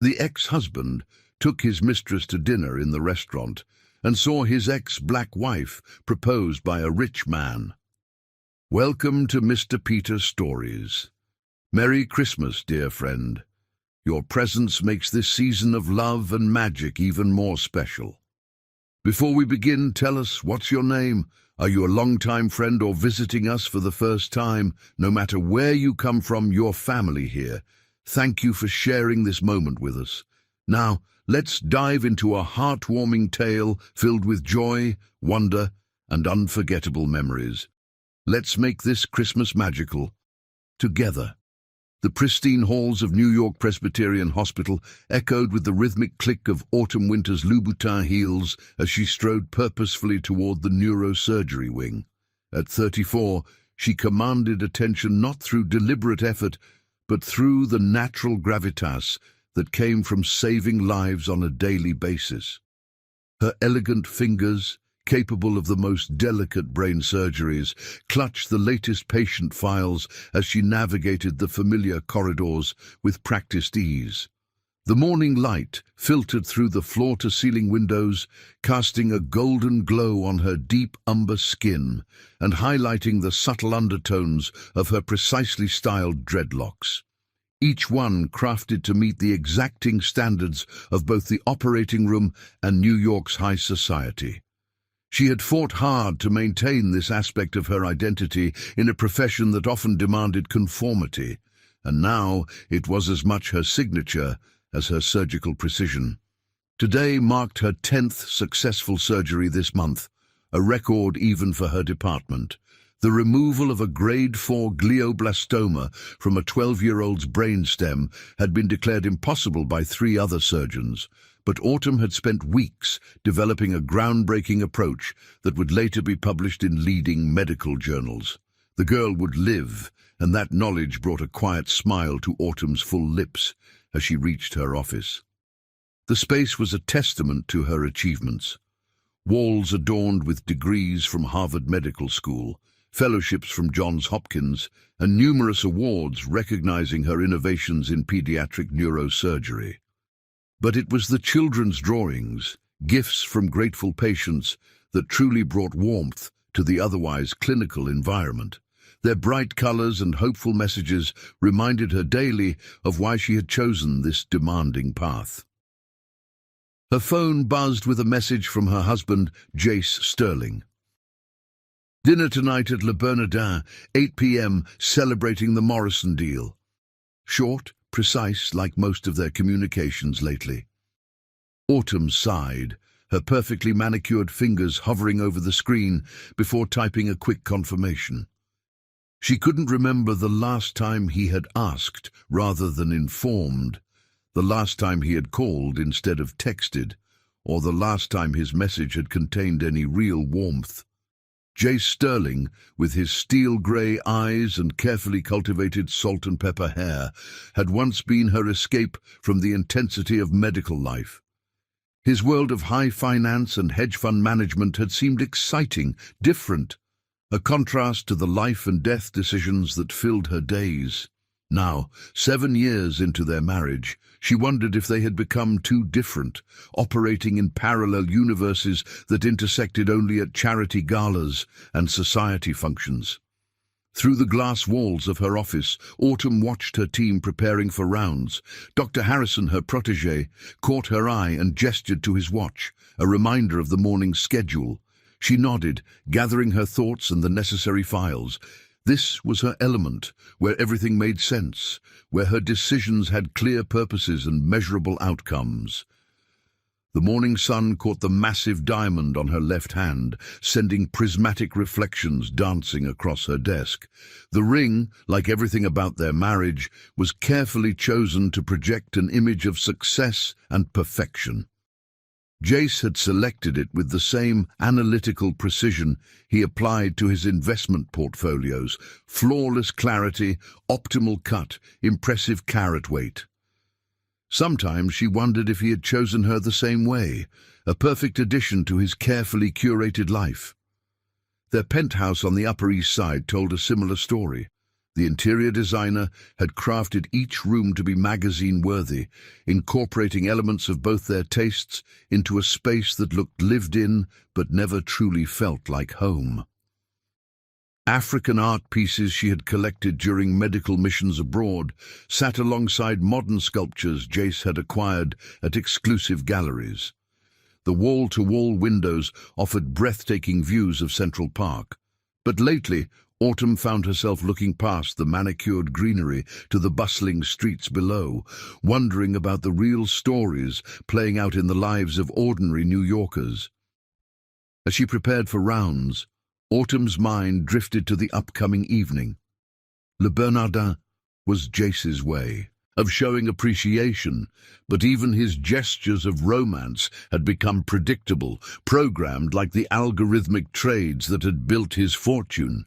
The ex-husband took his mistress to dinner in the restaurant and saw his ex-black wife proposed by a rich man. Welcome to Mr. Peter Stories. Merry Christmas, dear friend. Your presence makes this season of love and magic even more special. Before we begin, tell us, what's your name? Are you a long-time friend or visiting us for the first time? No matter where you come from, your family here. Thank you for sharing this moment with us. Now, let's dive into a heartwarming tale filled with joy, wonder, and unforgettable memories. Let's make this Christmas magical together. The pristine halls of New York Presbyterian Hospital echoed with the rhythmic click of autumn-winter's Louboutin heels as she strode purposefully toward the neurosurgery wing. At 34, she commanded attention not through deliberate effort, but through the natural gravitas that came from saving lives on a daily basis. Her elegant fingers, capable of the most delicate brain surgeries, clutched the latest patient files as she navigated the familiar corridors with practiced ease. The morning light filtered through the floor-to-ceiling windows, casting a golden glow on her deep umber skin and highlighting the subtle undertones of her precisely styled dreadlocks. Each one crafted to meet the exacting standards of both the operating room and New York's high society. She had fought hard to maintain this aspect of her identity in a profession that often demanded conformity, and now it was as much her signature as her surgical precision. Today marked her 10th successful surgery this month, a record even for her department. The removal of a grade 4 glioblastoma from a 12-year-old's brainstem had been declared impossible by 3 other surgeons, but Autumn had spent weeks developing a groundbreaking approach that would later be published in leading medical journals. The girl would live, and that knowledge brought a quiet smile to Autumn's full lips as she reached her office. The space was a testament to her achievements. Walls adorned with degrees from Harvard Medical School, fellowships from Johns Hopkins, and numerous awards recognizing her innovations in pediatric neurosurgery. But it was the children's drawings, gifts from grateful patients, that truly brought warmth to the otherwise clinical environment. Their bright colors and hopeful messages reminded her daily of why she had chosen this demanding path. Her phone buzzed with a message from her husband, Jace Sterling. Dinner tonight at Le Bernardin, 8 p.m., celebrating the Morrison deal. Short, precise, like most of their communications lately. Autumn sighed, her perfectly manicured fingers hovering over the screen before typing a quick confirmation. She couldn't remember the last time he had asked rather than informed, the last time he had called instead of texted, or the last time his message had contained any real warmth. Jace Sterling, with his steel-grey eyes and carefully cultivated salt-and-pepper hair, had once been her escape from the intensity of medical life. His world of high finance and hedge fund management had seemed exciting, different, a contrast to the life-and-death decisions that filled her days. Now, 7 years into their marriage, she wondered if they had become too different, operating in parallel universes that intersected only at charity galas and society functions. Through the glass walls of her office, Autumn watched her team preparing for rounds. Dr. Harrison, her protégé, caught her eye and gestured to his watch, a reminder of the morning's schedule. She nodded, gathering her thoughts and the necessary files. This was her element, where everything made sense, where her decisions had clear purposes and measurable outcomes. The morning sun caught the massive diamond on her left hand, sending prismatic reflections dancing across her desk. The ring, like everything about their marriage, was carefully chosen to project an image of success and perfection. Jace had selected it with the same analytical precision he applied to his investment portfolios: flawless clarity, optimal cut, impressive carat weight. Sometimes she wondered if he had chosen her the same way, a perfect addition to his carefully curated life. Their penthouse on the Upper East Side told a similar story. The interior designer had crafted each room to be magazine-worthy, incorporating elements of both their tastes into a space that looked lived in but never truly felt like home. African art pieces she had collected during medical missions abroad sat alongside modern sculptures Jace had acquired at exclusive galleries. The wall-to-wall windows offered breathtaking views of Central Park. But lately, Autumn found herself looking past the manicured greenery to the bustling streets below, wondering about the real stories playing out in the lives of ordinary New Yorkers. As she prepared for rounds, Autumn's mind drifted to the upcoming evening. Le Bernardin was Jace's way of showing appreciation, but even his gestures of romance had become predictable, programmed like the algorithmic trades that had built his fortune.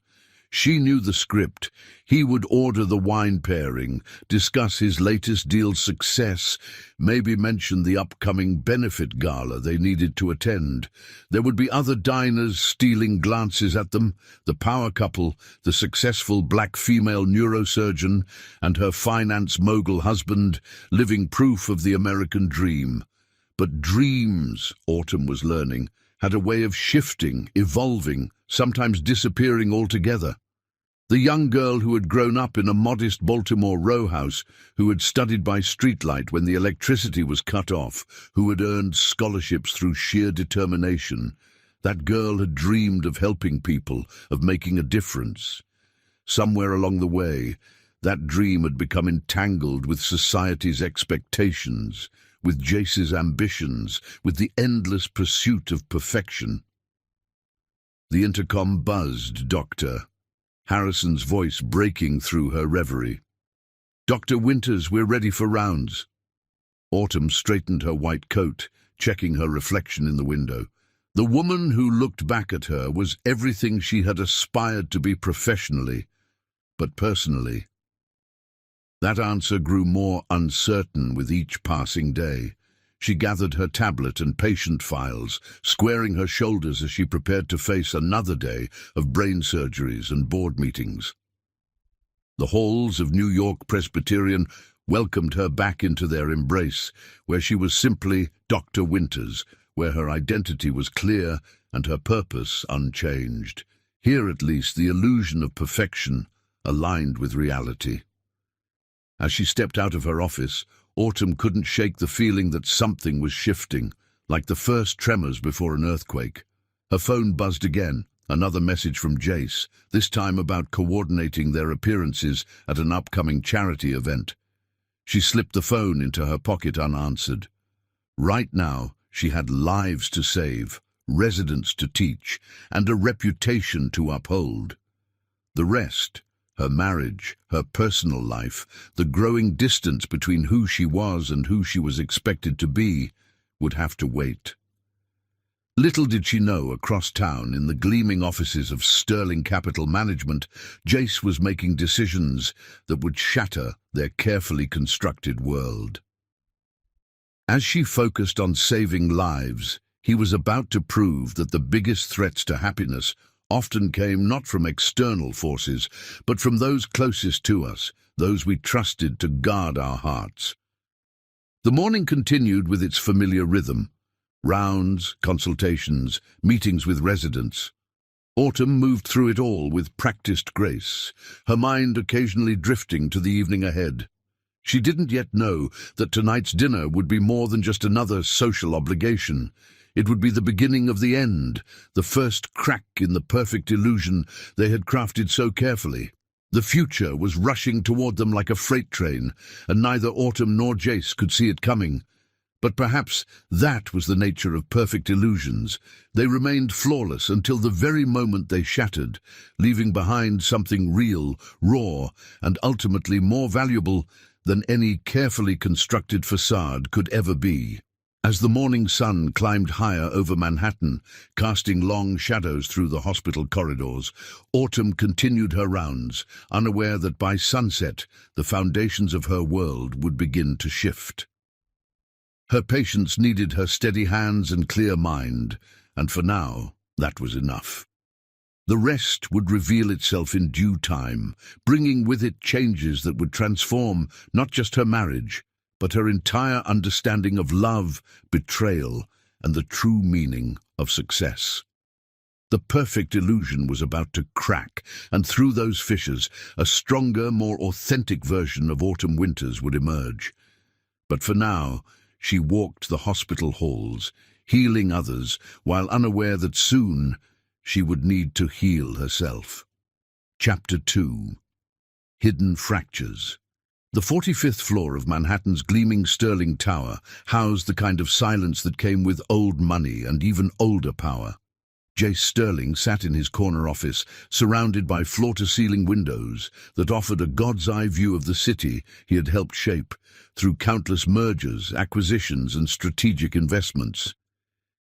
She knew the script. He would order the wine pairing, discuss his latest deal's success, maybe mention the upcoming benefit gala they needed to attend. There would be other diners stealing glances at them, the power couple, the successful black female neurosurgeon, and her finance mogul husband, living proof of the American dream. But dreams, Autumn was learning, had a way of shifting, evolving, sometimes disappearing altogether. The young girl who had grown up in a modest Baltimore row house, who had studied by streetlight when the electricity was cut off, who had earned scholarships through sheer determination, that girl had dreamed of helping people, of making a difference. Somewhere along the way, that dream had become entangled with society's expectations, with Jace's ambitions, with the endless pursuit of perfection. The intercom buzzed, "Doctor," Harrison's voice breaking through her reverie. "Dr. Winters, we're ready for rounds." Autumn straightened her white coat, checking her reflection in the window. The woman who looked back at her was everything she had aspired to be professionally, but personally. That answer grew more uncertain with each passing day. She gathered her tablet and patient files, squaring her shoulders as she prepared to face another day of brain surgeries and board meetings. The halls of New York Presbyterian welcomed her back into their embrace, where she was simply Dr. Winters, where her identity was clear and her purpose unchanged. Here, at least, the illusion of perfection aligned with reality. As she stepped out of her office, Autumn couldn't shake the feeling that something was shifting, like the first tremors before an earthquake. Her phone buzzed again, another message from Jace, this time about coordinating their appearances at an upcoming charity event. She slipped the phone into her pocket unanswered. Right now, she had lives to save, residents to teach, and a reputation to uphold. The rest, her marriage, her personal life, the growing distance between who she was and who she was expected to be, would have to wait. Little did she know, across town, in the gleaming offices of Sterling Capital Management, Jace was making decisions that would shatter their carefully constructed world. As she focused on saving lives, he was about to prove that the biggest threats to happiness often came not from external forces, but from those closest to us, those we trusted to guard our hearts. The morning continued with its familiar rhythm: rounds, consultations, meetings with residents. Autumn moved through it all with practiced grace, her mind occasionally drifting to the evening ahead. She didn't yet know that tonight's dinner would be more than just another social obligation. It would be the beginning of the end, the first crack in the perfect illusion they had crafted so carefully. The future was rushing toward them like a freight train, and neither Autumn nor Jace could see it coming. But perhaps that was the nature of perfect illusions. They remained flawless until the very moment they shattered, leaving behind something real, raw, and ultimately more valuable than any carefully constructed facade could ever be. As the morning sun climbed higher over Manhattan, casting long shadows through the hospital corridors, Autumn continued her rounds, unaware that by sunset the foundations of her world would begin to shift. Her patients needed her steady hands and clear mind, and for now, that was enough. The rest would reveal itself in due time, bringing with it changes that would transform not just her marriage, but her entire understanding of love, betrayal, and the true meaning of success. The perfect illusion was about to crack, and through those fissures, a stronger, more authentic version of Autumn Winters would emerge. But for now, she walked the hospital halls, healing others, while unaware that soon she would need to heal herself. Chapter 2. Hidden Fractures. The 45th floor of Manhattan's gleaming Sterling Tower housed the kind of silence that came with old money and even older power. Jace Sterling sat in his corner office, surrounded by floor-to-ceiling windows that offered a god's-eye view of the city he had helped shape through countless mergers, acquisitions, and strategic investments.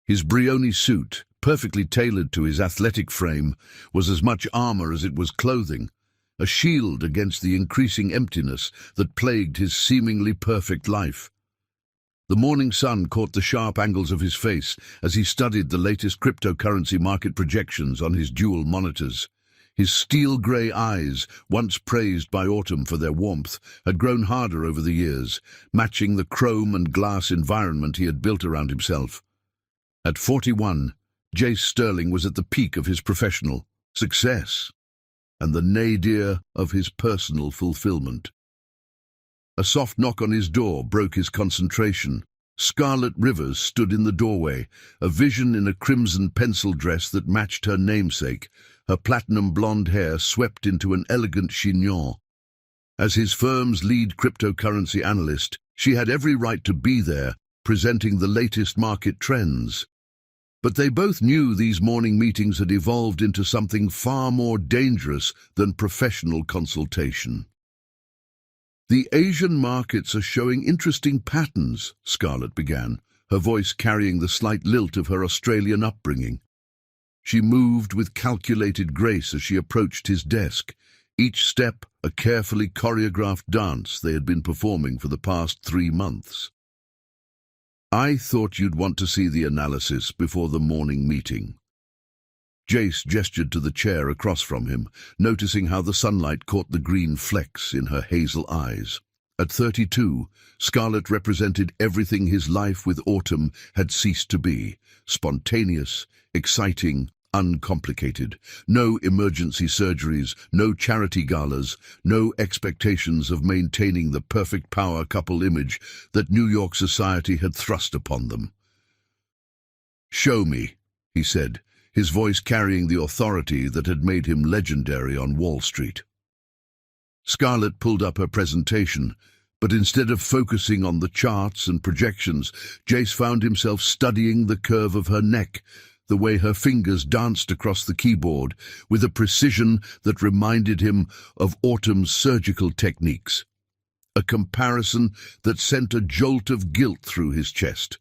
His Brioni suit, perfectly tailored to his athletic frame, was as much armor as it was clothing, a shield against the increasing emptiness that plagued his seemingly perfect life. The morning sun caught the sharp angles of his face as he studied the latest cryptocurrency market projections on his dual monitors. His steel-grey eyes, once praised by Autumn for their warmth, had grown harder over the years, matching the chrome and glass environment he had built around himself. At 41, Jace Sterling was at the peak of his professional success and the nadir of his personal fulfillment. A soft knock on his door broke his concentration. Scarlet Rivers stood in the doorway, a vision in a crimson pencil dress that matched her namesake, her platinum blonde hair swept into an elegant chignon. As his firm's lead cryptocurrency analyst, she had every right to be there, presenting the latest market trends. But they both knew these morning meetings had evolved into something far more dangerous than professional consultation. "The Asian markets are showing interesting patterns," Scarlett began, her voice carrying the slight lilt of her Australian upbringing. She moved with calculated grace as she approached his desk, each step a carefully choreographed dance they had been performing for the past 3 months. "I thought you'd want to see the analysis before the morning meeting." Jace gestured to the chair across from him, noticing how the sunlight caught the green flecks in her hazel eyes. At 32, Scarlett represented everything his life with Autumn had ceased to be: spontaneous, exciting, uncomplicated. No emergency surgeries, no charity galas, no expectations of maintaining the perfect power couple image that New York society had thrust upon them. "Show me," he said, his voice carrying the authority that had made him legendary on Wall Street. Scarlett pulled up her presentation, but instead of focusing on the charts and projections, Jace found himself studying the curve of her neck, the way her fingers danced across the keyboard with a precision that reminded him of Autumn's surgical techniques. A comparison that sent a jolt of guilt through his chest.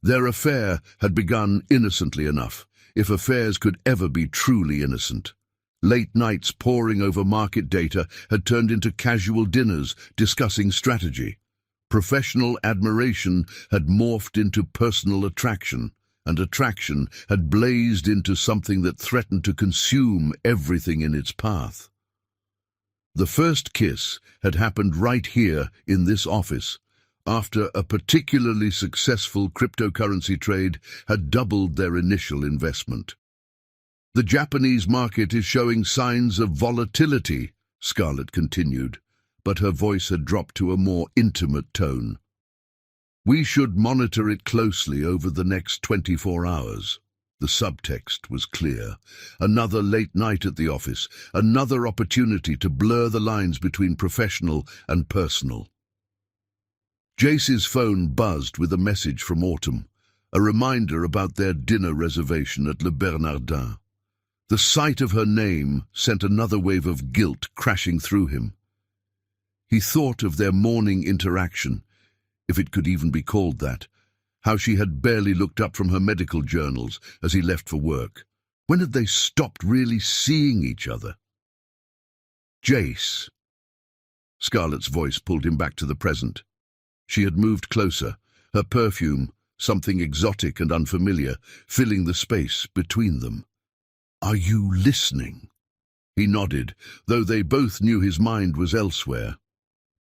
Their affair had begun innocently enough, if affairs could ever be truly innocent. Late nights poring over market data had turned into casual dinners discussing strategy. Professional admiration had morphed into personal attraction, and attraction had blazed into something that threatened to consume everything in its path. The first kiss had happened right here in this office, after a particularly successful cryptocurrency trade had doubled their initial investment. "The Japanese market is showing signs of volatility," Scarlett continued, but her voice had dropped to a more intimate tone. "We should monitor it closely over the next 24 hours. The subtext was clear. Another late night at the office, another opportunity to blur the lines between professional and personal. Jace's phone buzzed with a message from Autumn, a reminder about their dinner reservation at Le Bernardin. The sight of her name sent another wave of guilt crashing through him. He thought of their morning interaction, if it could even be called that, how she had barely looked up from her medical journals as he left for work. When had they stopped really seeing each other? "Jace." Scarlett's voice pulled him back to the present. She had moved closer, her perfume, something exotic and unfamiliar, filling the space between them. "Are you listening?" He nodded, though they both knew his mind was elsewhere.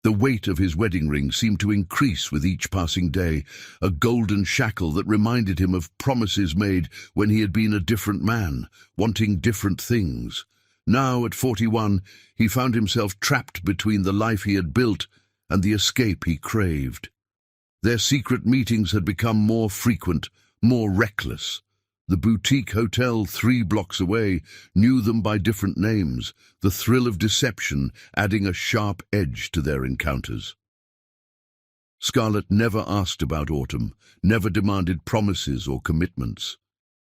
The weight of his wedding ring seemed to increase with each passing day, a golden shackle that reminded him of promises made when he had been a different man, wanting different things. Now, at 41, he found himself trapped between the life he had built and the escape he craved. Their secret meetings had become more frequent, more reckless. The boutique hotel 3 blocks away knew them by different names, the thrill of deception adding a sharp edge to their encounters. Scarlett never asked about Autumn, never demanded promises or commitments.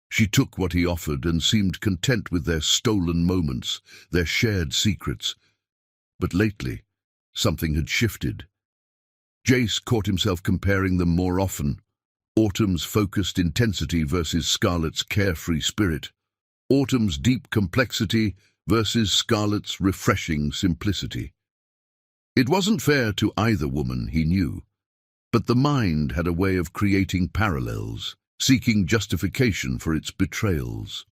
She took what he offered and seemed content with their stolen moments, their shared secrets. But lately, something had shifted. Jace caught himself comparing them more often. Autumn's focused intensity versus Scarlett's carefree spirit. Autumn's deep complexity versus Scarlett's refreshing simplicity. It wasn't fair to either woman, he knew, but the mind had a way of creating parallels, seeking justification for its betrayals.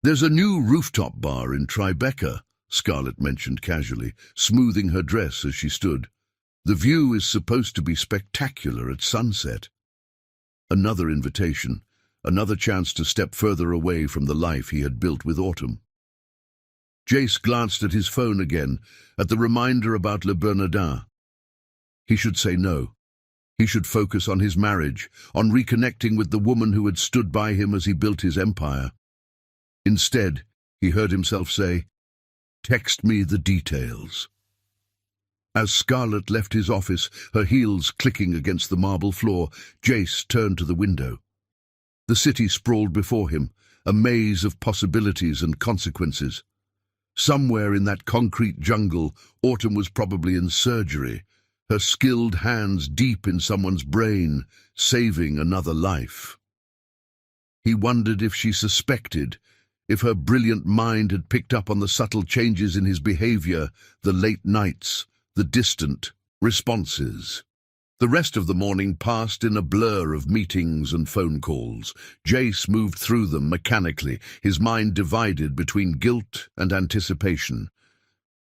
"There's a new rooftop bar in Tribeca," Scarlett mentioned casually, smoothing her dress as she stood. "The view is supposed to be spectacular at sunset." Another invitation, another chance to step further away from the life he had built with Autumn. Jace glanced at his phone again, at the reminder about Le Bernardin. He should say no. He should focus on his marriage, on reconnecting with the woman who had stood by him as he built his empire. Instead, he heard himself say, "Text me the details." As Scarlett left his office, her heels clicking against the marble floor, Jace turned to the window. The city sprawled before him, a maze of possibilities and consequences. Somewhere in that concrete jungle, Autumn was probably in surgery, her skilled hands deep in someone's brain, saving another life. He wondered if she suspected, if her brilliant mind had picked up on the subtle changes in his behavior, the late nights, the distant responses. The rest of the morning passed in a blur of meetings and phone calls. Jace moved through them mechanically, his mind divided between guilt and anticipation.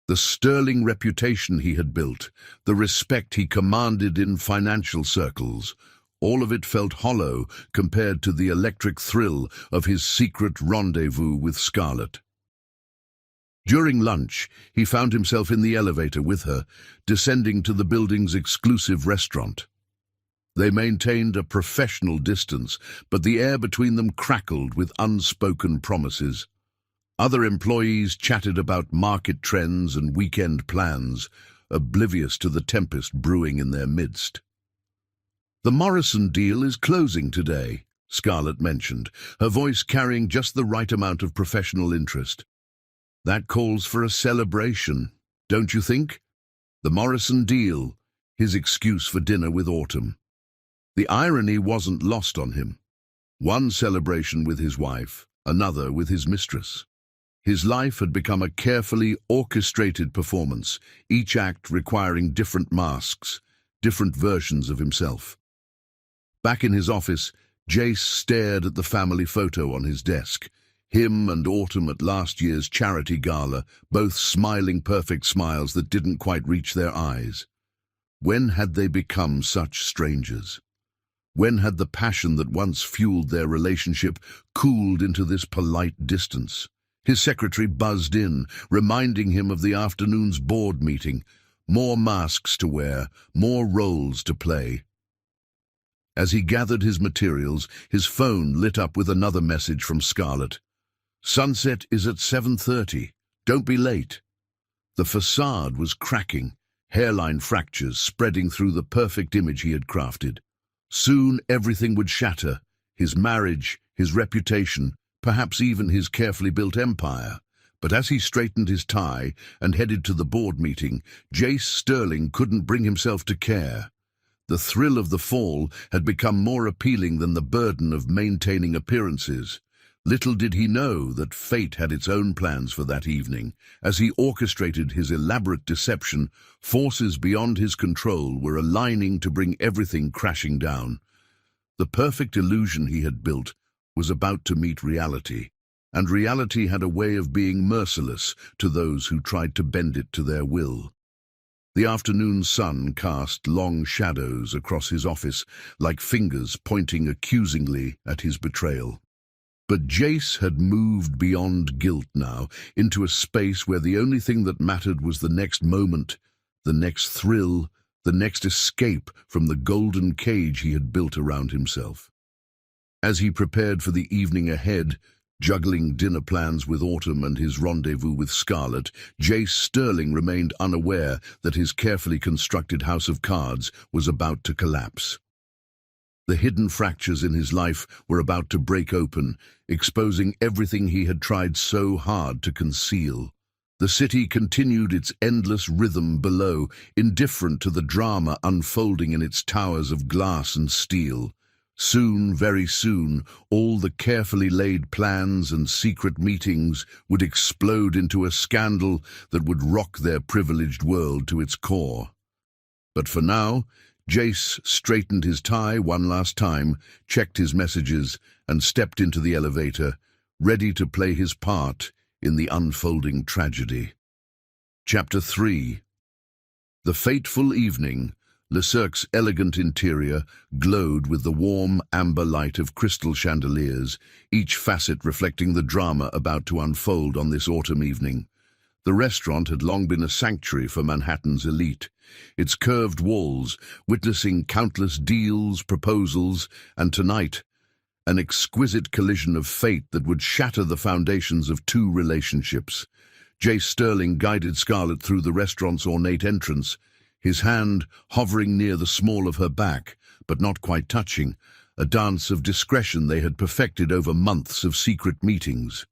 The sterling reputation he had built, the respect he commanded in financial circles, all of it felt hollow compared to the electric thrill of his secret rendezvous with Scarlett. During lunch, he found himself in the elevator with her, descending to the building's exclusive restaurant. They maintained a professional distance, but the air between them crackled with unspoken promises. Other employees chatted about market trends and weekend plans, oblivious to the tempest brewing in their midst. "The Morrison deal is closing today," Scarlett mentioned, her voice carrying just the right amount of professional interest. "That calls for a celebration, don't you think? The Morrison deal, his excuse for dinner with Autumn." The irony wasn't lost on him. One celebration with his wife, another with his mistress. His life had become a carefully orchestrated performance, each act requiring different masks, different versions of himself. Back in his office, Jace stared at the family photo on his desk. Him and Autumn at last year's charity gala, both smiling perfect smiles that didn't quite reach their eyes. When had they become such strangers? When had the passion that once fueled their relationship cooled into this polite distance? His secretary buzzed in, reminding him of the afternoon's board meeting. More masks to wear, more roles to play. As he gathered his materials, his phone lit up with another message from Scarlett. "Sunset is at 7:30. Don't be late." The facade was cracking, hairline fractures spreading through the perfect image he had crafted. Soon everything would shatter, his marriage, his reputation, perhaps even his carefully built empire. But as he straightened his tie and headed to the board meeting, Jace Sterling couldn't bring himself to care. The thrill of the fall had become more appealing than the burden of maintaining appearances. Little did he know that fate had its own plans for that evening. As he orchestrated his elaborate deception, forces beyond his control were aligning to bring everything crashing down. The perfect illusion he had built was about to meet reality, and reality had a way of being merciless to those who tried to bend it to their will. The afternoon sun cast long shadows across his office, like fingers pointing accusingly at his betrayal. But Jace had moved beyond guilt now, into a space where the only thing that mattered was the next moment, the next thrill, the next escape from the golden cage he had built around himself. As he prepared for the evening ahead, juggling dinner plans with Autumn and his rendezvous with Scarlet, Jace Sterling remained unaware that his carefully constructed house of cards was about to collapse. The hidden fractures in his life were about to break open, exposing everything he had tried so hard to conceal. The city continued its endless rhythm below, indifferent to the drama unfolding in its towers of glass and steel. Soon, very soon, all the carefully laid plans and secret meetings would explode into a scandal that would rock their privileged world to its core. But for now, Jace straightened his tie one last time, checked his messages, and stepped into the elevator, ready to play his part in the unfolding tragedy. Chapter 3. The fateful evening. Le Cirque's elegant interior glowed with the warm amber light of crystal chandeliers, each facet reflecting the drama about to unfold on this autumn evening. The restaurant had long been a sanctuary for Manhattan's elite, its curved walls witnessing countless deals, proposals, and tonight, an exquisite collision of fate that would shatter the foundations of two relationships. Jace Sterling guided Scarlet through the restaurant's ornate entrance, his hand hovering near the small of her back, but not quite touching, a dance of discretion they had perfected over months of secret meetings.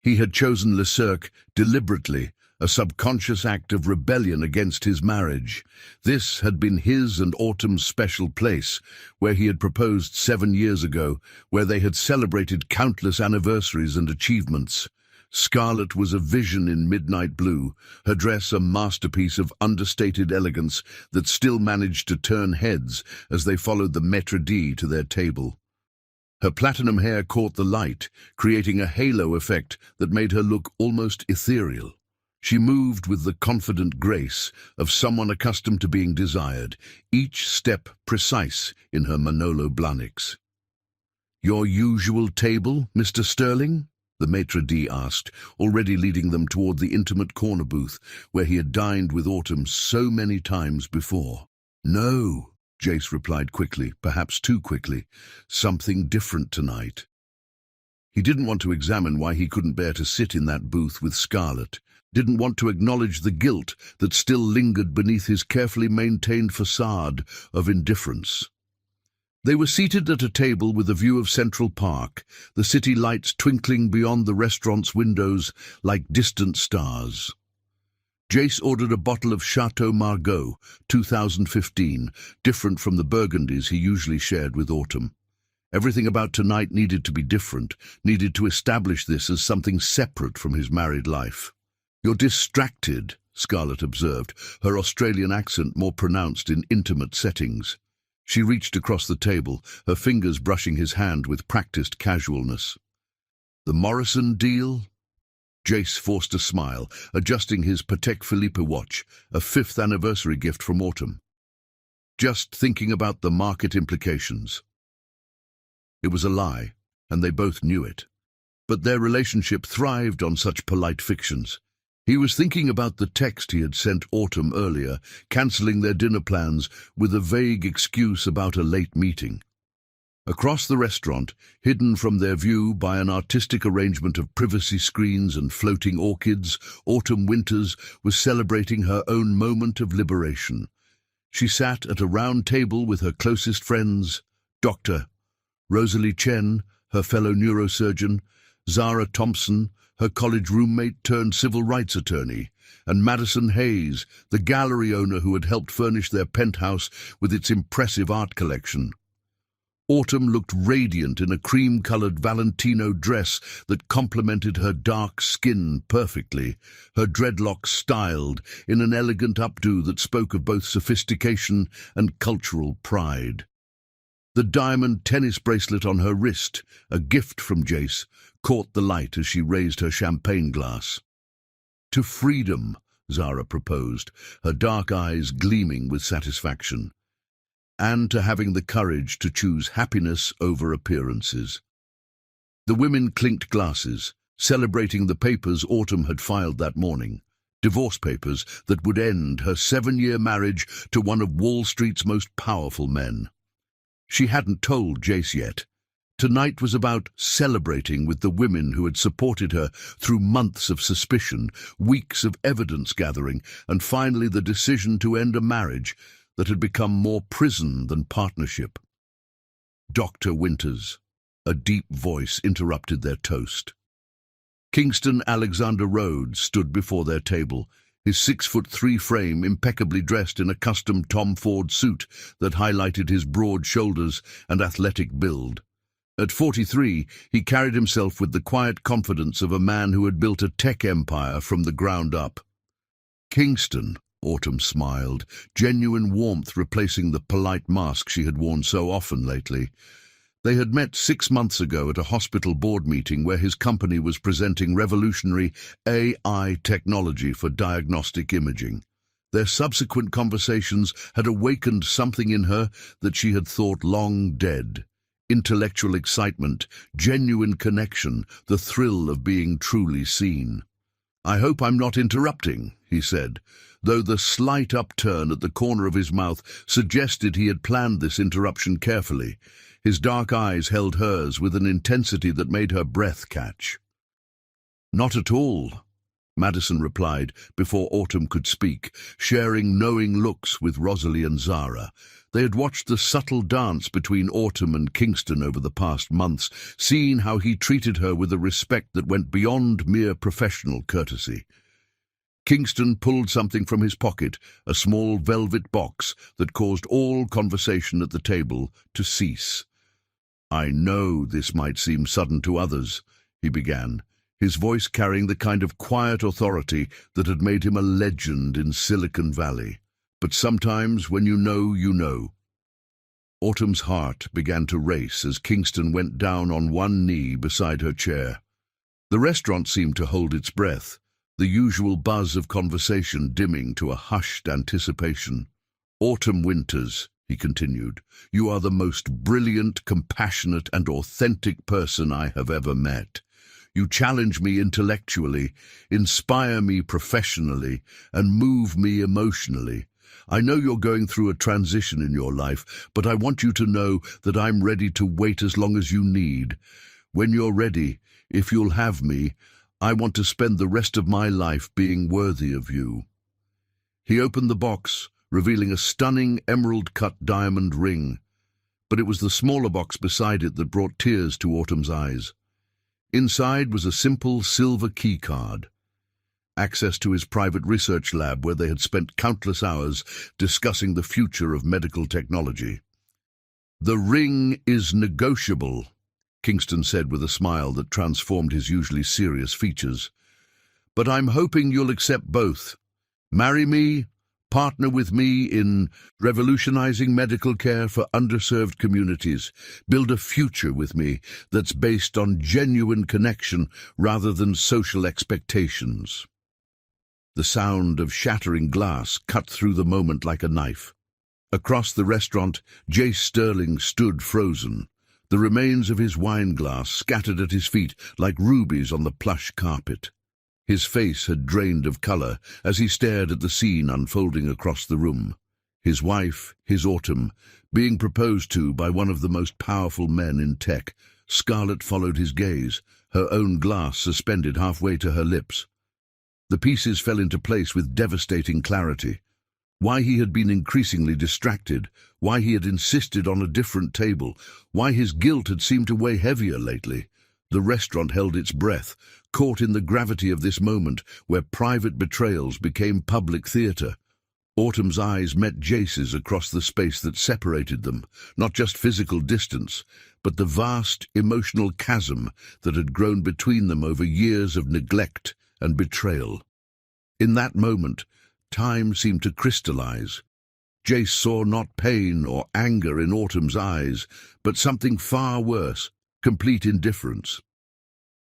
He had chosen Le Cirque deliberately, a subconscious act of rebellion against his marriage. This had been his and Autumn's special place, where he had proposed 7 years ago, where they had celebrated countless anniversaries and achievements. Scarlet was a vision in midnight blue, her dress a masterpiece of understated elegance that still managed to turn heads as they followed the maître d' to their table. Her platinum hair caught the light, creating a halo effect that made her look almost ethereal. She moved with the confident grace of someone accustomed to being desired, each step precise in her Manolo Blahniks. "Your usual table, Mr. Sterling?" the maître d' asked, already leading them toward the intimate corner booth where he had dined with Autumn so many times before. "No," Jace replied quickly, perhaps too quickly. "Something different tonight." He didn't want to examine why he couldn't bear to sit in that booth with Scarlet, didn't want to acknowledge the guilt that still lingered beneath his carefully maintained facade of indifference. They were seated at a table with a view of Central Park, the city lights twinkling beyond the restaurant's windows like distant stars. Jace ordered a bottle of Chateau Margaux, 2015, different from the Burgundies he usually shared with Autumn. Everything about tonight needed to be different, needed to establish this as something separate from his married life. "You're distracted," Scarlet observed, her Australian accent more pronounced in intimate settings. She reached across the table, her fingers brushing his hand with practiced casualness. "The Morrison deal?" Jace forced a smile, adjusting his Patek Philippe watch, a 5th anniversary gift from Autumn. "Just thinking about the market implications." It was a lie, and they both knew it. But their relationship thrived on such polite fictions. He was thinking about the text he had sent Autumn earlier, cancelling their dinner plans with a vague excuse about a late meeting. Across the restaurant, hidden from their view by an artistic arrangement of privacy screens and floating orchids, Autumn Winters was celebrating her own moment of liberation. She sat at a round table with her closest friends, Dr. Rosalie Chen, her fellow neurosurgeon, Zara Thompson, her college roommate turned civil rights attorney, and Madison Hayes, the gallery owner who had helped furnish their penthouse with its impressive art collection. Autumn looked radiant in a cream-colored Valentino dress that complemented her dark skin perfectly, her dreadlocks styled in an elegant updo that spoke of both sophistication and cultural pride. The diamond tennis bracelet on her wrist, a gift from Jace, caught the light as she raised her champagne glass. "To freedom," Zara proposed, her dark eyes gleaming with satisfaction. "And to having the courage to choose happiness over appearances." The women clinked glasses, celebrating the papers Autumn had filed that morning. Divorce papers that would end her 7-year marriage to one of Wall Street's most powerful men. She hadn't told Jace yet. Tonight was about celebrating with the women who had supported her through months of suspicion, weeks of evidence gathering, and finally the decision to end a marriage that had become more prison than partnership. "Dr. Winters," a deep voice interrupted their toast. Kingston Alexander Rhodes stood before their table, his 6'3" frame impeccably dressed in a custom Tom Ford suit that highlighted his broad shoulders and athletic build. At 43, he carried himself with the quiet confidence of a man who had built a tech empire from the ground up. "Kingston," Autumn smiled, genuine warmth replacing the polite mask she had worn so often lately. They had met 6 months ago at a hospital board meeting where his company was presenting revolutionary AI technology for diagnostic imaging. Their subsequent conversations had awakened something in her that she had thought long dead. Intellectual excitement, genuine connection, the thrill of being truly seen. "I hope I'm not interrupting," he said, though the slight upturn at the corner of his mouth suggested he had planned this interruption carefully. His dark eyes held hers with an intensity that made her breath catch. "Not at all," Madison replied before Autumn could speak, sharing knowing looks with Rosalie and Zara. They had watched the subtle dance between Autumn and Kingston over the past months, seen how he treated her with a respect that went beyond mere professional courtesy. Kingston pulled something from his pocket, a small velvet box that caused all conversation at the table to cease. "I know this might seem sudden to others," he began, his voice carrying the kind of quiet authority that had made him a legend in Silicon Valley. "But sometimes when you know, you know." Autumn's heart began to race as Kingston went down on one knee beside her chair. The restaurant seemed to hold its breath, the usual buzz of conversation dimming to a hushed anticipation. "Autumn Winters," he continued, "you are the most brilliant, compassionate, and authentic person I have ever met. You challenge me intellectually, inspire me professionally, and move me emotionally. I know you're going through a transition in your life, but I want you to know that I'm ready to wait as long as you need. When you're ready, if you'll have me, I want to spend the rest of my life being worthy of you." He opened the box, revealing a stunning emerald-cut diamond ring, but it was the smaller box beside it that brought tears to Autumn's eyes. Inside was a simple silver key card, access to his private research lab where they had spent countless hours discussing the future of medical technology. "The ring is negotiable," Kingston said with a smile that transformed his usually serious features. "But I'm hoping you'll accept both. Marry me, partner with me in revolutionizing medical care for underserved communities, build a future with me that's based on genuine connection rather than social expectations." The sound of shattering glass cut through the moment like a knife. Across the restaurant, Jace Sterling stood frozen, the remains of his wine glass scattered at his feet like rubies on the plush carpet. His face had drained of color as he stared at the scene unfolding across the room. His wife, his Autumn, being proposed to by one of the most powerful men in tech. Scarlet followed his gaze, her own glass suspended halfway to her lips. The pieces fell into place with devastating clarity. Why he had been increasingly distracted, why he had insisted on a different table, why his guilt had seemed to weigh heavier lately. The restaurant held its breath, caught in the gravity of this moment where private betrayals became public theatre. Autumn's eyes met Jace's across the space that separated them, not just physical distance, but the vast emotional chasm that had grown between them over years of neglect and betrayal. In that moment, time seemed to crystallize. Jace saw not pain or anger in Autumn's eyes, but something far worse, complete indifference.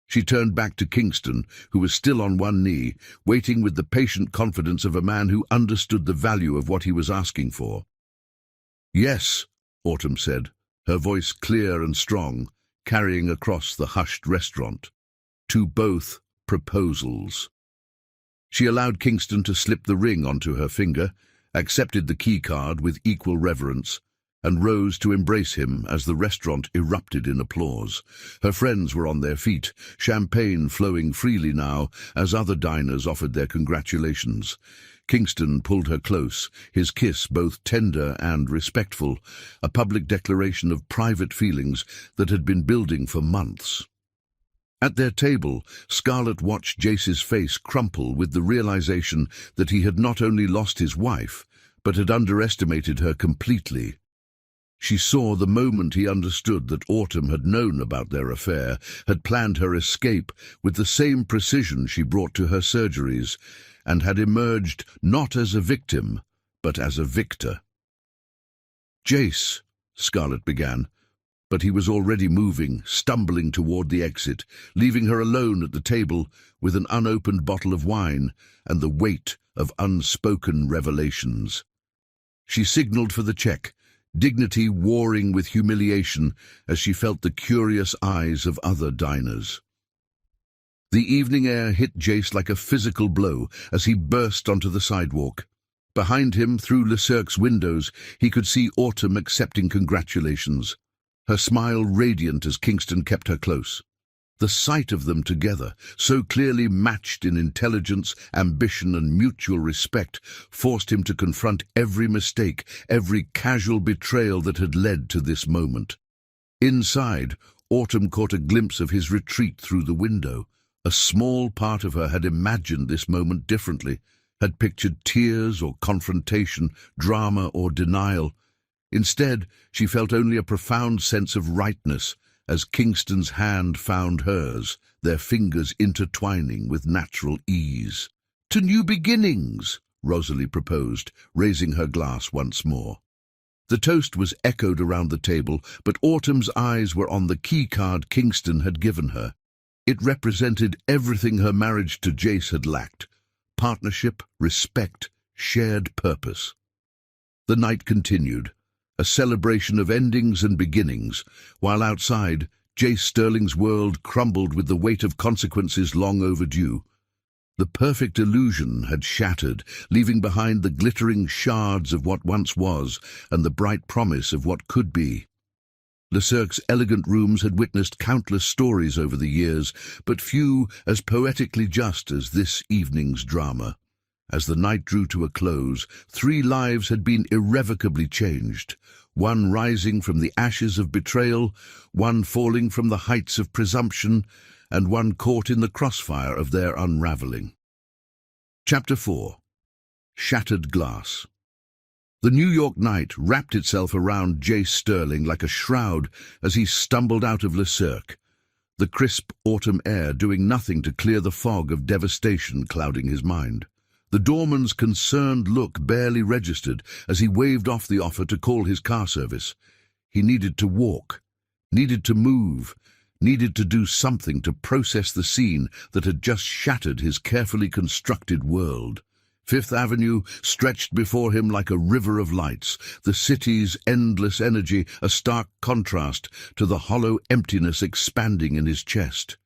She turned back to Kingston, who was still on one knee, waiting with the patient confidence of a man who understood the value of what he was asking for. "Yes," Autumn said, her voice clear and strong, carrying across the hushed restaurant. "To both proposals." She allowed Kingston to slip the ring onto her finger, accepted the keycard with equal reverence, and rose to embrace him as the restaurant erupted in applause. Her friends were on their feet, champagne flowing freely now as other diners offered their congratulations. Kingston pulled her close, his kiss both tender and respectful, a public declaration of private feelings that had been building for months. At their table, Scarlett watched Jace's face crumple with the realization that he had not only lost his wife, but had underestimated her completely. She saw the moment he understood that Autumn had known about their affair, had planned her escape with the same precision she brought to her surgeries, and had emerged not as a victim, but as a victor. "Jace," Scarlett began, but he was already moving, stumbling toward the exit, leaving her alone at the table with an unopened bottle of wine and the weight of unspoken revelations. She signaled for the check, dignity warring with humiliation as she felt the curious eyes of other diners. The evening air hit Jace like a physical blow as he burst onto the sidewalk. Behind him, through Le Cirque's windows, he could see Autumn accepting congratulations, her smile radiant as Kingston kept her close. The sight of them together, so clearly matched in intelligence, ambition, and mutual respect, forced him to confront every mistake, every casual betrayal that had led to this moment. Inside, Autumn caught a glimpse of his retreat through the window. A small part of her had imagined this moment differently, had pictured tears or confrontation, drama or denial. Instead, she felt only a profound sense of rightness as Kingston's hand found hers, their fingers intertwining with natural ease. "To new beginnings," Rosalie proposed, raising her glass once more. The toast was echoed around the table, but Autumn's eyes were on the keycard Kingston had given her. It represented everything her marriage to Jace had lacked: partnership, respect, shared purpose. The night continued, a celebration of endings and beginnings, while outside, Jace Sterling's world crumbled with the weight of consequences long overdue. The perfect illusion had shattered, leaving behind the glittering shards of what once was and the bright promise of what could be. Le Cirque's elegant rooms had witnessed countless stories over the years, but few as poetically just as this evening's drama. As the night drew to a close, 3 lives had been irrevocably changed, one rising from the ashes of betrayal, one falling from the heights of presumption, and one caught in the crossfire of their unraveling. Chapter 4. Shattered Glass. The New York night wrapped itself around Jace Sterling like a shroud as he stumbled out of Le Cirque, the crisp autumn air doing nothing to clear the fog of devastation clouding his mind. The doorman's concerned look barely registered as he waved off the offer to call his car service. He needed to walk, needed to move, needed to do something to process the scene that had just shattered his carefully constructed world. Fifth Avenue stretched before him like a river of lights, the city's endless energy a stark contrast to the hollow emptiness expanding in his chest.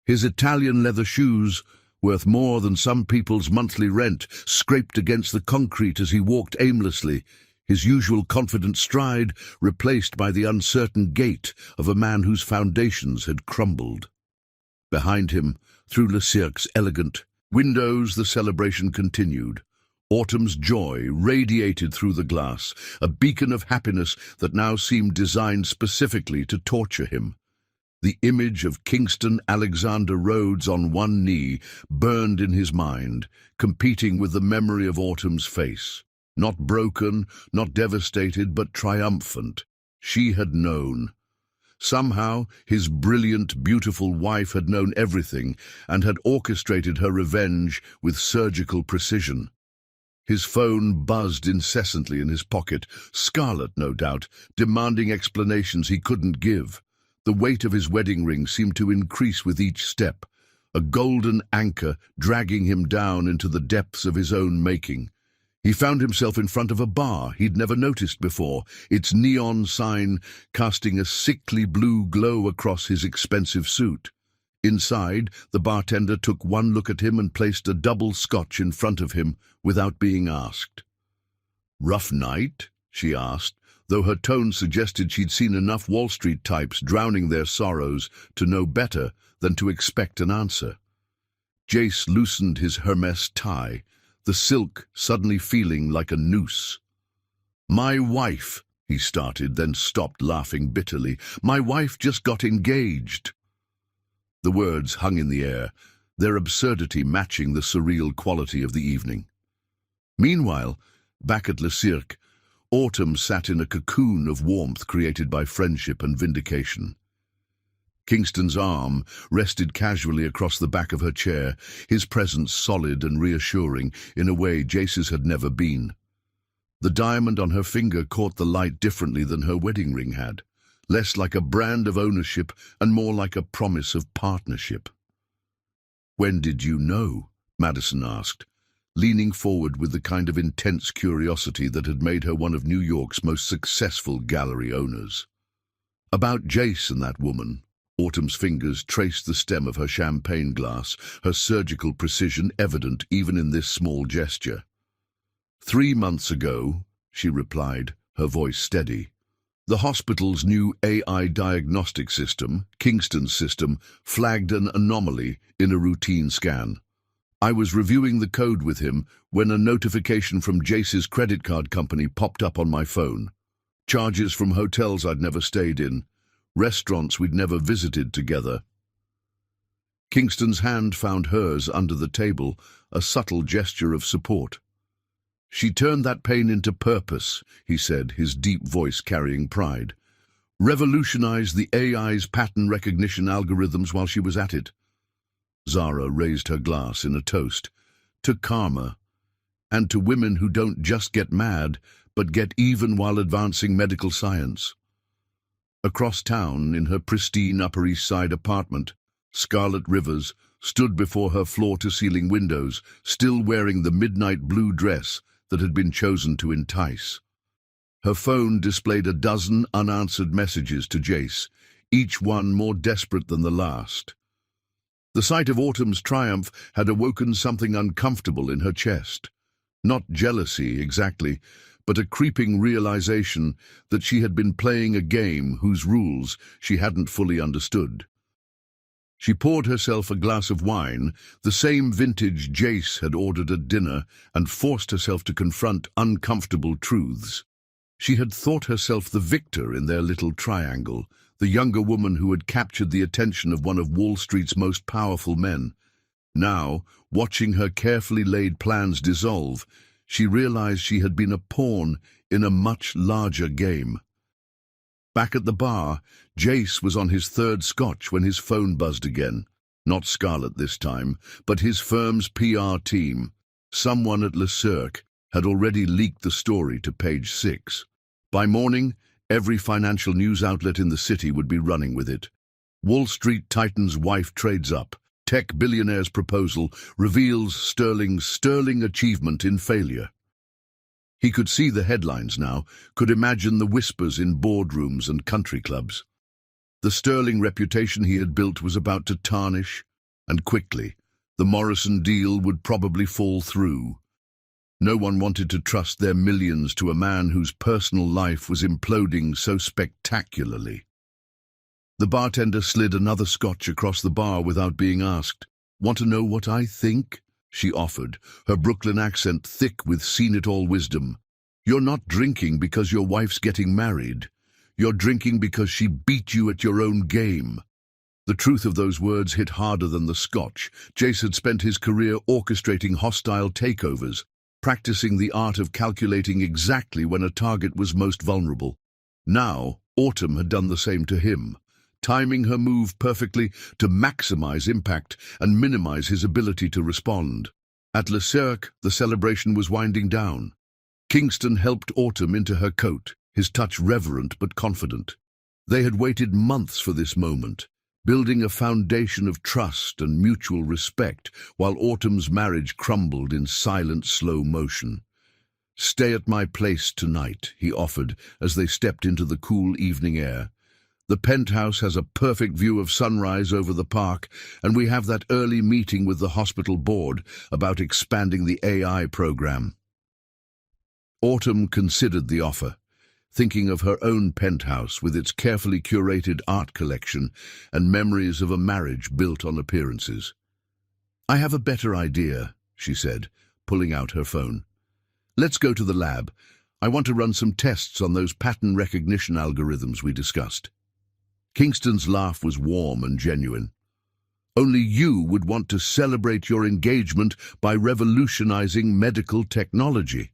His Italian leather shoes, worth more than some people's monthly rent, scraped against the concrete as he walked aimlessly, his usual confident stride replaced by the uncertain gait of a man whose foundations had crumbled. Behind him, through Le Cirque's elegant windows, the celebration continued. Autumn's joy radiated through the glass, a beacon of happiness that now seemed designed specifically to torture him. The image of Kingston Alexander Rhodes on one knee burned in his mind, competing with the memory of Autumn's face. Not broken, not devastated, but triumphant. She had known. Somehow, his brilliant, beautiful wife had known everything and had orchestrated her revenge with surgical precision. His phone buzzed incessantly in his pocket, scarlet no doubt, demanding explanations he couldn't give. The weight of his wedding ring seemed to increase with each step, a golden anchor dragging him down into the depths of his own making. He found himself in front of a bar he'd never noticed before, its neon sign casting a sickly blue glow across his expensive suit. Inside, the bartender took one look at him and placed a double scotch in front of him without being asked. "Rough night?" she asked, though her tone suggested she'd seen enough Wall Street types drowning their sorrows to know better than to expect an answer. Jace loosened his Hermes tie, the silk suddenly feeling like a noose. "My wife," he started, then stopped, laughing bitterly. "My wife just got engaged." The words hung in the air, their absurdity matching the surreal quality of the evening. Meanwhile, back at Le Cirque, Autumn sat in a cocoon of warmth created by friendship and vindication. Kingston's arm rested casually across the back of her chair, his presence solid and reassuring in a way Jace's had never been. The diamond on her finger caught the light differently than her wedding ring had, less like a brand of ownership and more like a promise of partnership. "When did you know?" Madison asked, leaning forward with the kind of intense curiosity that had made her one of New York's most successful gallery owners. "About Jace and that woman." Autumn's fingers traced the stem of her champagne glass, her surgical precision evident even in this small gesture. 3 months ago," she replied, her voice steady. "The hospital's new AI diagnostic system, Kingston's system, flagged an anomaly in a routine scan. I was reviewing the code with him when a notification from Jace's credit card company popped up on my phone. Charges from hotels I'd never stayed in, restaurants we'd never visited together." Kingston's hand found hers under the table, a subtle gesture of support. "She turned that pain into purpose," he said, his deep voice carrying pride. "Revolutionized the AI's pattern recognition algorithms while she was at it." Zara raised her glass in a toast. "To karma, and to women who don't just get mad, but get even while advancing medical science." Across town, in her pristine Upper East Side apartment, Scarlet Rivers stood before her floor-to-ceiling windows, still wearing the midnight blue dress that had been chosen to entice. Her phone displayed a dozen unanswered messages to Jace, each one more desperate than the last. The sight of Autumn's triumph had awoken something uncomfortable in her chest. Not jealousy, exactly, but a creeping realization that she had been playing a game whose rules she hadn't fully understood. She poured herself a glass of wine, the same vintage Jace had ordered at dinner, and forced herself to confront uncomfortable truths. She had thought herself the victor in their little triangle, the younger woman who had captured the attention of one of Wall Street's most powerful men. Now, watching her carefully laid plans dissolve, she realized she had been a pawn in a much larger game. Back at the bar, Jace was on his third scotch when his phone buzzed again. Not Scarlett this time, but his firm's PR team. Someone at Le Cirque had already leaked the story to Page 6. By morning, every financial news outlet in the city would be running with it. Wall Street titan's wife trades up. Tech billionaire's proposal reveals Sterling's sterling achievement in failure. He could see the headlines now, could imagine the whispers in boardrooms and country clubs. The sterling reputation he had built was about to tarnish, and quickly. The Morrison deal would probably fall through. No one wanted to trust their millions to a man whose personal life was imploding so spectacularly. The bartender slid another scotch across the bar without being asked. "Want to know what I think?" she offered, her Brooklyn accent thick with seen-it-all wisdom. "You're not drinking because your wife's getting married. You're drinking because she beat you at your own game." The truth of those words hit harder than the scotch. Jace had spent his career orchestrating hostile takeovers, practicing the art of calculating exactly when a target was most vulnerable. Now, Autumn had done the same to him, timing her move perfectly to maximize impact and minimize his ability to respond. At Le Cirque, the celebration was winding down. Kingston helped Autumn into her coat, his touch reverent but confident. They had waited months for this moment, building a foundation of trust and mutual respect, while Autumn's marriage crumbled in silent, slow motion. "Stay at my place tonight," he offered as they stepped into the cool evening air. "The penthouse has a perfect view of sunrise over the park, and we have that early meeting with the hospital board about expanding the AI program." Autumn considered the offer, thinking of her own penthouse with its carefully curated art collection and memories of a marriage built on appearances. "I have a better idea," she said, pulling out her phone. "Let's go to the lab. I want to run some tests on those pattern recognition algorithms we discussed." Kingston's laugh was warm and genuine. "Only you would want to celebrate your engagement by revolutionizing medical technology."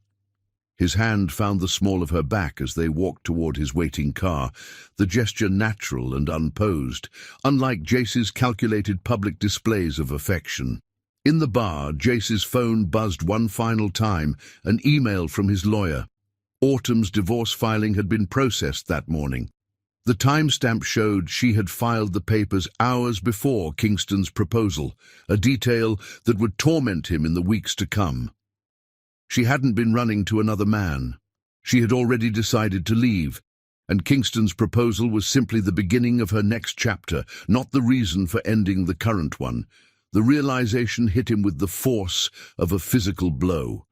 His hand found the small of her back as they walked toward his waiting car, the gesture natural and unposed, unlike Jace's calculated public displays of affection. In the bar, Jace's phone buzzed one final time, an email from his lawyer. Autumn's divorce filing had been processed that morning. The timestamp showed she had filed the papers hours before Kingston's proposal, a detail that would torment him in the weeks to come. She hadn't been running to another man. She had already decided to leave, and Kingston's proposal was simply the beginning of her next chapter, not the reason for ending the current one. The realization hit him with the force of a physical blow.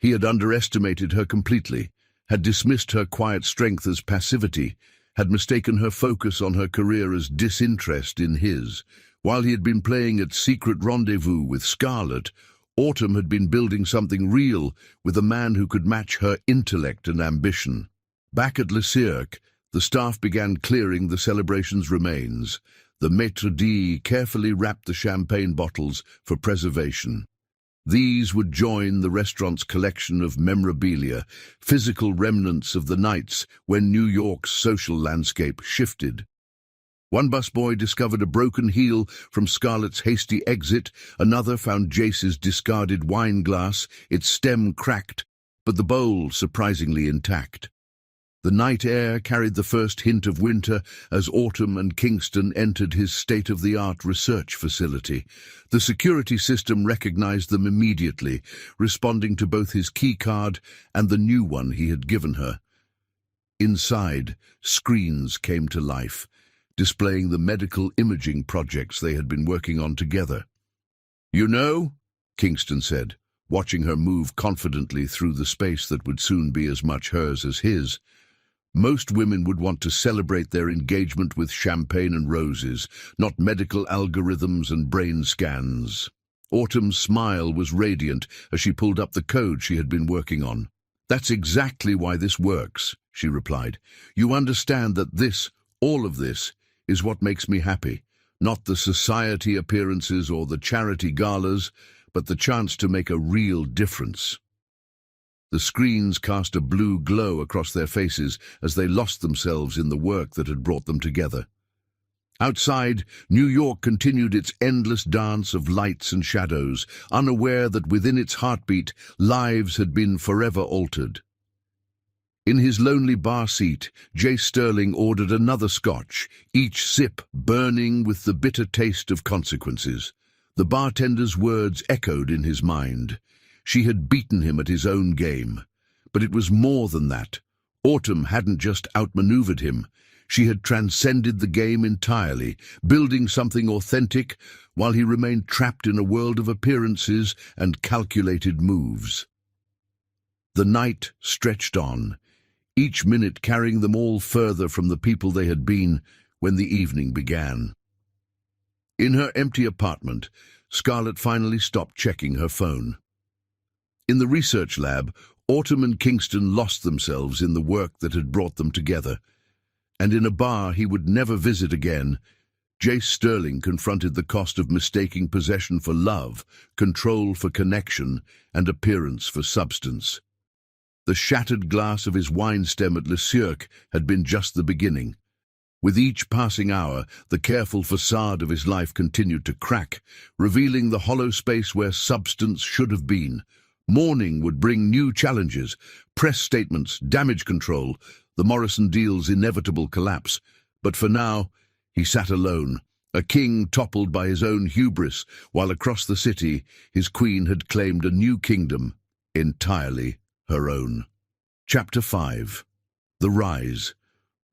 He had underestimated her completely, had dismissed her quiet strength as passivity, had mistaken her focus on her career as disinterest in his. While he had been playing at secret rendezvous with Scarlett, Autumn had been building something real with a man who could match her intellect and ambition. Back at Le Cirque, the staff began clearing the celebration's remains. The maître d' carefully wrapped the champagne bottles for preservation. These would join the restaurant's collection of memorabilia, physical remnants of the nights when New York's social landscape shifted. One busboy discovered a broken heel from Scarlett's hasty exit, another found Jace's discarded wine glass, its stem cracked, but the bowl surprisingly intact. The night air carried the first hint of winter as Autumn and Kingston entered his state-of-the-art research facility. The security system recognized them immediately, responding to both his keycard and the new one he had given her. Inside, screens came to life, displaying the medical imaging projects they had been working on together. "You know," Kingston said, watching her move confidently through the space that would soon be as much hers as his, "most women would want to celebrate their engagement with champagne and roses, not medical algorithms and brain scans." Autumn's smile was radiant as she pulled up the code she had been working on. "That's exactly why this works," she replied. "You understand that this, all of this, is what makes me happy. Not the society appearances or the charity galas, but the chance to make a real difference." The screens cast a blue glow across their faces as they lost themselves in the work that had brought them together. Outside, New York continued its endless dance of lights and shadows, unaware that within its heartbeat, lives had been forever altered. In his lonely bar seat, Jace Sterling ordered another scotch, each sip burning with the bitter taste of consequences. The bartender's words echoed in his mind. She had beaten him at his own game. But it was more than that. Autumn hadn't just outmaneuvered him. She had transcended the game entirely, building something authentic while he remained trapped in a world of appearances and calculated moves. The night stretched on, each minute carrying them all further from the people they had been when the evening began. In her empty apartment, Scarlett finally stopped checking her phone. In the research lab, Autumn and Kingston lost themselves in the work that had brought them together. And in a bar he would never visit again, Jace Sterling confronted the cost of mistaking possession for love, control for connection, and appearance for substance. The shattered glass of his wine stem at Le Cirque had been just the beginning. With each passing hour, the careful facade of his life continued to crack, revealing the hollow space where substance should have been. Morning would bring new challenges, press statements, damage control, the Morrison deal's inevitable collapse. But for now, he sat alone, a king toppled by his own hubris, while across the city his queen had claimed a new kingdom, entirely her own. Chapter 5. The Rise.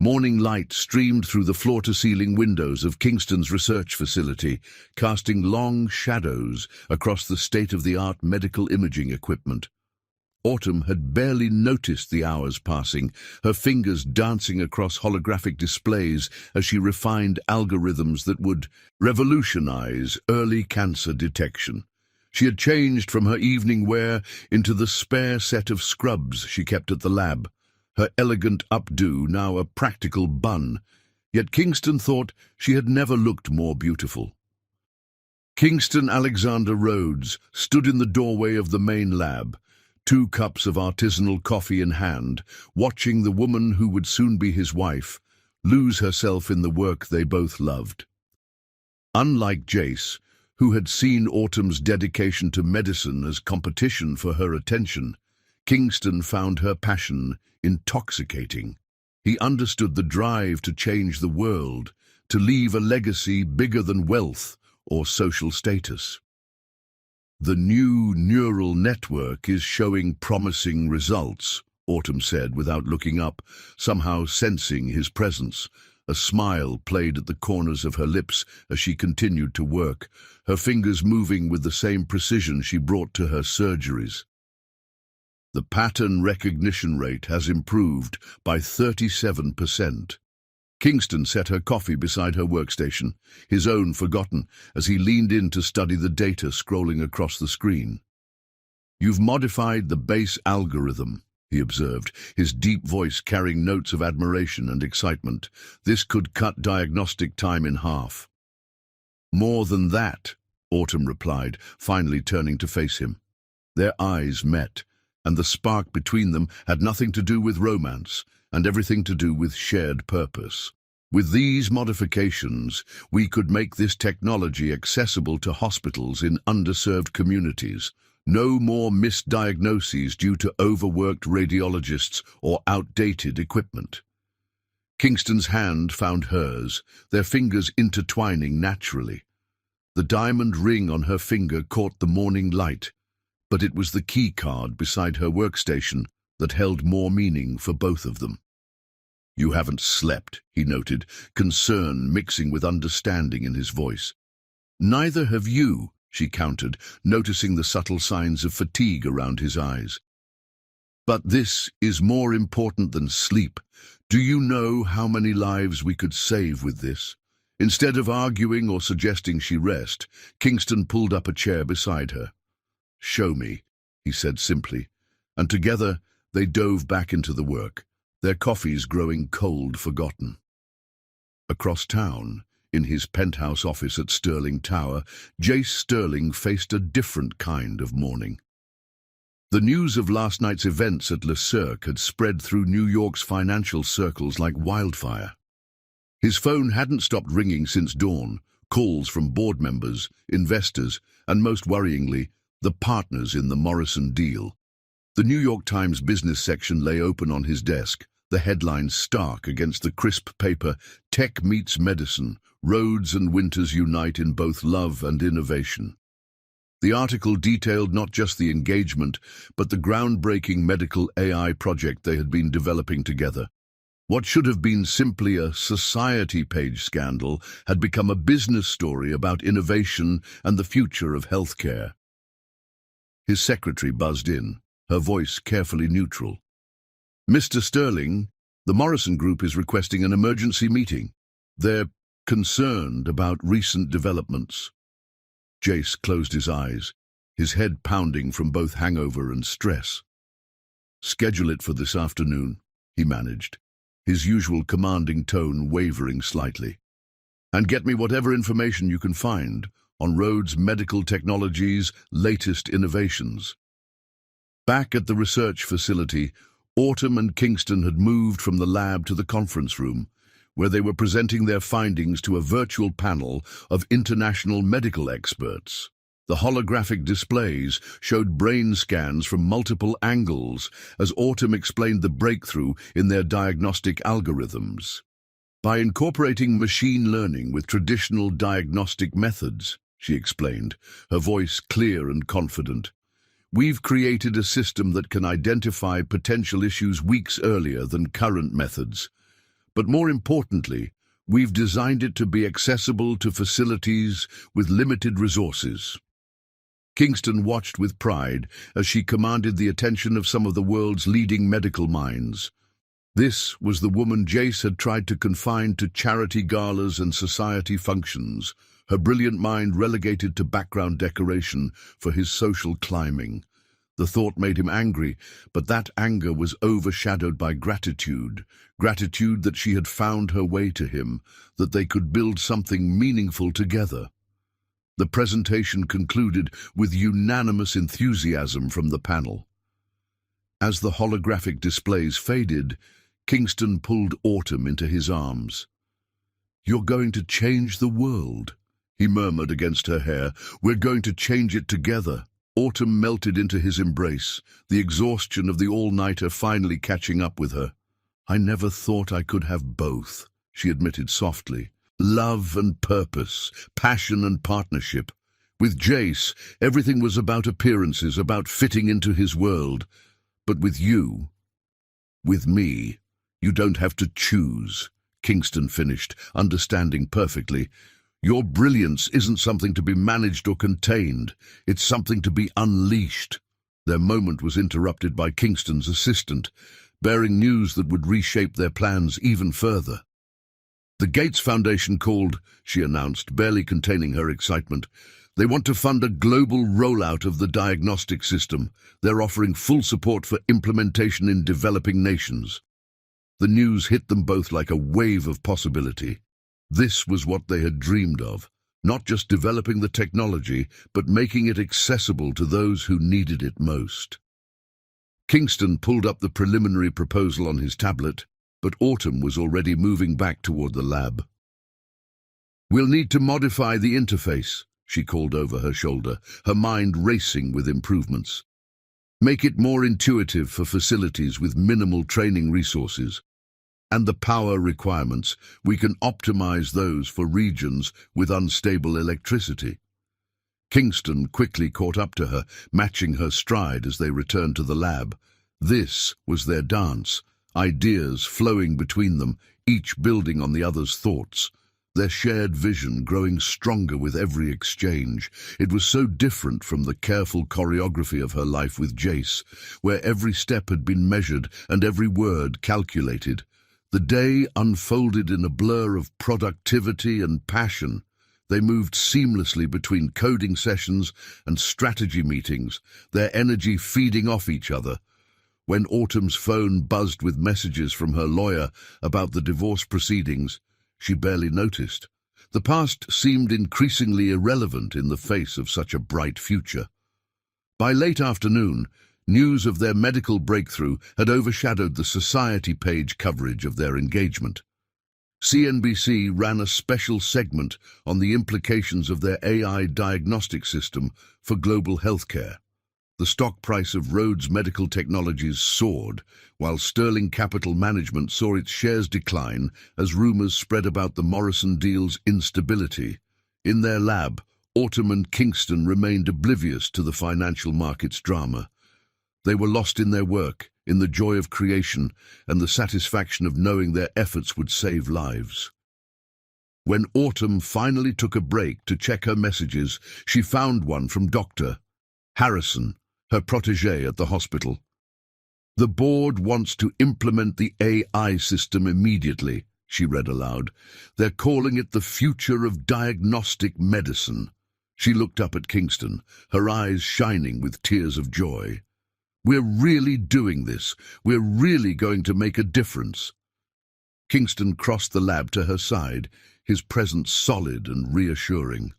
Morning light streamed through the floor-to-ceiling windows of Kingston's research facility, casting long shadows across the state-of-the-art medical imaging equipment. Autumn had barely noticed the hours passing, her fingers dancing across holographic displays as she refined algorithms that would revolutionize early cancer detection. She had changed from her evening wear into the spare set of scrubs she kept at the lab, her elegant updo now a practical bun, yet Kingston thought she had never looked more beautiful. Kingston Alexander Rhodes stood in the doorway of the main lab, 2 cups of artisanal coffee in hand, watching the woman who would soon be his wife lose herself in the work they both loved. Unlike Jace, who had seen Autumn's dedication to medicine as competition for her attention, Kingston found her passion intoxicating. He understood the drive to change the world, to leave a legacy bigger than wealth or social status. "The new neural network is showing promising results," Autumn said without looking up, somehow sensing his presence. A smile played at the corners of her lips as she continued to work, her fingers moving with the same precision she brought to her surgeries. "The pattern recognition rate has improved by 37%. Kingston set her coffee beside her workstation, his own forgotten, as he leaned in to study the data scrolling across the screen. "You've modified the base algorithm," he observed, his deep voice carrying notes of admiration and excitement. "This could cut diagnostic time in half." "More than that," Autumn replied, finally turning to face him. Their eyes met, and the spark between them had nothing to do with romance and everything to do with shared purpose. "With these modifications, we could make this technology accessible to hospitals in underserved communities. No more misdiagnoses due to overworked radiologists or outdated equipment." Kingston's hand found hers, their fingers intertwining naturally. The diamond ring on her finger caught the morning light, but it was the key card beside her workstation that held more meaning for both of them. "You haven't slept," he noted, concern mixing with understanding in his voice. "Neither have you," she countered, noticing the subtle signs of fatigue around his eyes. "But this is more important than sleep. Do you know how many lives we could save with this?" Instead of arguing or suggesting she rest, Kingston pulled up a chair beside her. "Show me," he said simply, and together they dove back into the work, their coffees growing cold forgotten. Across town, in his penthouse office at Sterling Tower, Jace Sterling faced a different kind of mourning. The news of last night's events at Le Cirque had spread through New York's financial circles like wildfire. His phone hadn't stopped ringing since dawn, calls from board members, investors, and most worryingly, the partners in the Morrison deal. The New York Times business section lay open on his desk, the headlines stark against the crisp paper, "Tech meets medicine, Rhodes and Winters unite in both love and innovation." The article detailed not just the engagement, but the groundbreaking medical AI project they had been developing together. What should have been simply a society page scandal had become a business story about innovation and the future of healthcare. His secretary buzzed in, her voice carefully neutral. "Mr. Sterling, the Morrison Group is requesting an emergency meeting. They're concerned about recent developments." Jace closed his eyes, his head pounding from both hangover and stress. "Schedule it for this afternoon," he managed, his usual commanding tone wavering slightly. "And get me whatever information you can find on Rhodes Medical Technology's latest innovations." Back at the research facility, Autumn and Kingston had moved from the lab to the conference room, where they were presenting their findings to a virtual panel of international medical experts. The holographic displays showed brain scans from multiple angles as Autumn explained the breakthrough in their diagnostic algorithms. By incorporating machine learning with traditional diagnostic methods, she explained, her voice clear and confident, we've created a system that can identify potential issues weeks earlier than current methods. But more importantly, we've designed it to be accessible to facilities with limited resources. Kingston watched with pride as she commanded the attention of some of the world's leading medical minds. This was the woman Jace had tried to confine to charity galas and society functions, her brilliant mind relegated to background decoration for his social climbing. The thought made him angry, but that anger was overshadowed by gratitude that she had found her way to him, that they could build something meaningful together. The presentation concluded with unanimous enthusiasm from the panel. As the holographic displays faded, Kingston pulled Autumn into his arms. "You're going to change the world," he murmured against her hair. "We're going to change it together." Autumn melted into his embrace, the exhaustion of the all-nighter finally catching up with her. "I never thought I could have both," she admitted softly. "Love and purpose, passion and partnership. With Jace, everything was about appearances, about fitting into his world. But with you, with me, you don't have to choose," Kingston finished, understanding perfectly. "Your brilliance isn't something to be managed or contained. It's something to be unleashed." Their moment was interrupted by Kingston's assistant, bearing news that would reshape their plans even further. "The Gates Foundation called," she announced, barely containing her excitement. "They want to fund a global rollout of the diagnostic system. They're offering full support for implementation in developing nations." The news hit them both like a wave of possibility. This was what they had dreamed of, not just developing the technology, but making it accessible to those who needed it most. Kingston pulled up the preliminary proposal on his tablet, but Autumn was already moving back toward the lab. "We'll need to modify the interface," she called over her shoulder, her mind racing with improvements. "Make it more intuitive for facilities with minimal training resources. And the power requirements, we can optimize those for regions with unstable electricity." Kingston quickly caught up to her, matching her stride as they returned to the lab. This was their dance, ideas flowing between them, each building on the other's thoughts, their shared vision growing stronger with every exchange. It was so different from the careful choreography of her life with Jace, where every step had been measured and every word calculated. The day unfolded in a blur of productivity and passion. They moved seamlessly between coding sessions and strategy meetings, their energy feeding off each other. When Autumn's phone buzzed with messages from her lawyer about the divorce proceedings, she barely noticed. The past seemed increasingly irrelevant in the face of such a bright future. By late afternoon, news of their medical breakthrough had overshadowed the society page coverage of their engagement. CNBC ran a special segment on the implications of their AI diagnostic system for global healthcare. The stock price of Rhodes Medical Technologies soared, while Sterling Capital Management saw its shares decline as rumors spread about the Morrison deal's instability. In their lab, Autumn and Kingston remained oblivious to the financial markets drama. They were lost in their work, in the joy of creation, and the satisfaction of knowing their efforts would save lives. When Autumn finally took a break to check her messages, she found one from Dr. Harrison, her protégé at the hospital. "The board wants to implement the AI system immediately," she read aloud. "They're calling it the future of diagnostic medicine." She looked up at Kingston, her eyes shining with tears of joy. "We're really doing this. We're really going to make a difference." Kingston crossed the lab to her side, his presence solid and reassuring.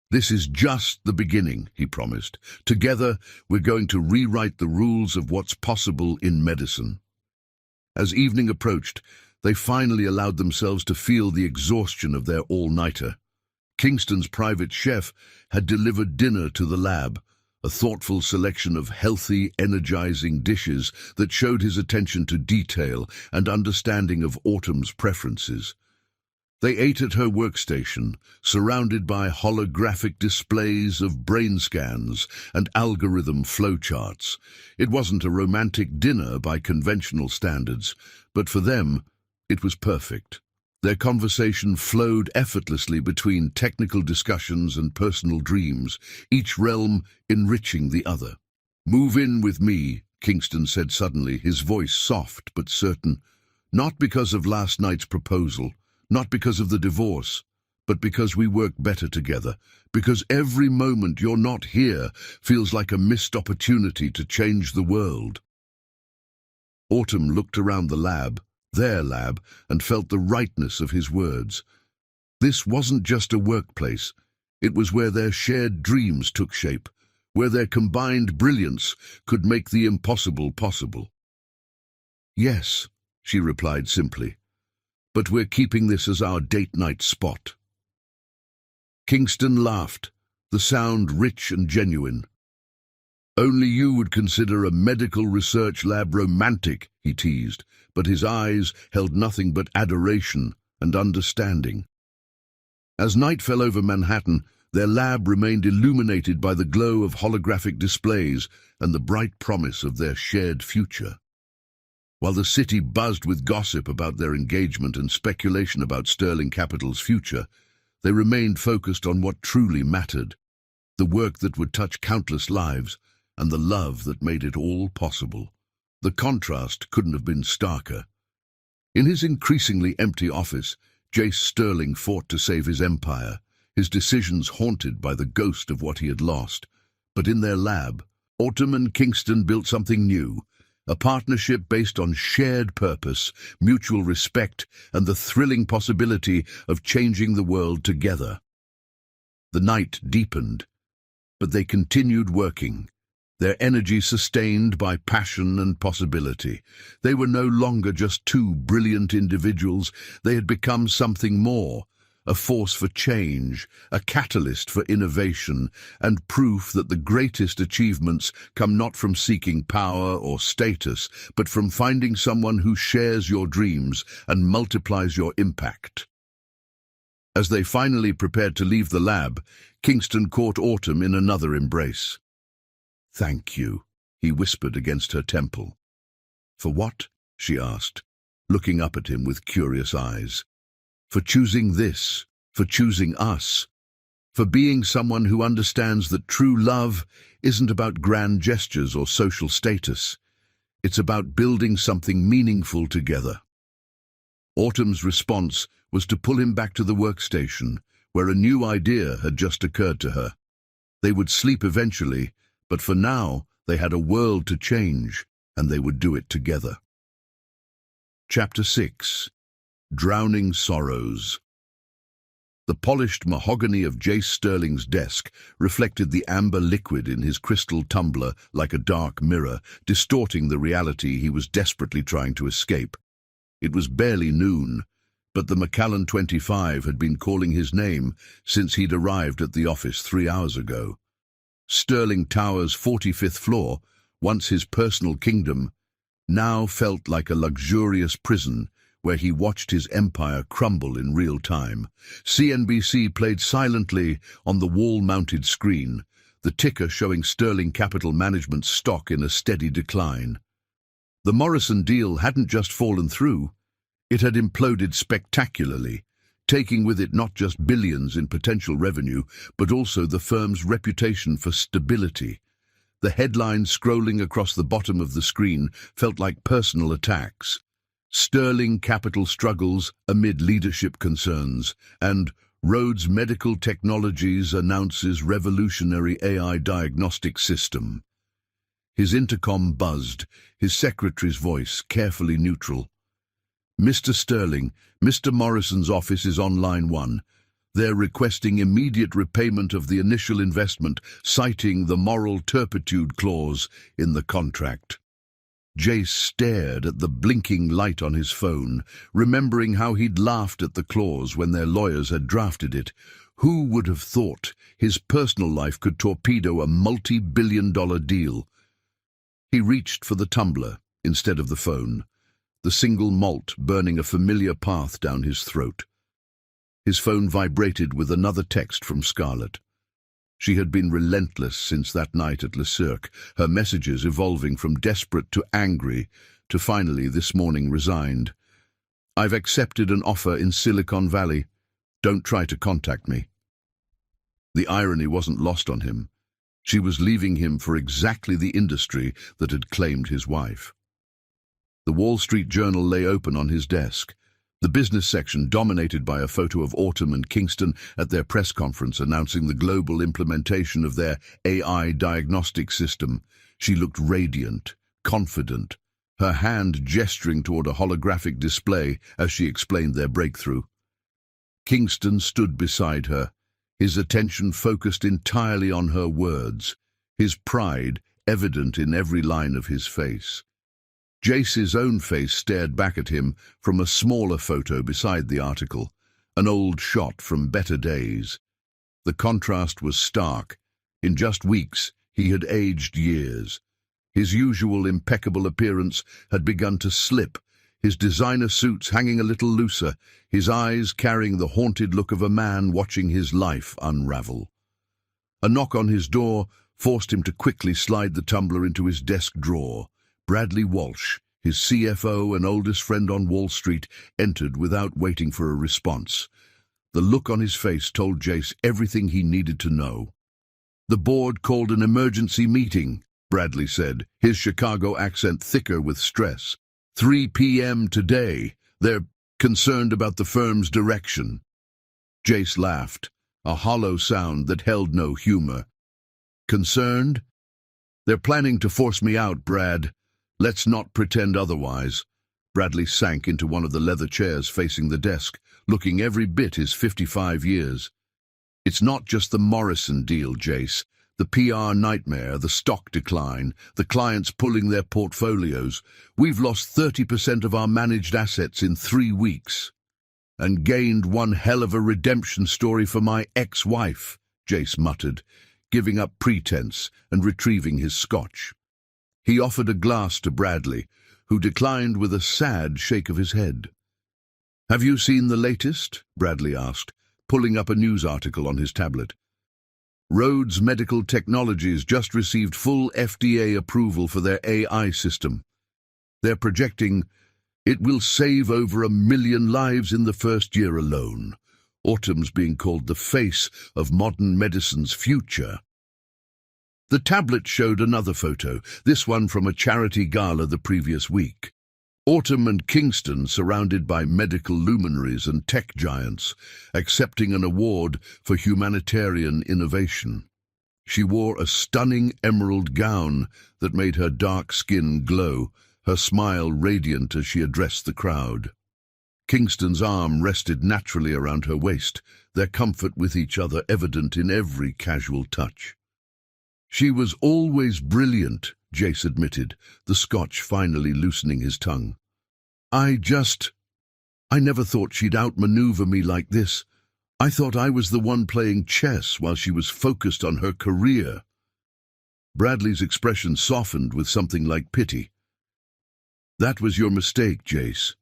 "This is just the beginning," he promised. "Together, we're going to rewrite the rules of what's possible in medicine." As evening approached, They finally allowed themselves to feel the exhaustion of their all-nighter. Kingston's private chef had delivered dinner to the lab, a thoughtful selection of healthy, energizing dishes that showed his attention to detail and understanding of Autumn's preferences. They ate at her workstation, surrounded by holographic displays of brain scans and algorithm flowcharts. It wasn't a romantic dinner by conventional standards, but for them, it was perfect. Their conversation flowed effortlessly between technical discussions and personal dreams, each realm enriching the other. "Move in with me," Kingston said suddenly, his voice soft but certain. "Not because of last night's proposal, not because of the divorce, but because we work better together, because every moment you're not here feels like a missed opportunity to change the world." Autumn looked around the lab, their lab, and felt the rightness of his words. This wasn't just a workplace. It was where their shared dreams took shape, where their combined brilliance could make the impossible possible. "Yes," she replied simply, "but we're keeping this as our date night spot." Kingston laughed, the sound rich and genuine. "Only you would consider a medical research lab romantic," he teased, but his eyes held nothing but adoration and understanding. As night fell over Manhattan, their lab remained illuminated by the glow of holographic displays and the bright promise of their shared future. While the city buzzed with gossip about their engagement and speculation about Sterling Capital's future, they remained focused on what truly mattered, the work that would touch countless lives and the love that made it all possible. The contrast couldn't have been starker. In his increasingly empty office, Jace Sterling fought to save his empire, his decisions haunted by the ghost of what he had lost. But in their lab, Autumn and Kingston built something new, a partnership based on shared purpose, mutual respect, and the thrilling possibility of changing the world together. The night deepened, but they continued working, their energy sustained by passion and possibility. They were no longer just two brilliant individuals. They had become something more, a force for change, a catalyst for innovation, and proof that the greatest achievements come not from seeking power or status, but from finding someone who shares your dreams and multiplies your impact. As they finally prepared to leave the lab, Kingston caught Autumn in another embrace. "Thank you," he whispered against her temple. "For what?" she asked, looking up at him with curious eyes. "For choosing this, for choosing us, for being someone who understands that true love isn't about grand gestures or social status. It's about building something meaningful together." Autumn's response was to pull him back to the workstation, where a new idea had just occurred to her. They would sleep eventually, but for now they had a world to change, and they would do it together. Chapter 6. Drowning Sorrows. The polished mahogany of Jace Sterling's desk reflected the amber liquid in his crystal tumbler like a dark mirror, distorting the reality he was desperately trying to escape. It was barely noon, but the Macallan 25 had been calling his name since he'd arrived at the office 3 hours ago. Sterling Tower's 45th floor, once his personal kingdom, now felt like a luxurious prison where he watched his empire crumble in real time. CNBC played silently on the wall-mounted screen, the ticker showing Sterling Capital Management's stock in a steady decline. The Morrison deal hadn't just fallen through, it had imploded spectacularly, taking with it not just billions in potential revenue, but also the firm's reputation for stability. The headlines scrolling across the bottom of the screen felt like personal attacks. Sterling Capital struggles amid leadership concerns, and Rhodes Medical Technologies announces revolutionary AI diagnostic system. His intercom buzzed, his secretary's voice carefully neutral. "Mr. Sterling, Mr. Morrison's office is on line 1. They're requesting immediate repayment of the initial investment, citing the moral turpitude clause in the contract." Jace stared at the blinking light on his phone, remembering how he'd laughed at the clause when their lawyers had drafted it. Who would have thought his personal life could torpedo a multi-billion-dollar deal? He reached for the tumbler instead of the phone, the single malt burning a familiar path down his throat. His phone vibrated with another text from Scarlett. She had been relentless since that night at Le Cirque, her messages evolving from desperate to angry, to finally this morning resigned. "I've accepted an offer in Silicon Valley. Don't try to contact me." The irony wasn't lost on him. She was leaving him for exactly the industry that had claimed his wife. The Wall Street Journal lay open on his desk, the business section dominated by a photo of Autumn and Kingston at their press conference announcing the global implementation of their AI diagnostic system. She looked radiant, confident, her hand gesturing toward a holographic display as she explained their breakthrough. Kingston stood beside her, his attention focused entirely on her words, his pride evident in every line of his face. Jace's own face stared back at him from a smaller photo beside the article, an old shot from better days. The contrast was stark. In just weeks, he had aged years. His usual impeccable appearance had begun to slip, his designer suits hanging a little looser, his eyes carrying the haunted look of a man watching his life unravel. A knock on his door forced him to quickly slide the tumbler into his desk drawer. Bradley Walsh, his CFO and oldest friend on Wall Street, entered without waiting for a response. The look on his face told Jace everything he needed to know. "The board called an emergency meeting," Bradley said, his Chicago accent thicker with stress. 3 p.m. today. They're concerned about the firm's direction." Jace laughed, a hollow sound that held no humor. "Concerned? They're planning to force me out, Brad. Let's not pretend otherwise." Bradley sank into one of the leather chairs facing the desk, looking every bit his 55 years. "It's not just the Morrison deal, Jace. The PR nightmare, the stock decline, the clients pulling their portfolios. We've lost 30% of our managed assets in 3 weeks. And gained one hell of a redemption story for my ex-wife," Jace muttered, giving up pretense and retrieving his scotch. He offered a glass to Bradley, who declined with a sad shake of his head. "Have you seen the latest?" Bradley asked, pulling up a news article on his tablet. "Rhodes Medical Technologies just received full FDA approval for their AI system. They're projecting it will save over 1 million lives in the first year alone. Autumn's being called the face of modern medicine's future." The tablet showed another photo, this one from a charity gala the previous week. Autumn and Kingston surrounded by medical luminaries and tech giants, accepting an award for humanitarian innovation. She wore a stunning emerald gown that made her dark skin glow, her smile radiant as she addressed the crowd. Kingston's arm rested naturally around her waist, their comfort with each other evident in every casual touch. "She was always brilliant," Jace admitted, the scotch finally loosening his tongue. I never thought she'd outmaneuver me like this. I thought I was the one playing chess while she was focused on her career." Bradley's expression softened with something like pity. "That was your mistake, Jace.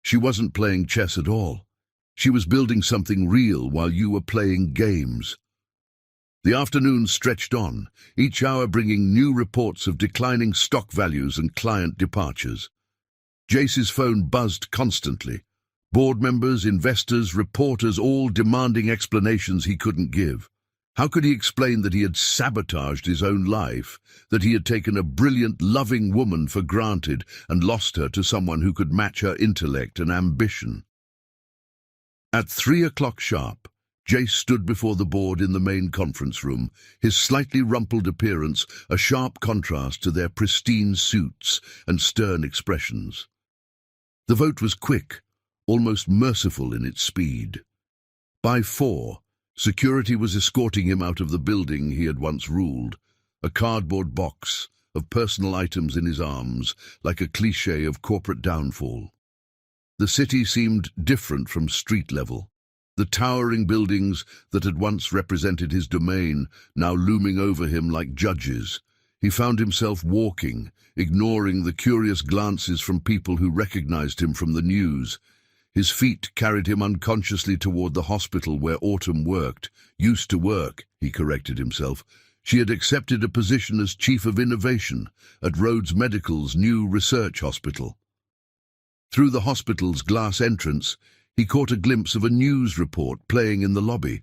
She wasn't playing chess at all. She was building something real while you were playing games." The afternoon stretched on, each hour bringing new reports of declining stock values and client departures. Jace's phone buzzed constantly. Board members, investors, reporters, all demanding explanations he couldn't give. How could he explain that he had sabotaged his own life, that he had taken a brilliant, loving woman for granted and lost her to someone who could match her intellect and ambition? At 3 o'clock sharp, Jace stood before the board in the main conference room, his slightly rumpled appearance a sharp contrast to their pristine suits and stern expressions. The vote was quick, almost merciful in its speed. By 4, security was escorting him out of the building he had once ruled, a cardboard box, of personal items in his arms, like a cliché of corporate downfall. The city seemed different from street level. The towering buildings that had once represented his domain, now looming over him like judges. He found himself walking, ignoring the curious glances from people who recognized him from the news. His feet carried him unconsciously toward the hospital where Autumn worked. Used to work, he corrected himself. She had accepted a position as Chief of Innovation at Rhodes Medical's new research hospital. Through the hospital's glass entrance, he caught a glimpse of a news report playing in the lobby.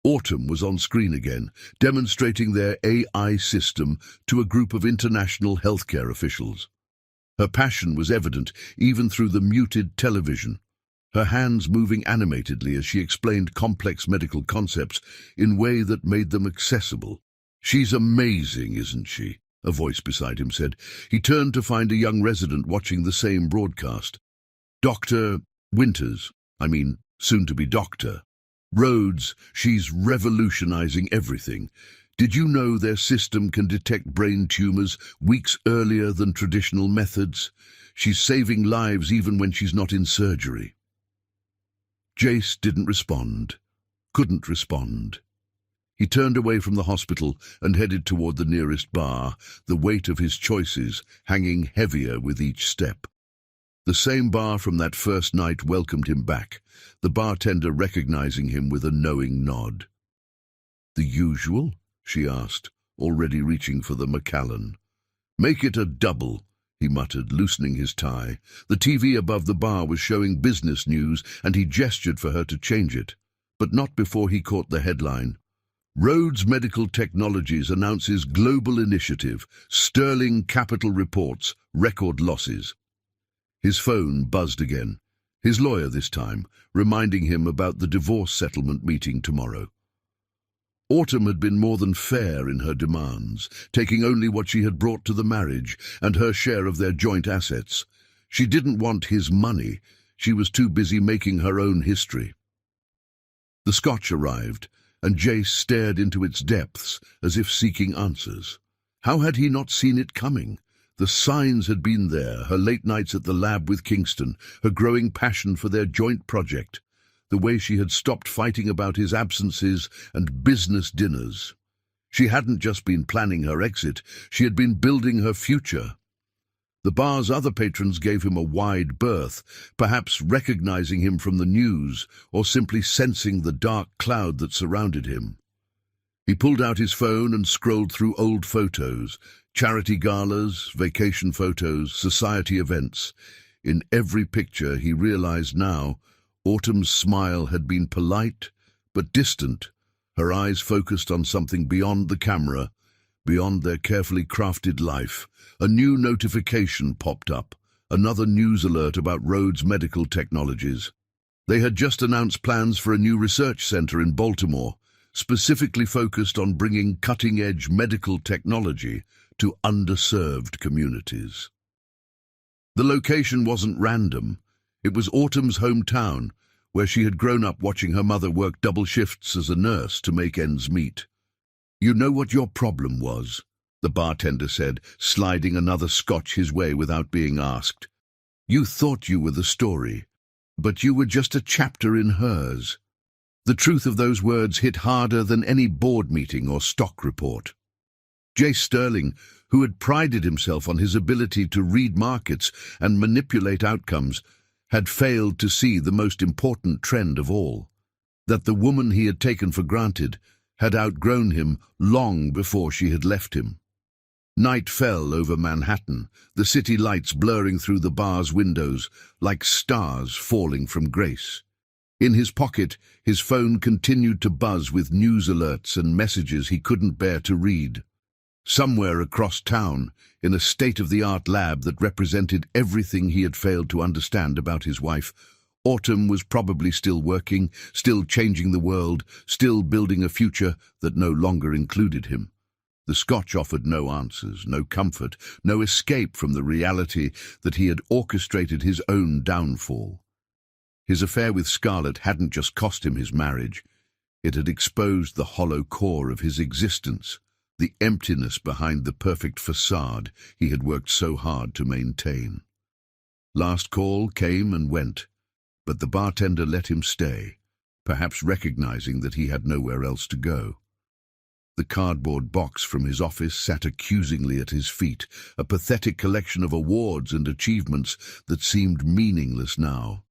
Autumn was on screen again, demonstrating their AI system to a group of international healthcare officials. Her passion was evident even through the muted television, her hands moving animatedly as she explained complex medical concepts in a way that made them accessible. "She's amazing, isn't she?" a voice beside him said. He turned to find a young resident watching the same broadcast. "Dr. Winters, soon to be Doctor. Rhodes, she's revolutionizing everything. Did you know their system can detect brain tumors weeks earlier than traditional methods? She's saving lives even when she's not in surgery." Jace didn't respond, couldn't respond. He turned away from the hospital and headed toward the nearest bar, the weight of his choices hanging heavier with each step. The same bar from that first night welcomed him back, the bartender recognizing him with a knowing nod. "The usual?" she asked, already reaching for the Macallan. "Make it a double," he muttered, loosening his tie. The TV above the bar was showing business news, and he gestured for her to change it, but not before he caught the headline. "Rhodes Medical Technologies announces global initiative. Sterling capital reports record losses." His phone buzzed again. His lawyer this time, reminding him about the divorce settlement meeting tomorrow. Autumn had been more than fair in her demands, taking only what she had brought to the marriage and her share of their joint assets. She didn't want his money. She was too busy making her own history. The scotch arrived, and Jace stared into its depths as if seeking answers. How had he not seen it coming? The signs had been there, her late nights at the lab with Kingston, her growing passion for their joint project, the way she had stopped fighting about his absences and business dinners. She hadn't just been planning her exit, she had been building her future. The bar's other patrons gave him a wide berth, perhaps recognizing him from the news or simply sensing the dark cloud that surrounded him. He pulled out his phone and scrolled through old photos, charity galas, vacation photos, society events. In every picture, he realized now, Autumn's smile had been polite but distant, her eyes focused on something beyond the camera, beyond their carefully crafted life. A new notification popped up, another news alert about Rhodes Medical Technologies. They had just announced plans for a new research center in Baltimore, specifically focused on bringing cutting-edge medical technology to underserved communities. The location wasn't random. It was Autumn's hometown, where she had grown up watching her mother work double shifts as a nurse to make ends meet. "You know what your problem was?" the bartender said, sliding another scotch his way without being asked. "You thought you were the story, but you were just a chapter in hers." The truth of those words hit harder than any board meeting or stock report. Jace Sterling, who had prided himself on his ability to read markets and manipulate outcomes, had failed to see the most important trend of all, that the woman he had taken for granted had outgrown him long before she had left him. Night fell over Manhattan, the city lights blurring through the bar's windows like stars falling from grace. In his pocket, his phone continued to buzz with news alerts and messages he couldn't bear to read. Somewhere across town, in a state-of-the-art lab that represented everything he had failed to understand about his wife, Autumn was probably still working, still changing the world, still building a future that no longer included him. The scotch offered no answers, no comfort, no escape from the reality that he had orchestrated his own downfall. His affair with Scarlett hadn't just cost him his marriage. It had exposed the hollow core of his existence, the emptiness behind the perfect facade he had worked so hard to maintain. Last call came and went, but the bartender let him stay, perhaps recognizing that he had nowhere else to go. The cardboard box from his office sat accusingly at his feet, a pathetic collection of awards and achievements that seemed meaningless now.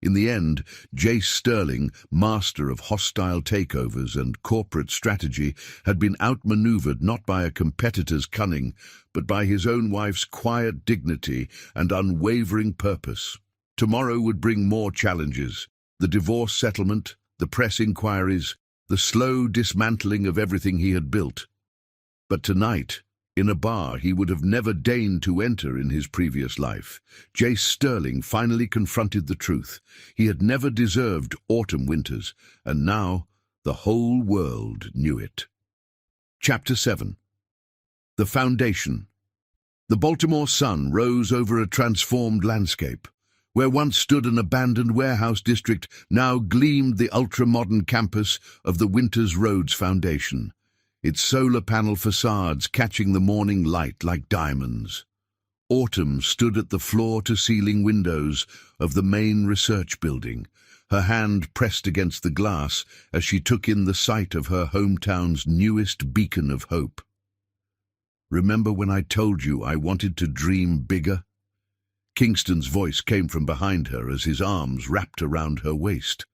In the end, Jace Sterling, master of hostile takeovers and corporate strategy, had been outmaneuvered not by a competitor's cunning, but by his own wife's quiet dignity and unwavering purpose. Tomorrow would bring more challenges: the divorce settlement, the press inquiries, the slow dismantling of everything he had built. But tonight, in a bar he would have never deigned to enter in his previous life, Jace Sterling finally confronted the truth. He had never deserved autumn winters, and now the whole world knew it. Chapter 7. The Foundation. The Baltimore sun rose over a transformed landscape. Where once stood an abandoned warehouse district, now gleamed the ultra-modern campus of the Winters Roads Foundation, its solar panel facades catching the morning light like diamonds. Autumn stood at the floor-to-ceiling windows of the main research building, her hand pressed against the glass as she took in the sight of her hometown's newest beacon of hope. "Remember when I told you I wanted to dream bigger?" Kingston's voice came from behind her as his arms wrapped around her waist.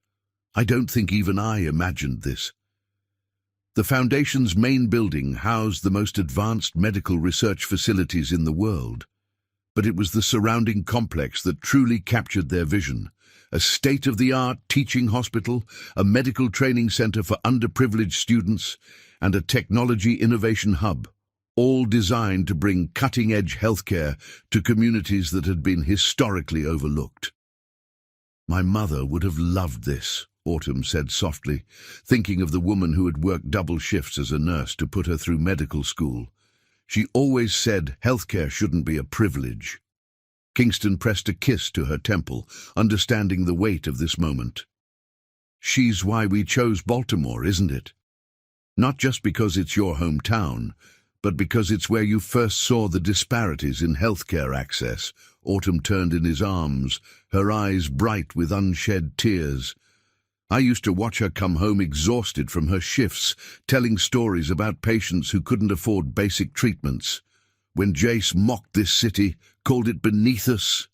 "I don't think even I imagined this." The Foundation's main building housed the most advanced medical research facilities in the world. But it was the surrounding complex that truly captured their vision. A state-of-the-art teaching hospital, a medical training center for underprivileged students, and a technology innovation hub, all designed to bring cutting-edge healthcare to communities that had been historically overlooked. "My mother would have loved this," Autumn said softly, thinking of the woman who had worked double shifts as a nurse to put her through medical school. She always said healthcare shouldn't be a privilege. Kingston pressed a kiss to her temple, understanding the weight of this moment. "She's why we chose Baltimore, isn't it? Not just because it's your hometown, but because it's where you first saw the disparities in healthcare access." Autumn turned in his arms, her eyes bright with unshed tears. "I used to watch her come home exhausted from her shifts, telling stories about patients who couldn't afford basic treatments. When Jace mocked this city, called it beneath us."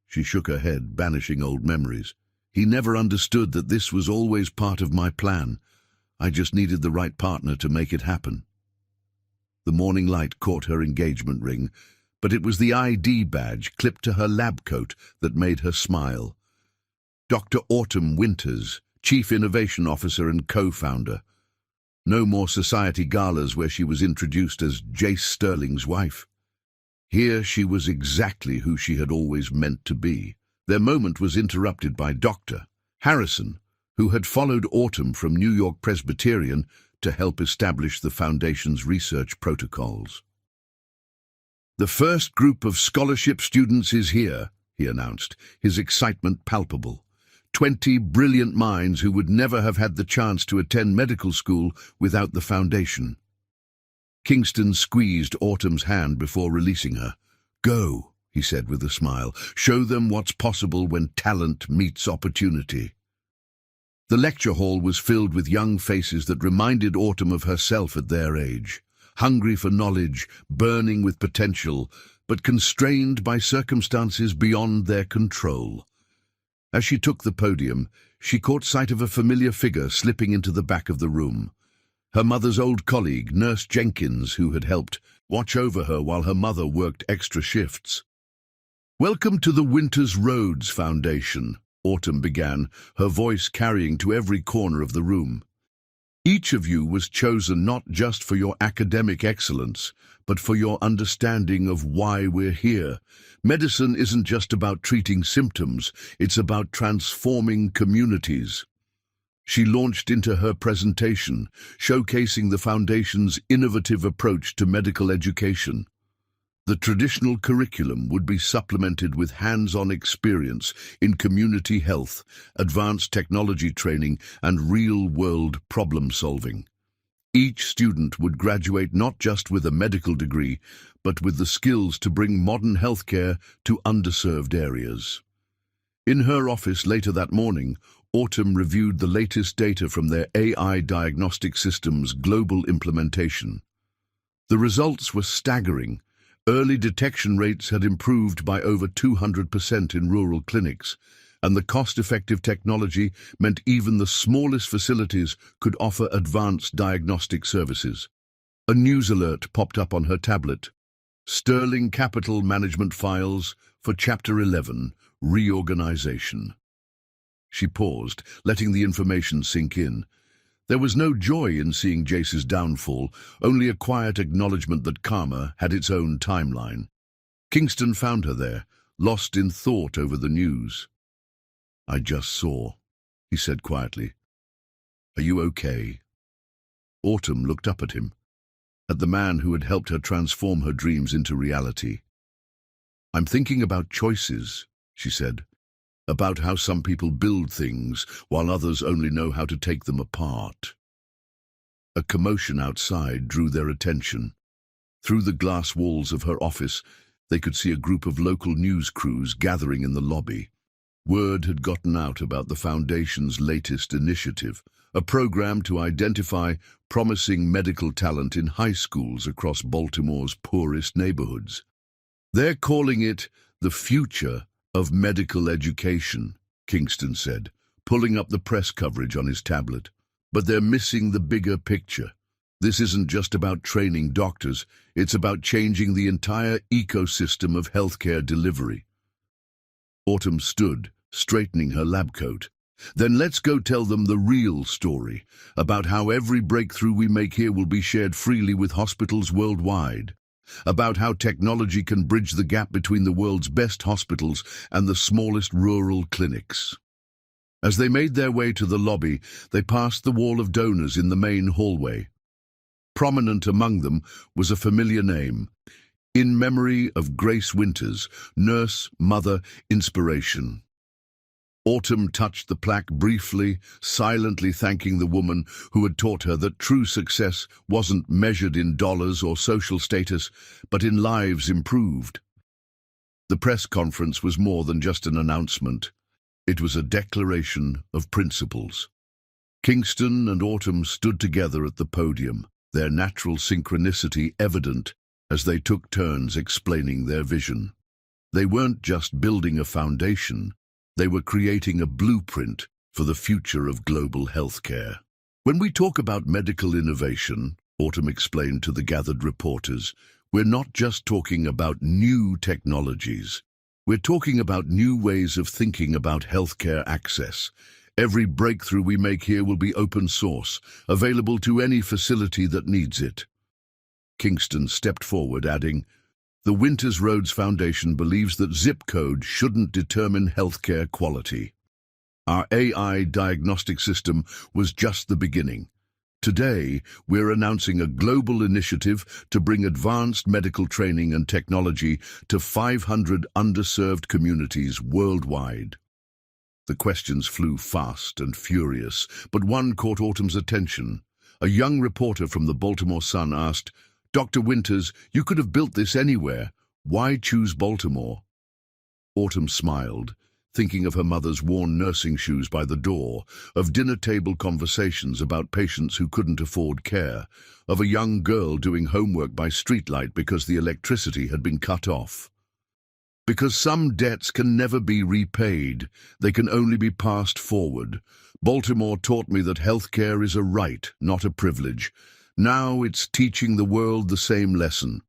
She shook her head, banishing old memories. "He never understood that this was always part of my plan. I just needed the right partner to make it happen." The morning light caught her engagement ring, but it was the ID badge clipped to her lab coat that made her smile. Dr. Autumn Winters, Chief Innovation Officer and co-founder. No more society galas where she was introduced as Jace Sterling's wife. Here she was exactly who she had always meant to be. Their moment was interrupted by Dr. Harrison, who had followed Autumn from New York Presbyterian to help establish the Foundation's research protocols. "The first group of scholarship students is here," he announced, his excitement palpable. 20 brilliant minds who would never have had the chance to attend medical school without the Foundation. Kingston squeezed Autumn's hand before releasing her. "Go," he said with a smile. "Show them what's possible when talent meets opportunity." The lecture hall was filled with young faces that reminded Autumn of herself at their age, hungry for knowledge, burning with potential, but constrained by circumstances beyond their control. As she took the podium, she caught sight of a familiar figure slipping into the back of the room. Her mother's old colleague, Nurse Jenkins, who had helped watch over her while her mother worked extra shifts. "Welcome to the Winters Roads Foundation," Autumn began, her voice carrying to every corner of the room. "Each of you was chosen not just for your academic excellence, but for your understanding of why we're here. Medicine isn't just about treating symptoms, it's about transforming communities." She launched into her presentation, showcasing the Foundation's innovative approach to medical education. The traditional curriculum would be supplemented with hands-on experience in community health, advanced technology training, and real-world problem-solving. Each student would graduate not just with a medical degree, but with the skills to bring modern healthcare to underserved areas. In her office later that morning, Autumn reviewed the latest data from their AI diagnostic system's global implementation. The results were staggering. Early detection rates had improved by over 200% in rural clinics, and the cost-effective technology meant even the smallest facilities could offer advanced diagnostic services. A news alert popped up on her tablet. Sterling Capital Management Files for Chapter 11, Reorganization. She paused, letting the information sink in. There was no joy in seeing Jace's downfall, only a quiet acknowledgement that karma had its own timeline. Kingston found her there, lost in thought over the news. "I just saw," he said quietly. "Are you okay?" Autumn looked up at him, at the man who had helped her transform her dreams into reality. "I'm thinking about choices," she said, "about how some people build things while others only know how to take them apart." A commotion outside drew their attention. Through the glass walls of her office, they could see a group of local news crews gathering in the lobby. Word had gotten out about the Foundation's latest initiative, a program to identify promising medical talent in high schools across Baltimore's poorest neighborhoods. "They're calling it the future of medical education," Kingston said, pulling up the press coverage on his tablet. "But they're missing the bigger picture. This isn't just about training doctors, it's about changing the entire ecosystem of healthcare delivery." Autumn stood, straightening her lab coat. "Then let's go tell them the real story, about how every breakthrough we make here will be shared freely with hospitals worldwide. About how technology can bridge the gap between the world's best hospitals and the smallest rural clinics." As they made their way to the lobby, they passed the wall of donors in the main hallway. Prominent among them was a familiar name: "In memory of Grace Winters, Nurse, Mother, Inspiration." Autumn touched the plaque briefly, silently thanking the woman who had taught her that true success wasn't measured in dollars or social status, but in lives improved. The press conference was more than just an announcement. It was a declaration of principles. Kingston and Autumn stood together at the podium, their natural synchronicity evident as they took turns explaining their vision. They weren't just building a foundation, they were creating a blueprint for the future of global healthcare. "When we talk about medical innovation," Autumn explained to the gathered reporters, "we're not just talking about new technologies. We're talking about new ways of thinking about healthcare access. Every breakthrough we make here will be open source, available to any facility that needs it." Kingston stepped forward, adding, "The Winters Roads Foundation believes that zip code shouldn't determine healthcare quality. Our AI diagnostic system was just the beginning. Today, we're announcing a global initiative to bring advanced medical training and technology to 500 underserved communities worldwide." The questions flew fast and furious, but one caught Autumn's attention. A young reporter from the Baltimore Sun asked, "Dr. Winters, you could have built this anywhere. Why choose Baltimore?" Autumn smiled, thinking of her mother's worn nursing shoes by the door, of dinner-table conversations about patients who couldn't afford care, of a young girl doing homework by streetlight because the electricity had been cut off. Because some debts can never be repaid, they can only be passed forward. Baltimore taught me that healthcare is a right, not a privilege. Now it's teaching the world the same lesson.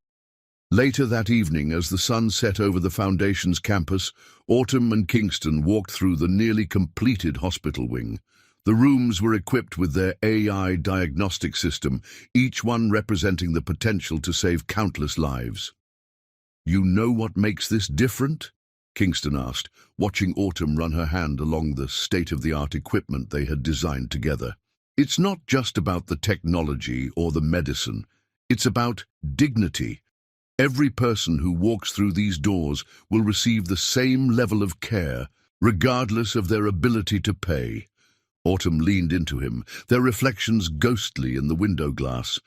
Later that evening, as the sun set over the Foundation's campus, Autumn and Kingston walked through the nearly completed hospital wing. The rooms were equipped with their AI diagnostic system, each one representing the potential to save countless lives. "You know what makes this different?" Kingston asked, watching Autumn run her hand along the state-of-the-art equipment they had designed together. "It's not just about the technology or the medicine. It's about dignity. Every person who walks through these doors will receive the same level of care, regardless of their ability to pay." Autumn leaned into him, their reflections ghostly in the window glass.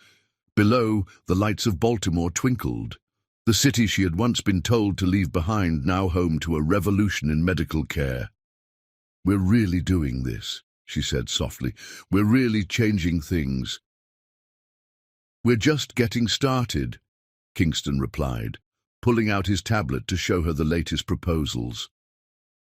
Below, the lights of Baltimore twinkled. The city she had once been told to leave behind, now home to a revolution in medical care. "We're really doing this," she said softly. "We're really changing things." "We're just getting started," Kingston replied, pulling out his tablet to show her the latest proposals.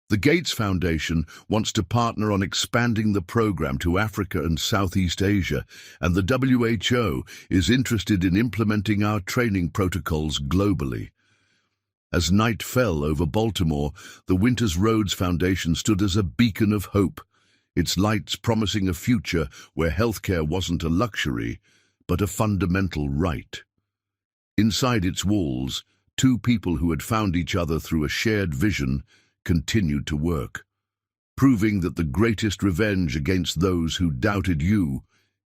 The Gates Foundation wants to partner on expanding the program to Africa and Southeast Asia, and the WHO is interested in implementing our training protocols globally. As night fell over Baltimore, the Winters Roads Foundation stood as a beacon of hope, its lights promising a future where healthcare wasn't a luxury, but a fundamental right. Inside its walls, two people who had found each other through a shared vision continued to work, proving that the greatest revenge against those who doubted you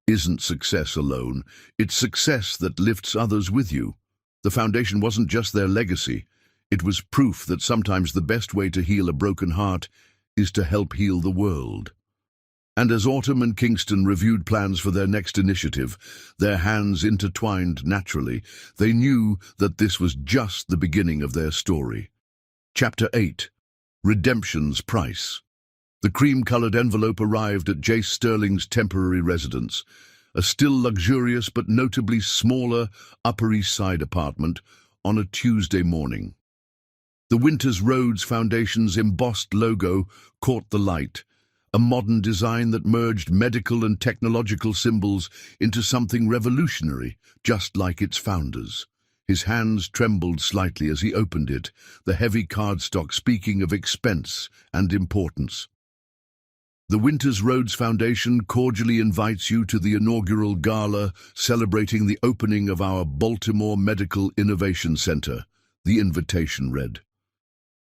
isn't success alone, it's success that lifts others with you. The foundation wasn't just their legacy, it was proof that sometimes the best way to heal a broken heart is to help heal the world. And as Autumn and Kingston reviewed plans for their next initiative, their hands intertwined naturally, they knew that this was just the beginning of their story. Chapter 8. Redemption's Price. The cream-colored envelope arrived at Jace Sterling's temporary residence, a still luxurious but notably smaller Upper East Side apartment, on a Tuesday morning. The Winters Roads Foundation's embossed logo caught the light, a modern design that merged medical and technological symbols into something revolutionary, just like its founders. His hands trembled slightly as he opened it, the heavy cardstock speaking of expense and importance. The Winters Roads Foundation cordially invites you to the inaugural gala celebrating the opening of our Baltimore Medical Innovation Center, the invitation read.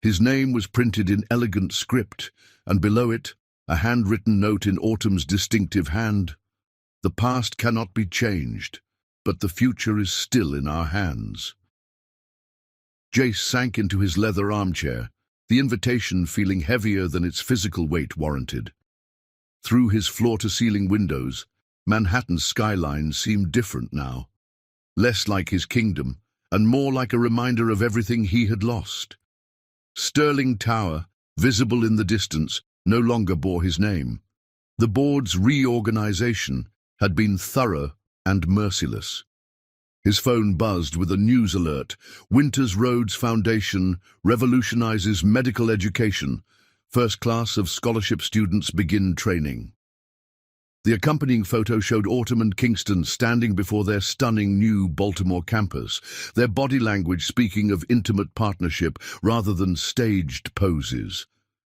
His name was printed in elegant script, and below it, a handwritten note in Autumn's distinctive hand. "The past cannot be changed, but the future is still in our hands." Jace sank into his leather armchair, the invitation feeling heavier than its physical weight warranted. Through his floor-to-ceiling windows, Manhattan's skyline seemed different now, less like his kingdom, and more like a reminder of everything he had lost. Sterling Tower, visible in the distance, no longer bore his name. The board's reorganization had been thorough and merciless. His phone buzzed with a news alert. Winters Roads Foundation revolutionizes medical education. First class of scholarship students begin training. The accompanying photo showed Autumn and Kingston standing before their stunning new Baltimore campus, their body language speaking of intimate partnership rather than staged poses.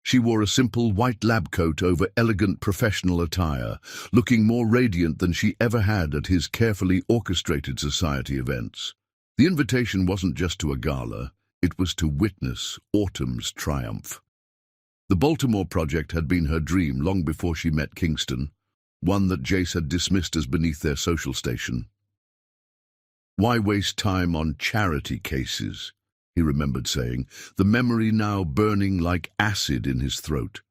She wore a simple white lab coat over elegant professional attire, looking more radiant than she ever had at his carefully orchestrated society events. The invitation wasn't just to a gala, it was to witness Autumn's triumph. The Baltimore project had been her dream long before she met Kingston, one that Jace had dismissed as beneath their social station. "Why waste time on charity cases?" he remembered saying, the memory now burning like acid in his throat.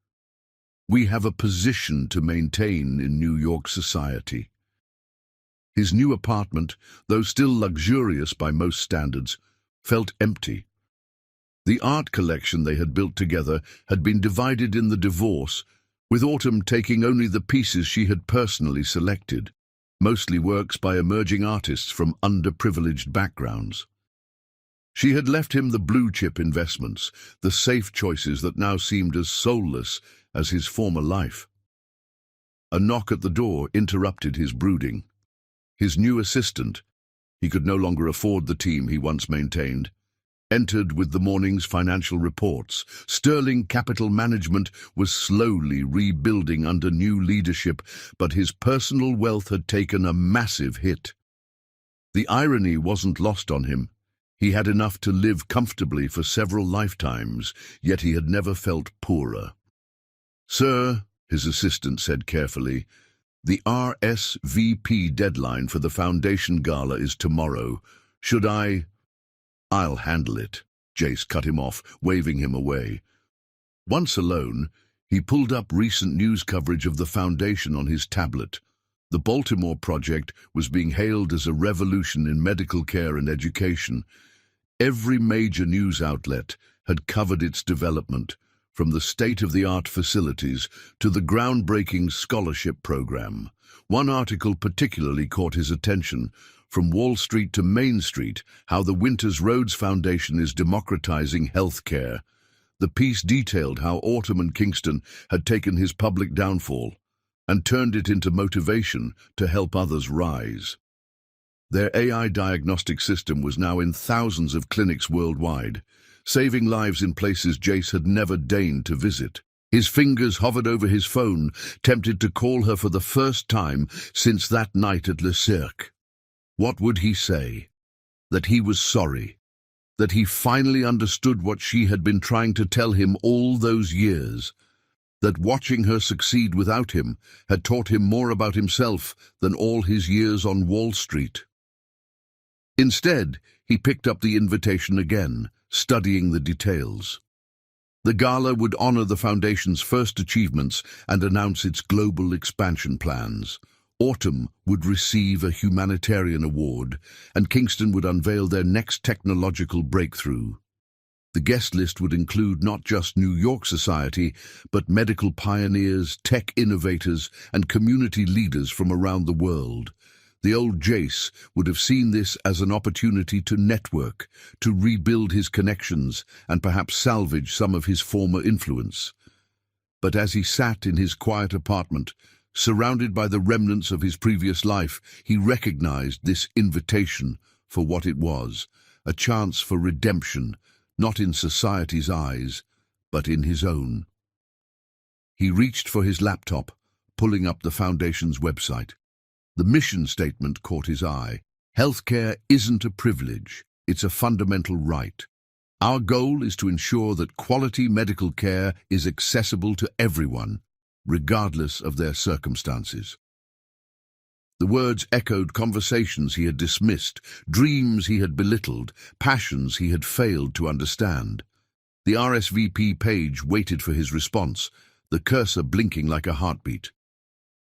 "We have a position to maintain in New York society." His new apartment, though still luxurious by most standards, felt empty. The art collection they had built together had been divided in the divorce, with Autumn taking only the pieces she had personally selected, mostly works by emerging artists from underprivileged backgrounds. She had left him the blue-chip investments, the safe choices that now seemed as soulless as his former life. A knock at the door interrupted his brooding. His new assistant, he could no longer afford the team he once maintained, entered with the morning's financial reports. Sterling Capital Management was slowly rebuilding under new leadership, but his personal wealth had taken a massive hit. The irony wasn't lost on him. He had enough to live comfortably for several lifetimes, yet he had never felt poorer. "Sir," his assistant said carefully, "the RSVP deadline for the Foundation Gala is tomorrow. Should I—" "I'll handle it," Jace cut him off, waving him away. Once alone, He pulled up recent news coverage of the foundation on his tablet. The Baltimore project was being hailed as a revolution in medical care and education. Every major news outlet had covered its development, from the state-of-the-art facilities to the groundbreaking scholarship program. One article particularly caught his attention: From Wall Street to Main Street, How the Winters Roads Foundation is Democratizing Healthcare. The piece detailed how Autumn and Kingston had taken his public downfall and turned it into motivation to help others rise. Their AI diagnostic system was now in thousands of clinics worldwide, saving lives in places Jace had never deigned to visit. His fingers hovered over his phone, tempted to call her for the first time since that night at Le Cirque. What would he say? That he was sorry. That he finally understood what she had been trying to tell him all those years. That watching her succeed without him had taught him more about himself than all his years on Wall Street. Instead, he picked up the invitation again, studying the details. The gala would honor the foundation's first achievements and announce its global expansion plans. Autumn would receive a humanitarian award, and Kingston would unveil their next technological breakthrough. The guest list would include not just New York society, but medical pioneers, tech innovators, and community leaders from around the world. The old Jace would have seen this as an opportunity to network, to rebuild his connections, and perhaps salvage some of his former influence. But as he sat in his quiet apartment, surrounded by the remnants of his previous life, he recognized this invitation for what it was: a chance for redemption, not in society's eyes, but in his own. He reached for his laptop, pulling up the foundation's website. The mission statement caught his eye. Healthcare isn't a privilege, it's a fundamental right. Our goal is to ensure that quality medical care is accessible to everyone, regardless of their circumstances. The words echoed conversations he had dismissed, dreams he had belittled, passions he had failed to understand. The RSVP page waited for his response, the cursor blinking like a heartbeat.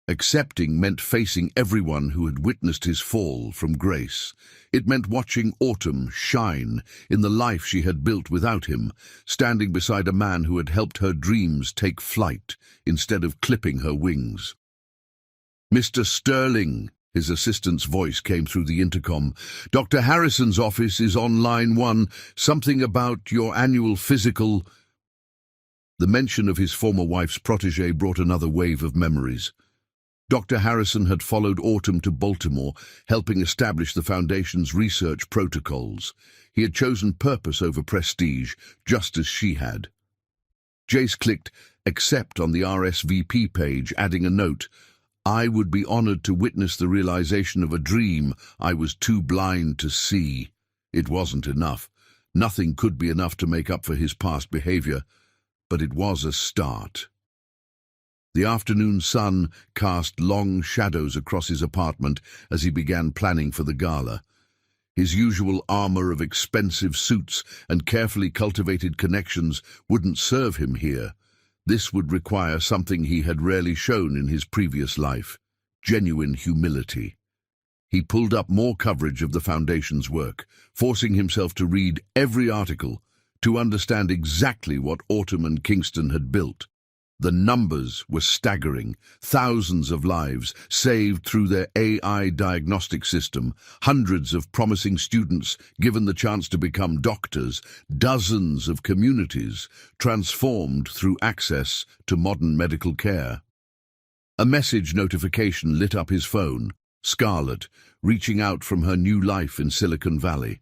Accepting meant facing everyone who had witnessed his fall from grace. It meant watching Autumn shine in the life she had built without him, standing beside a man who had helped her dreams take flight instead of clipping her wings. "Mr. Sterling," his assistant's voice came through the intercom. "Dr. Harrison's office is on line 1. Something about your annual physical." The mention of his former wife's protege brought another wave of memories. Dr. Harrison had followed Autumn to Baltimore, helping establish the foundation's research protocols. He had chosen purpose over prestige, just as she had. Jace clicked accept on the RSVP page, adding a note: "I would be honored to witness the realization of a dream I was too blind to see." It wasn't enough. Nothing could be enough to make up for his past behavior, but it was a start. The afternoon sun cast long shadows across his apartment as he began planning for the gala. His usual armor of expensive suits and carefully cultivated connections wouldn't serve him here. This would require something he had rarely shown in his previous life: genuine humility. He pulled up more coverage of the foundation's work, forcing himself to read every article to understand exactly what Autumn and Kingston had built. The numbers were staggering. Thousands of lives saved through their AI diagnostic system, hundreds of promising students given the chance to become doctors, dozens of communities transformed through access to modern medical care. A message notification lit up his phone: Scarlett, reaching out from her new life in Silicon Valley.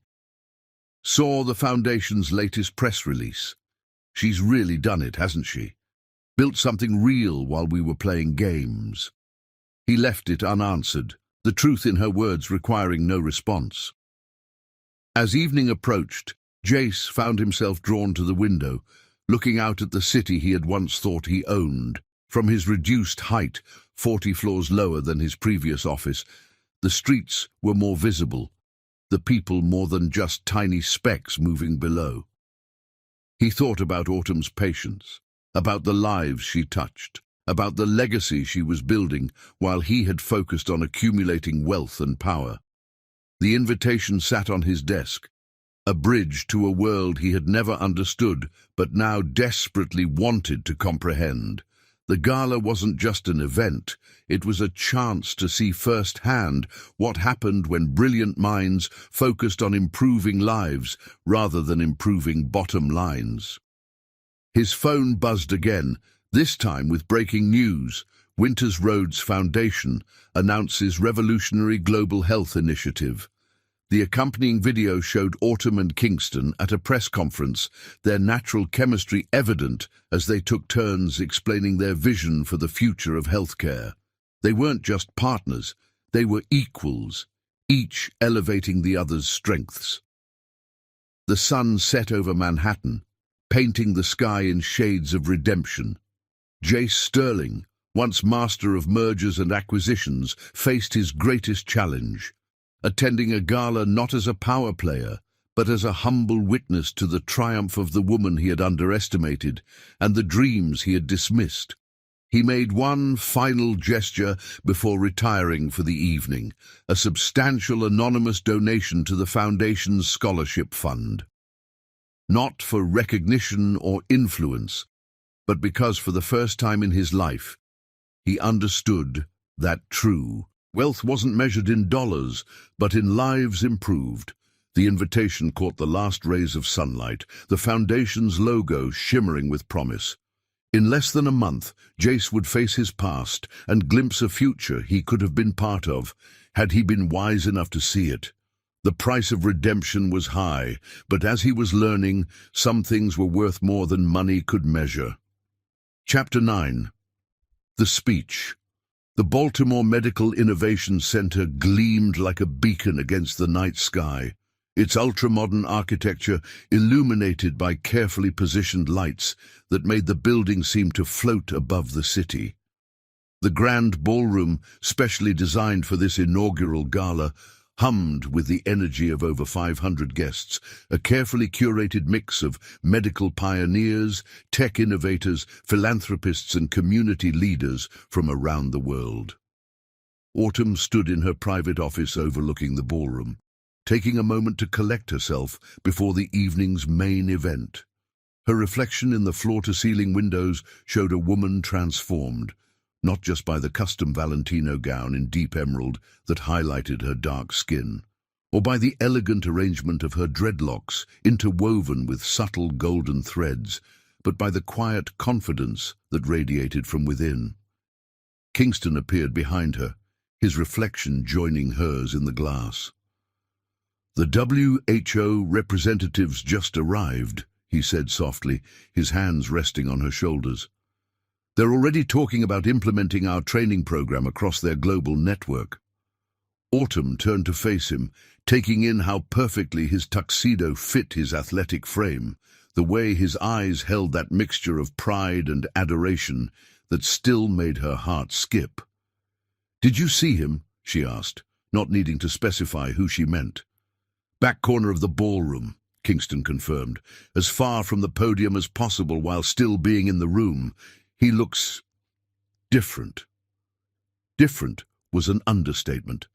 Saw the Foundation's latest press release. She's really done it, hasn't she? Built something real while we were playing games. He left it unanswered, the truth in her words requiring no response. As evening approached, Jace found himself drawn to the window, looking out at the city he had once thought he owned. From his reduced height, 40 floors lower than his previous office, the streets were more visible, the people more than just tiny specks moving below. He thought about Autumn's patience, about the lives she touched, about the legacy she was building while he had focused on accumulating wealth and power. The invitation sat on his desk, a bridge to a world he had never understood but now desperately wanted to comprehend. The gala wasn't just an event, it was a chance to see firsthand what happened when brilliant minds focused on improving lives rather than improving bottom lines. His phone buzzed again, this time with breaking news. Winters Roads Foundation announces revolutionary global health initiative. The accompanying video showed Autumn and Kingston at a press conference, their natural chemistry evident as they took turns explaining their vision for the future of healthcare. They weren't just partners, they were equals, each elevating the other's strengths. The sun set over Manhattan, painting the sky in shades of redemption. Jace Sterling, once master of mergers and acquisitions, faced his greatest challenge, attending a gala not as a power player, but as a humble witness to the triumph of the woman he had underestimated and the dreams he had dismissed. He made one final gesture before retiring for the evening, a substantial anonymous donation to the Foundation's scholarship fund. Not for recognition or influence, but because for the first time in his life, he understood that true wealth wasn't measured in dollars, but in lives improved. The invitation caught the last rays of sunlight, the Foundation's logo shimmering with promise. In less than a month, Jace would face his past and glimpse a future he could have been part of, had he been wise enough to see it. The price of redemption was high, but as he was learning, some things were worth more than money could measure. Chapter 9. The Speech. The Baltimore Medical Innovation Center gleamed like a beacon against the night sky, its ultra-modern architecture illuminated by carefully positioned lights that made the building seem to float above the city. The grand ballroom, specially designed for this inaugural gala, hummed with the energy of over 500 guests, a carefully curated mix of medical pioneers, tech innovators, philanthropists and community leaders from around the world. Autumn stood in her private office overlooking the ballroom, taking a moment to collect herself before the evening's main event. Her reflection in the floor-to-ceiling windows showed a woman transformed, not just by the custom Valentino gown in deep emerald that highlighted her dark skin, or by the elegant arrangement of her dreadlocks interwoven with subtle golden threads, but by the quiet confidence that radiated from within. Kingston appeared behind her, his reflection joining hers in the glass. "The WHO representatives just arrived," he said softly, his hands resting on her shoulders. "They're already talking about implementing our training program across their global network." Autumn turned to face him, taking in how perfectly his tuxedo fit his athletic frame, the way his eyes held that mixture of pride and adoration that still made her heart skip. "Did you see him?" she asked, not needing to specify who she meant. "Back corner of the ballroom," Kingston confirmed, "as far from the podium as possible while still being in the room. He looks different." Different was an understatement.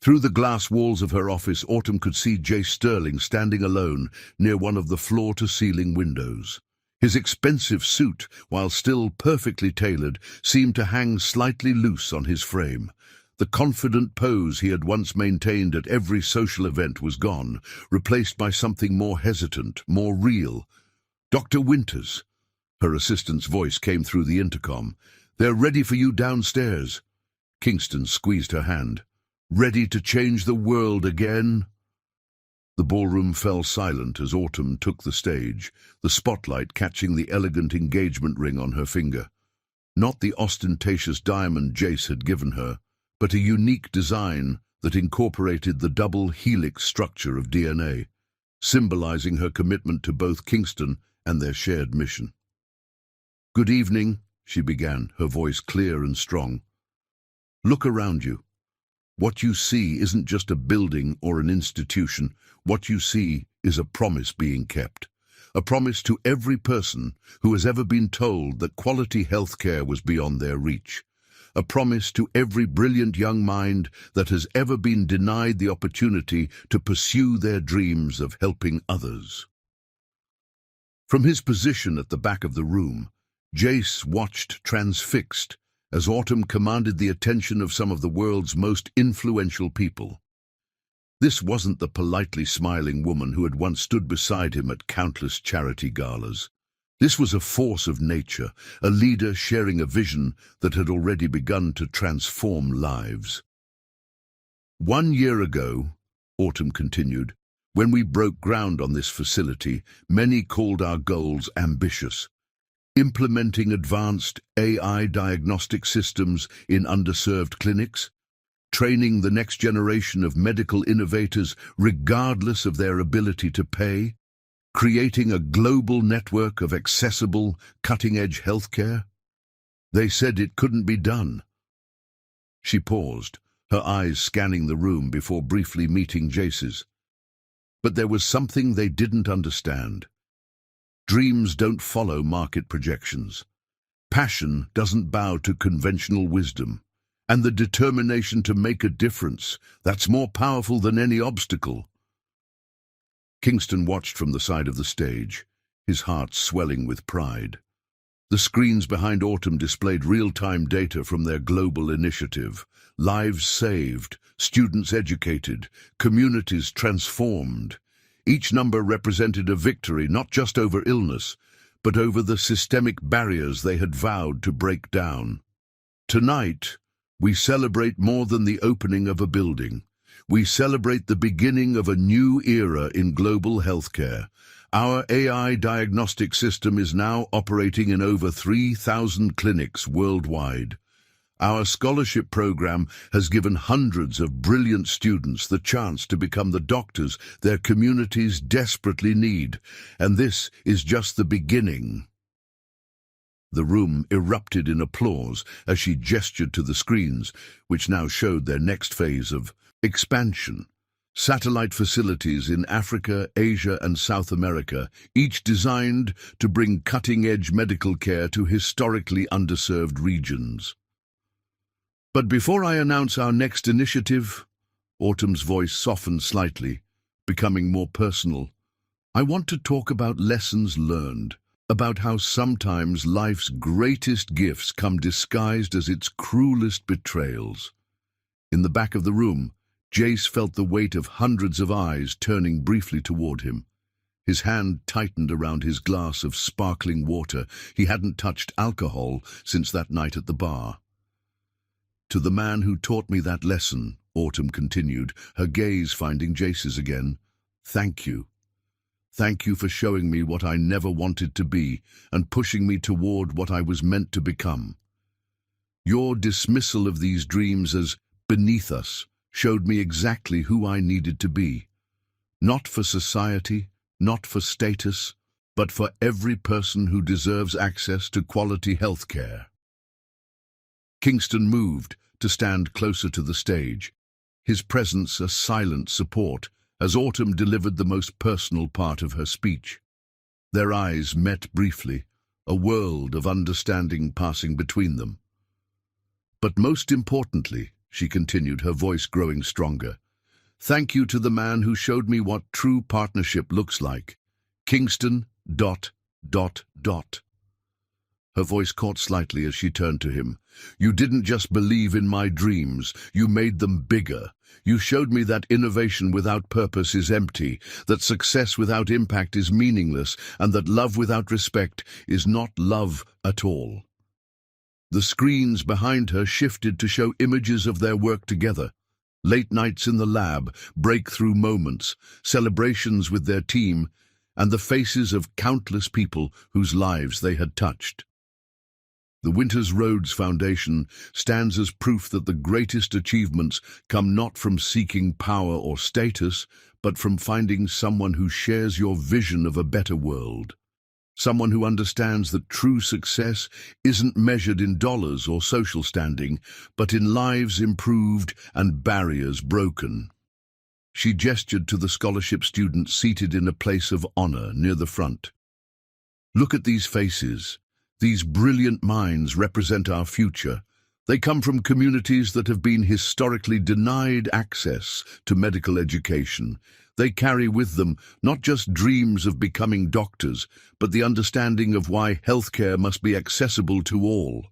Through the glass walls of her office, Autumn could see Jace Sterling standing alone near one of the floor-to-ceiling windows. His expensive suit, while still perfectly tailored, seemed to hang slightly loose on his frame. The confident pose he had once maintained at every social event was gone, replaced by something more hesitant, more real. "Dr. Winters." Her assistant's voice came through the intercom. "They're ready for you downstairs." Kingston squeezed her hand. "Ready to change the world again?" The ballroom fell silent as Autumn took the stage, the spotlight catching the elegant engagement ring on her finger. Not the ostentatious diamond Jace had given her, but a unique design that incorporated the double helix structure of DNA, symbolizing her commitment to both Kingston and their shared mission. "Good evening," she began, her voice clear and strong. "Look around you. What you see isn't just a building or an institution. What you see is a promise being kept. a promise to every person who has ever been told that quality healthcare was beyond their reach, a promise to every brilliant young mind that has ever been denied the opportunity to pursue their dreams of helping others. From his position at the back of the room, Jace watched transfixed as Autumn commanded the attention of some of the world's most influential people. This wasn't the politely smiling woman who had once stood beside him at countless charity galas. This was a force of nature, a leader sharing a vision that had already begun to transform lives. 1 year ago, Autumn continued, when we broke ground on this facility, many called our goals ambitious. Implementing advanced AI diagnostic systems in underserved clinics, training the next generation of medical innovators regardless of their ability to pay, creating a global network of accessible, cutting-edge healthcare. They said it couldn't be done. She paused, her eyes scanning the room before briefly meeting Jace's. But there was something they didn't understand. Dreams don't follow market projections. Passion doesn't bow to conventional wisdom. And the determination to make a difference, that's more powerful than any obstacle. Kingston watched from the side of the stage, his heart swelling with pride. The screens behind Autumn displayed real-time data from their global initiative. Lives saved, students educated, communities transformed. Each number represented a victory not just over illness, but over the systemic barriers they had vowed to break down. Tonight, we celebrate more than the opening of a building. We celebrate the beginning of a new era in global healthcare. Our AI diagnostic system is now operating in over 3,000 clinics worldwide. Our scholarship program has given hundreds of brilliant students the chance to become the doctors their communities desperately need. And this is just the beginning. The room erupted in applause as she gestured to the screens, which now showed their next phase of expansion. Satellite facilities in Africa, Asia, and South America, each designed to bring cutting-edge medical care to historically underserved regions. But before I announce our next initiative, Autumn's voice softened slightly, becoming more personal. I want to talk about lessons learned, about how sometimes life's greatest gifts come disguised as its cruelest betrayals. In the back of the room, Jace felt the weight of hundreds of eyes turning briefly toward him. His hand tightened around his glass of sparkling water. He hadn't touched alcohol since that night at the bar. To the man who taught me that lesson, Autumn continued, her gaze finding Jace's again, thank you. Thank you for showing me what I never wanted to be and pushing me toward what I was meant to become. Your dismissal of these dreams as beneath us showed me exactly who I needed to be. Not for society, not for status, but for every person who deserves access to quality health care. Kingston moved to stand closer to the stage, his presence a silent support, as Autumn delivered the most personal part of her speech. Their eyes met briefly, a world of understanding passing between them. But most importantly, she continued, her voice growing stronger, thank you to the man who showed me what true partnership looks like. Kingston, ... Her voice caught slightly as she turned to him. You didn't just believe in my dreams, you made them bigger. You showed me that innovation without purpose is empty, that success without impact is meaningless, and that love without respect is not love at all. The screens behind her shifted to show images of their work together. Late nights in the lab, breakthrough moments, celebrations with their team, and the faces of countless people whose lives they had touched. The Winters Roads Foundation stands as proof that the greatest achievements come not from seeking power or status, but from finding someone who shares your vision of a better world. Someone who understands that true success isn't measured in dollars or social standing, but in lives improved and barriers broken. She gestured to the scholarship students seated in a place of honor near the front. Look at these faces. These brilliant minds represent our future. They come from communities that have been historically denied access to medical education. They carry with them not just dreams of becoming doctors, but the understanding of why healthcare must be accessible to all.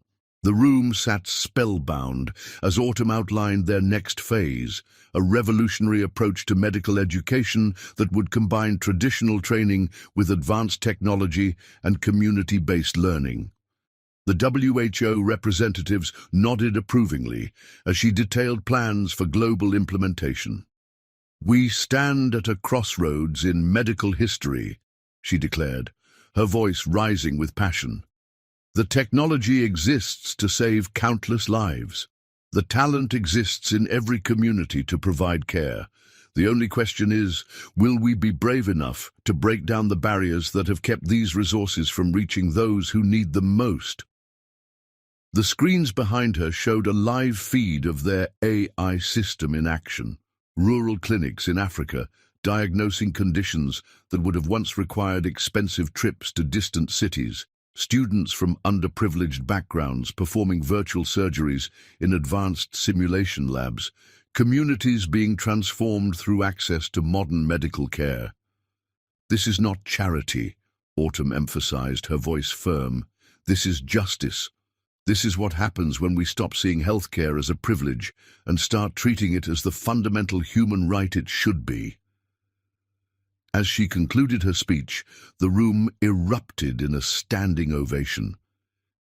The room sat spellbound as Autumn outlined their next phase, a revolutionary approach to medical education that would combine traditional training with advanced technology and community-based learning. The WHO representatives nodded approvingly as she detailed plans for global implementation. "We stand at a crossroads in medical history," she declared, her voice rising with passion. "The technology exists to save countless lives. The talent exists in every community to provide care. The only question is, will we be brave enough to break down the barriers that have kept these resources from reaching those who need them most?" The screens behind her showed a live feed of their AI system in action. Rural clinics in Africa, diagnosing conditions that would have once required expensive trips to distant cities. Students from underprivileged backgrounds performing virtual surgeries in advanced simulation labs. Communities being transformed through access to modern medical care. "This is not charity," Autumn emphasized, her voice firm. "This is justice. This is what happens when we stop seeing healthcare as a privilege and start treating it as the fundamental human right it should be." As she concluded her speech, the room erupted in a standing ovation.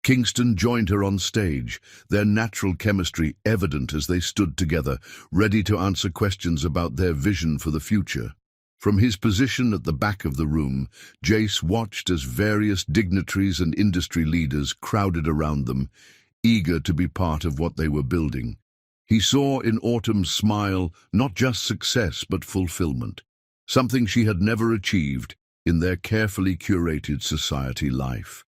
Kingston joined her on stage, their natural chemistry evident as they stood together, ready to answer questions about their vision for the future. From his position at the back of the room, Jace watched as various dignitaries and industry leaders crowded around them, eager to be part of what they were building. He saw in Autumn's smile not just success but fulfillment, something she had never achieved in their carefully curated society life.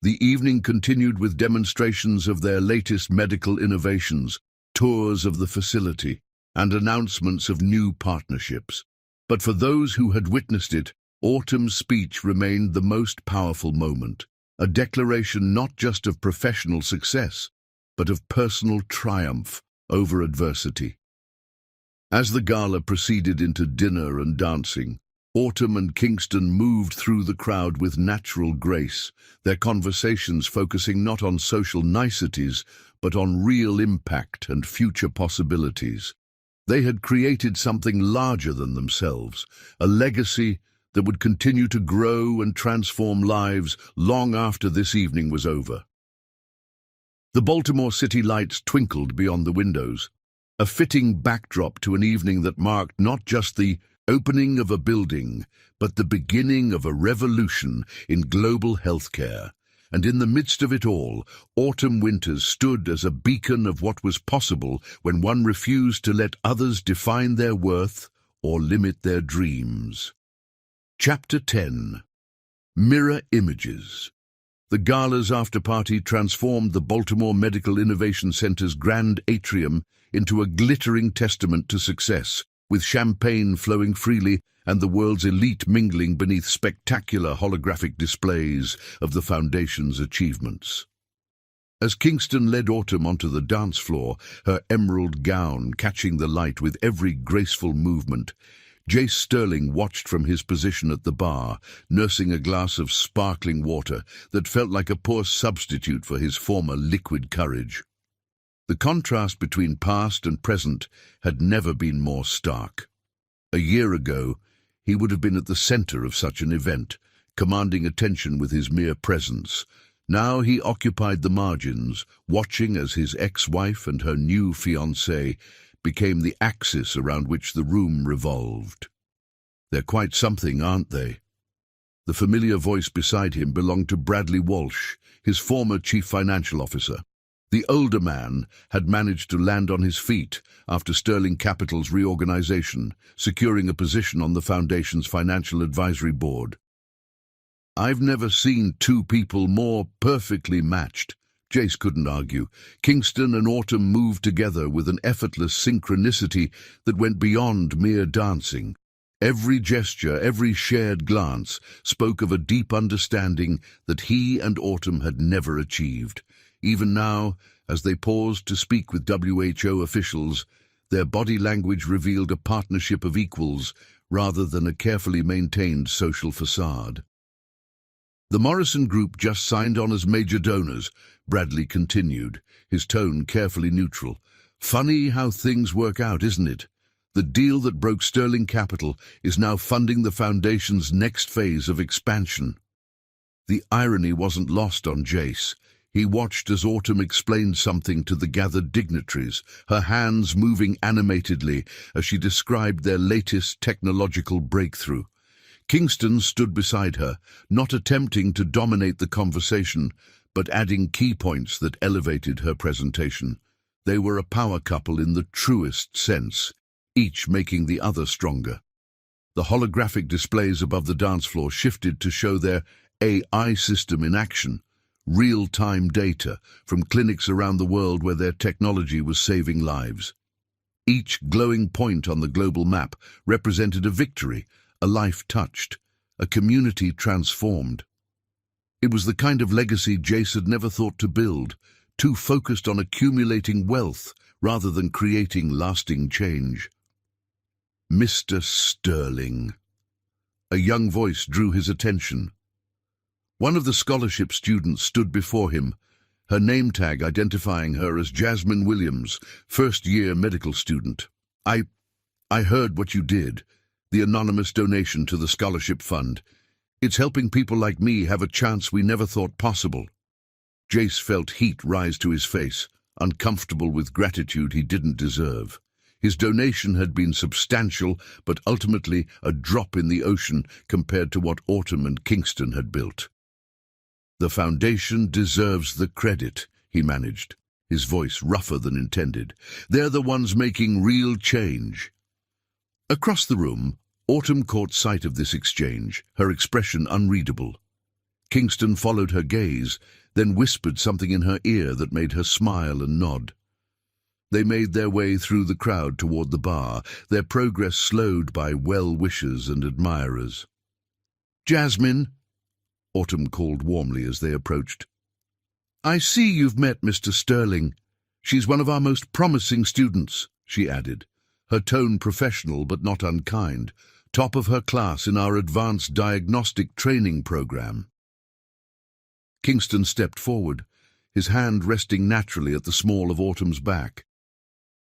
The evening continued with demonstrations of their latest medical innovations, tours of the facility, and announcements of new partnerships. But for those who had witnessed it, Autumn's speech remained the most powerful moment, a declaration not just of professional success, but of personal triumph over adversity. As the gala proceeded into dinner and dancing, Autumn and Kingston moved through the crowd with natural grace, their conversations focusing not on social niceties, but on real impact and future possibilities. They had created something larger than themselves, a legacy that would continue to grow and transform lives long after this evening was over. The Baltimore city lights twinkled beyond the windows, a fitting backdrop to an evening that marked not just the opening of a building, but the beginning of a revolution in global healthcare. And in the midst of it all, Autumn Winters stood as a beacon of what was possible when one refused to let others define their worth or limit their dreams. Chapter 10. Mirror Images. The gala's after-party transformed the Baltimore Medical Innovation Center's grand atrium into a glittering testament to success, with champagne flowing freely and the world's elite mingling beneath spectacular holographic displays of the Foundation's achievements. As Kingston led Autumn onto the dance floor, her emerald gown catching the light with every graceful movement, Jace Sterling watched from his position at the bar, nursing a glass of sparkling water that felt like a poor substitute for his former liquid courage. The contrast between past and present had never been more stark. A year ago, he would have been at the center of such an event, commanding attention with his mere presence. Now he occupied the margins, watching as his ex-wife and her new fiancé became the axis around which the room revolved. "They're quite something, aren't they?" The familiar voice beside him belonged to Bradley Walsh, his former chief financial officer. The older man had managed to land on his feet after Sterling Capital's reorganization, securing a position on the Foundation's financial advisory board. "I've never seen two people more perfectly matched," Jace couldn't argue. Kingston and Autumn moved together with an effortless synchronicity that went beyond mere dancing. Every gesture, every shared glance spoke of a deep understanding that he and Autumn had never achieved. Even now, as they paused to speak with WHO officials, their body language revealed a partnership of equals rather than a carefully maintained social facade. The Morrison Group just signed on as major donors, Bradley continued, his tone carefully neutral. Funny how things work out, isn't it? The deal that broke Sterling Capital is now funding the Foundation's next phase of expansion. The irony wasn't lost on Jace. He watched as Autumn explained something to the gathered dignitaries, her hands moving animatedly as she described their latest technological breakthrough. Kingston stood beside her, not attempting to dominate the conversation, but adding key points that elevated her presentation. They were a power couple in the truest sense, each making the other stronger. The holographic displays above the dance floor shifted to show their AI system in action, real-time data from clinics around the world where their technology was saving lives. Each glowing point on the global map represented a victory, a life touched, a community transformed. It was the kind of legacy Jace had never thought to build, too focused on accumulating wealth rather than creating lasting change. Mr. Sterling. A young voice drew his attention. One of the scholarship students stood before him, her name tag identifying her as Jasmine Williams, first-year medical student. I heard what you did, the anonymous donation to the scholarship fund. It's helping people like me have a chance we never thought possible. Jace felt heat rise to his face, uncomfortable with gratitude he didn't deserve. His donation had been substantial, but ultimately a drop in the ocean compared to what Autumn and Kingston had built. The Foundation deserves the credit, he managed, his voice rougher than intended. They're the ones making real change. Across the room, Autumn caught sight of this exchange, her expression unreadable. Kingston followed her gaze, then whispered something in her ear that made her smile and nod. They made their way through the crowd toward the bar, their progress slowed by well-wishers and admirers. "Jasmine," Autumn called warmly as they approached. "I see you've met Mr. Sterling. She's one of our most promising students," she added, her tone professional but not unkind, top of her class in our advanced diagnostic training program. Kingston stepped forward, his hand resting naturally at the small of Autumn's back.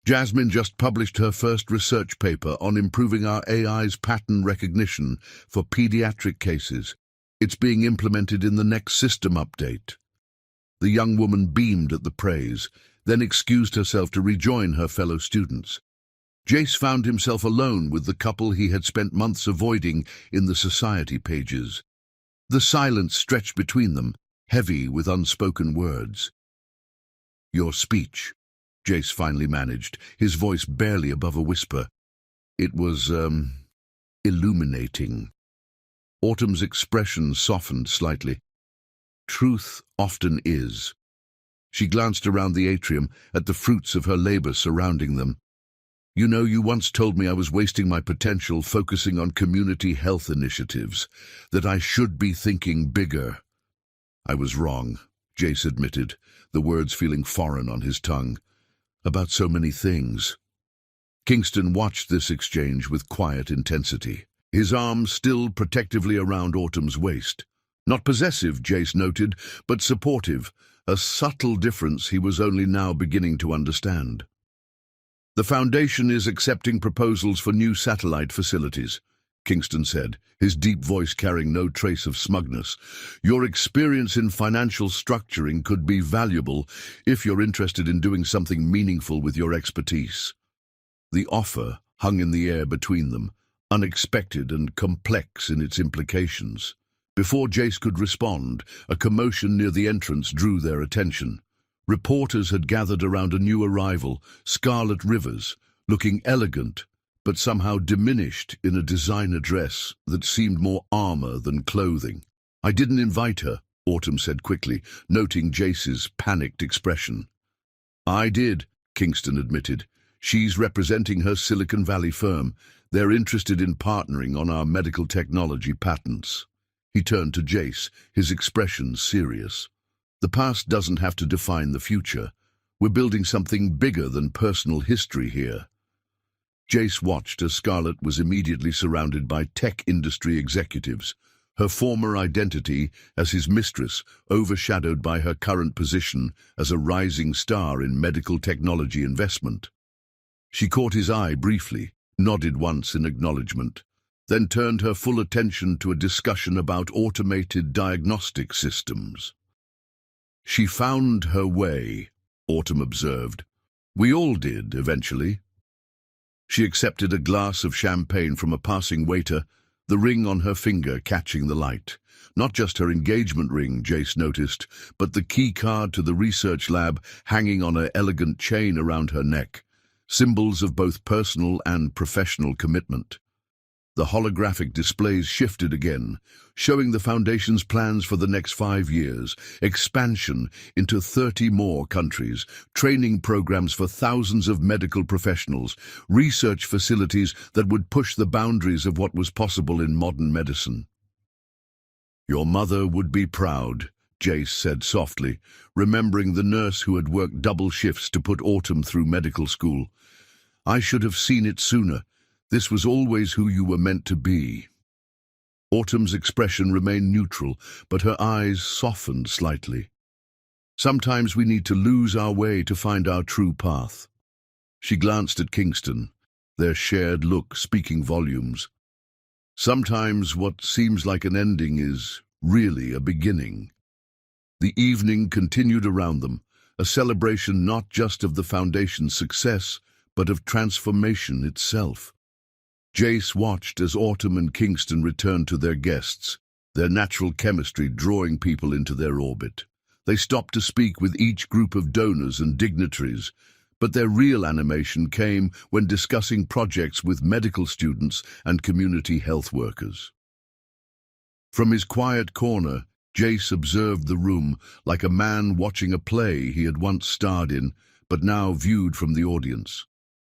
Jasmine just published her first research paper on improving our AI's pattern recognition for pediatric cases. It's being implemented in the next system update. The young woman beamed at the praise, then excused herself to rejoin her fellow students. Jace found himself alone with the couple he had spent months avoiding in the society pages. The silence stretched between them, heavy with unspoken words. "Your speech," Jace finally managed, his voice barely above a whisper. "It was, illuminating." Autumn's expression softened slightly. "Truth often is." She glanced around the atrium at the fruits of her labor surrounding them. "You know, you once told me I was wasting my potential focusing on community health initiatives, that I should be thinking bigger." "I was wrong," Jace admitted, the words feeling foreign on his tongue. "About so many things." Kingston watched this exchange with quiet intensity, his arms still protectively around Autumn's waist. Not possessive, Jace noted, but supportive, a subtle difference he was only now beginning to understand. "The Foundation is accepting proposals for new satellite facilities," Kingston said, his deep voice carrying no trace of smugness. "Your experience in financial structuring could be valuable if you're interested in doing something meaningful with your expertise." The offer hung in the air between them, unexpected and complex in its implications. Before Jace could respond, a commotion near the entrance drew their attention. Reporters had gathered around a new arrival, Scarlet Rivers, looking elegant, but somehow diminished in a designer dress that seemed more armor than clothing. "I didn't invite her," Autumn said quickly, noting Jace's panicked expression. "I did," Kingston admitted. She's representing her Silicon Valley firm. They're interested in partnering on our medical technology patents." He turned to Jace, his expression serious. "The past doesn't have to define the future. We're building something bigger than personal history here." Jace watched as Scarlett was immediately surrounded by tech industry executives, her former identity as his mistress overshadowed by her current position as a rising star in medical technology investment. She caught his eye briefly, nodded once in acknowledgement, then turned her full attention to a discussion about automated diagnostic systems. "She found her way," Autumn observed. "We all did, eventually." She accepted a glass of champagne from a passing waiter, the ring on her finger catching the light. Not just her engagement ring, Jace noticed, but the key card to the research lab hanging on an elegant chain around her neck, symbols of both personal and professional commitment. The holographic displays shifted again, showing the Foundation's plans for the next 5 years, expansion into 30 more countries, training programs for thousands of medical professionals, research facilities that would push the boundaries of what was possible in modern medicine. "Your mother would be proud," Jace said softly, remembering the nurse who had worked double shifts to put Autumn through medical school. "I should have seen it sooner. This was always who you were meant to be." Autumn's expression remained neutral, but her eyes softened slightly. "Sometimes we need to lose our way to find our true path." She glanced at Kingston, their shared look speaking volumes. "Sometimes what seems like an ending is really a beginning." The evening continued around them, a celebration not just of the Foundation's success, but of transformation itself. Jace watched as Autumn and Kingston returned to their guests, their natural chemistry drawing people into their orbit. They stopped to speak with each group of donors and dignitaries, but their real animation came when discussing projects with medical students and community health workers. From his quiet corner, Jace observed the room like a man watching a play he had once starred in, but now viewed from the audience.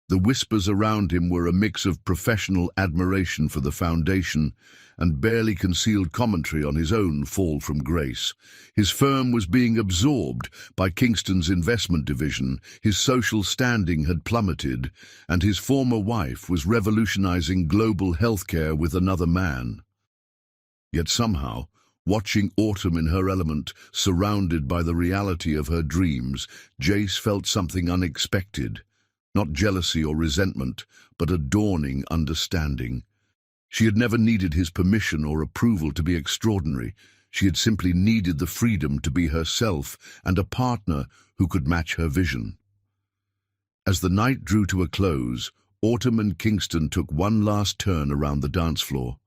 The whispers around him were a mix of professional admiration for the Foundation and barely concealed commentary on his own fall from grace. His firm was being absorbed by Kingston's investment division, his social standing had plummeted, and his former wife was revolutionizing global healthcare with another man. Yet somehow, watching Autumn in her element, surrounded by the reality of her dreams, Jace felt something unexpected. Not jealousy or resentment, but a dawning understanding. She had never needed his permission or approval to be extraordinary. She had simply needed the freedom to be herself and a partner who could match her vision. As the night drew to a close, Autumn and Kingston took one last turn around the dance floor.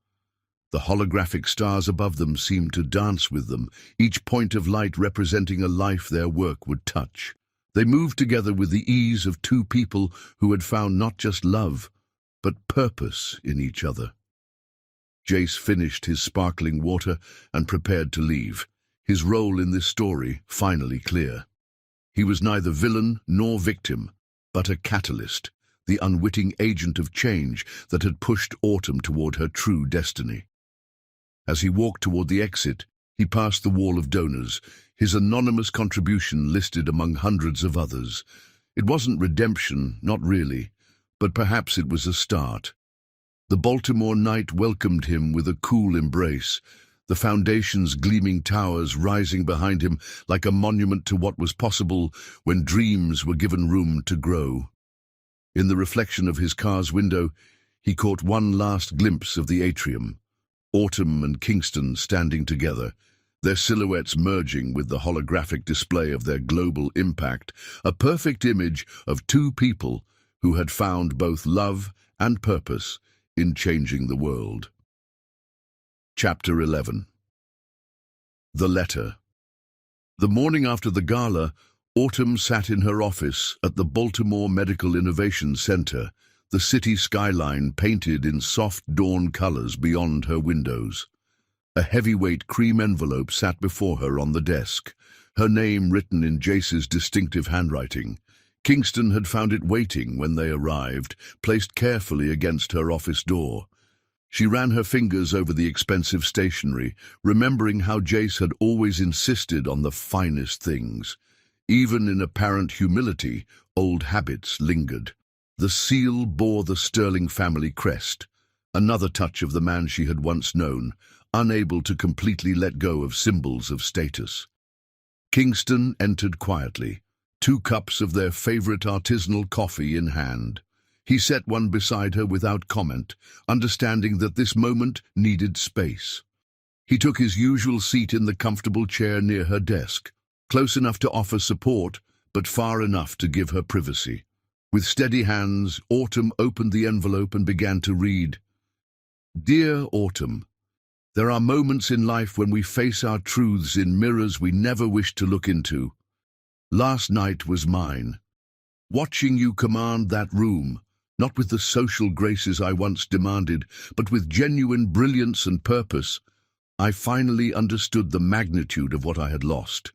The holographic stars above them seemed to dance with them, each point of light representing a life their work would touch. They moved together with the ease of two people who had found not just love, but purpose in each other. Jace finished his sparkling water and prepared to leave, his role in this story finally clear. He was neither villain nor victim, but a catalyst, the unwitting agent of change that had pushed Autumn toward her true destiny. As he walked toward the exit, he passed the wall of donors, his anonymous contribution listed among hundreds of others. It wasn't redemption, not really, but perhaps it was a start. The Baltimore night welcomed him with a cool embrace, the Foundation's gleaming towers rising behind him like a monument to what was possible when dreams were given room to grow. In the reflection of his car's window, he caught one last glimpse of the atrium, Autumn and Kingston standing together, their silhouettes merging with the holographic display of their global impact, a perfect image of two people who had found both love and purpose in changing the world. Chapter 11. The Letter. The morning after the gala, Autumn sat in her office at the Baltimore Medical Innovation Center, the city skyline painted in soft dawn colors beyond her windows. A heavyweight cream envelope sat before her on the desk, her name written in Jace's distinctive handwriting. Kingston had found it waiting when they arrived, placed carefully against her office door. She ran her fingers over the expensive stationery, remembering how Jace had always insisted on the finest things. Even in apparent humility, old habits lingered. The seal bore the Sterling family crest, another touch of the man she had once known, unable to completely let go of symbols of status. Kingston entered quietly, 2 cups of their favorite artisanal coffee in hand. He set one beside her without comment, understanding that this moment needed space. He took his usual seat in the comfortable chair near her desk, close enough to offer support, but far enough to give her privacy. With steady hands, Autumn opened the envelope and began to read. Dear Autumn, there are moments in life when we face our truths in mirrors we never wished to look into. Last night was mine. Watching you command that room, not with the social graces I once demanded, but with genuine brilliance and purpose, I finally understood the magnitude of what I had lost.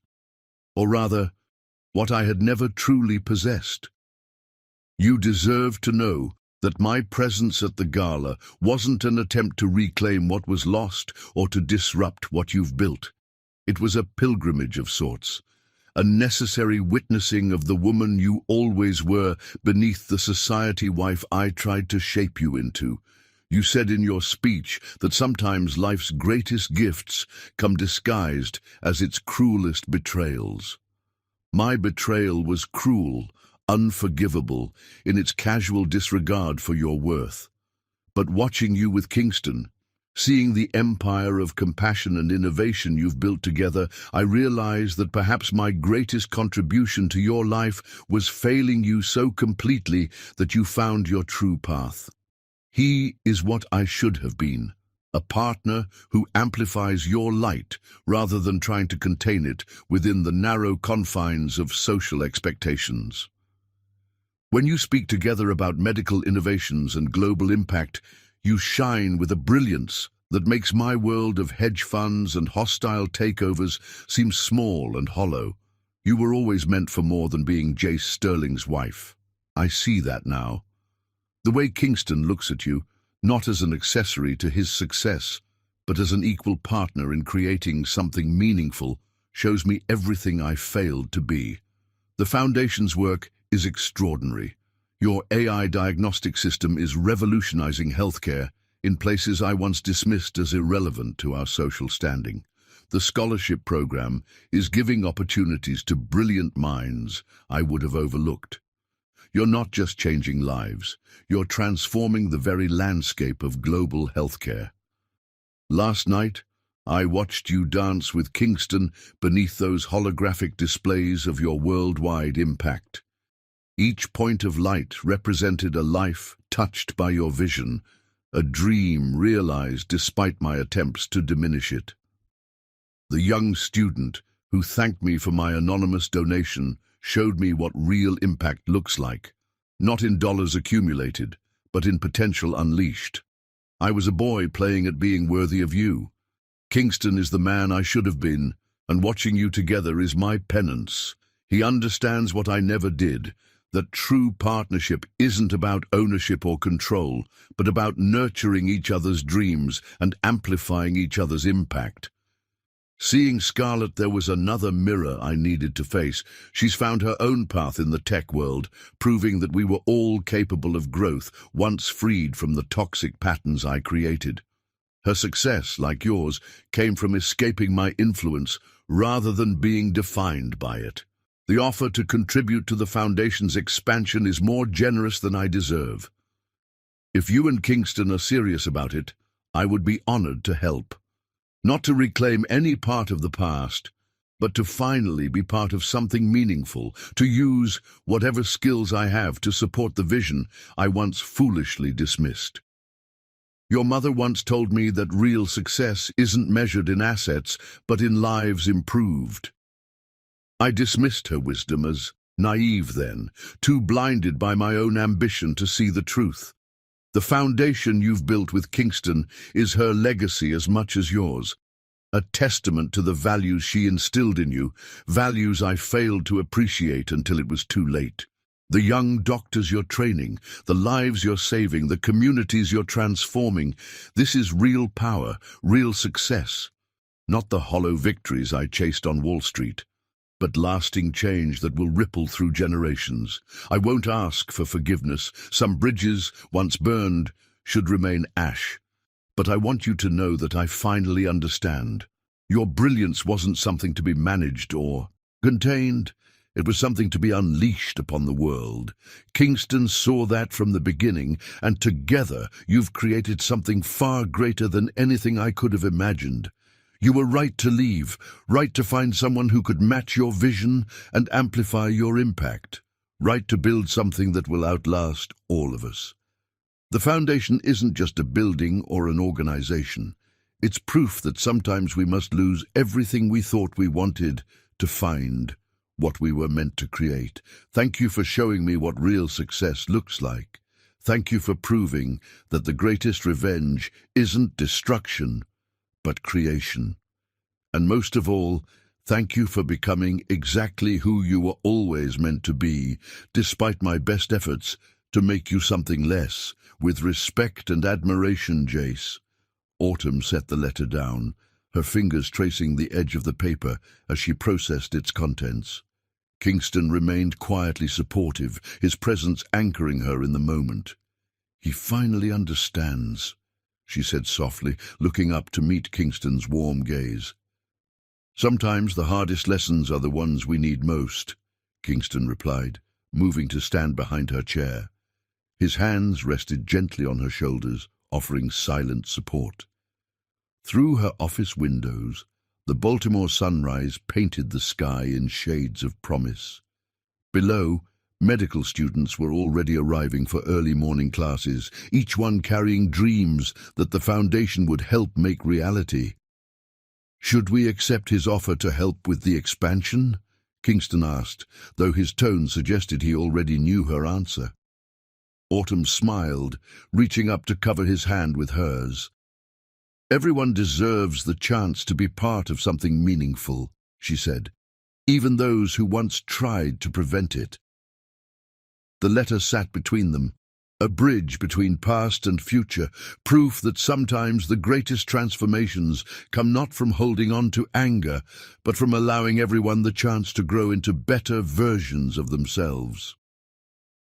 Or rather, what I had never truly possessed. You deserve to know that my presence at the gala wasn't an attempt to reclaim what was lost or to disrupt what you've built. It was a pilgrimage of sorts, a necessary witnessing of the woman you always were beneath the society wife I tried to shape you into. You said in your speech that sometimes life's greatest gifts come disguised as its cruelest betrayals. My betrayal was cruel, unforgivable, in its casual disregard for your worth. But watching you with Kingston, seeing the empire of compassion and innovation you've built together, I realized that perhaps my greatest contribution to your life was failing you so completely that you found your true path. He is what I should have been, a partner who amplifies your light rather than trying to contain it within the narrow confines of social expectations. When you speak together about medical innovations and global impact, you shine with a brilliance that makes my world of hedge funds and hostile takeovers seem small and hollow. You were always meant for more than being Jace Sterling's wife. I see that now. The way Kingston looks at you, not as an accessory to his success, but as an equal partner in creating something meaningful, shows me everything I failed to be. The Foundation's work is extraordinary. Your AI diagnostic system is revolutionizing healthcare in places I once dismissed as irrelevant to our social standing. The scholarship program is giving opportunities to brilliant minds I would have overlooked. You're not just changing lives, you're transforming the very landscape of global healthcare. Last night, I watched you dance with Kingston beneath those holographic displays of your worldwide impact. Each point of light represented a life touched by your vision, a dream realized despite my attempts to diminish it. The young student who thanked me for my anonymous donation showed me what real impact looks like, not in dollars accumulated, but in potential unleashed. I was a boy playing at being worthy of you. Kingston is the man I should have been, and watching you together is my penance. He understands what I never did, that true partnership isn't about ownership or control, but about nurturing each other's dreams and amplifying each other's impact. Seeing Scarlett, there was another mirror I needed to face. She's found her own path in the tech world, proving that we were all capable of growth once freed from the toxic patterns I created. Her success, like yours, came from escaping my influence rather than being defined by it. The offer to contribute to the Foundation's expansion is more generous than I deserve. If you and Kingston are serious about it, I would be honored to help. Not to reclaim any part of the past, but to finally be part of something meaningful, to use whatever skills I have to support the vision I once foolishly dismissed. Your mother once told me that real success isn't measured in assets, but in lives improved. I dismissed her wisdom as naive then, too blinded by my own ambition to see the truth. The foundation you've built with Kingston is her legacy as much as yours, a testament to the values she instilled in you, values I failed to appreciate until it was too late. The young doctors you're training, the lives you're saving, the communities you're transforming. This is real power, real success. Not the hollow victories I chased on Wall Street, but lasting change that will ripple through generations. I won't ask for forgiveness. Some bridges, once burned, should remain ash. But I want you to know that I finally understand. Your brilliance wasn't something to be managed or contained. It was something to be unleashed upon the world. Kingston saw that from the beginning, and together you've created something far greater than anything I could have imagined. You were right to leave, right to find someone who could match your vision and amplify your impact, right to build something that will outlast all of us. The foundation isn't just a building or an organization. It's proof that sometimes we must lose everything we thought we wanted to find what we were meant to create. Thank you for showing me what real success looks like. Thank you for proving that the greatest revenge isn't destruction, but creation. And most of all, thank you for becoming exactly who you were always meant to be, despite my best efforts to make you something less. With respect and admiration, Jace. Autumn set the letter down, her fingers tracing the edge of the paper as she processed its contents. Kingston remained quietly supportive, his presence anchoring her in the moment. He finally understands, she said softly, looking up to meet Kingston's warm gaze. Sometimes the hardest lessons are the ones we need most, Kingston replied, moving to stand behind her chair. His hands rested gently on her shoulders, offering silent support. Through her office windows, the Baltimore sunrise painted the sky in shades of promise. Below, medical students were already arriving for early morning classes, each one carrying dreams that the foundation would help make reality. Should we accept his offer to help with the expansion? Kingston asked, though his tone suggested he already knew her answer. Autumn smiled, reaching up to cover his hand with hers. Everyone deserves the chance to be part of something meaningful, she said, even those who once tried to prevent it. The letter sat between them, a bridge between past and future, proof that sometimes the greatest transformations come not from holding on to anger, but from allowing everyone the chance to grow into better versions of themselves.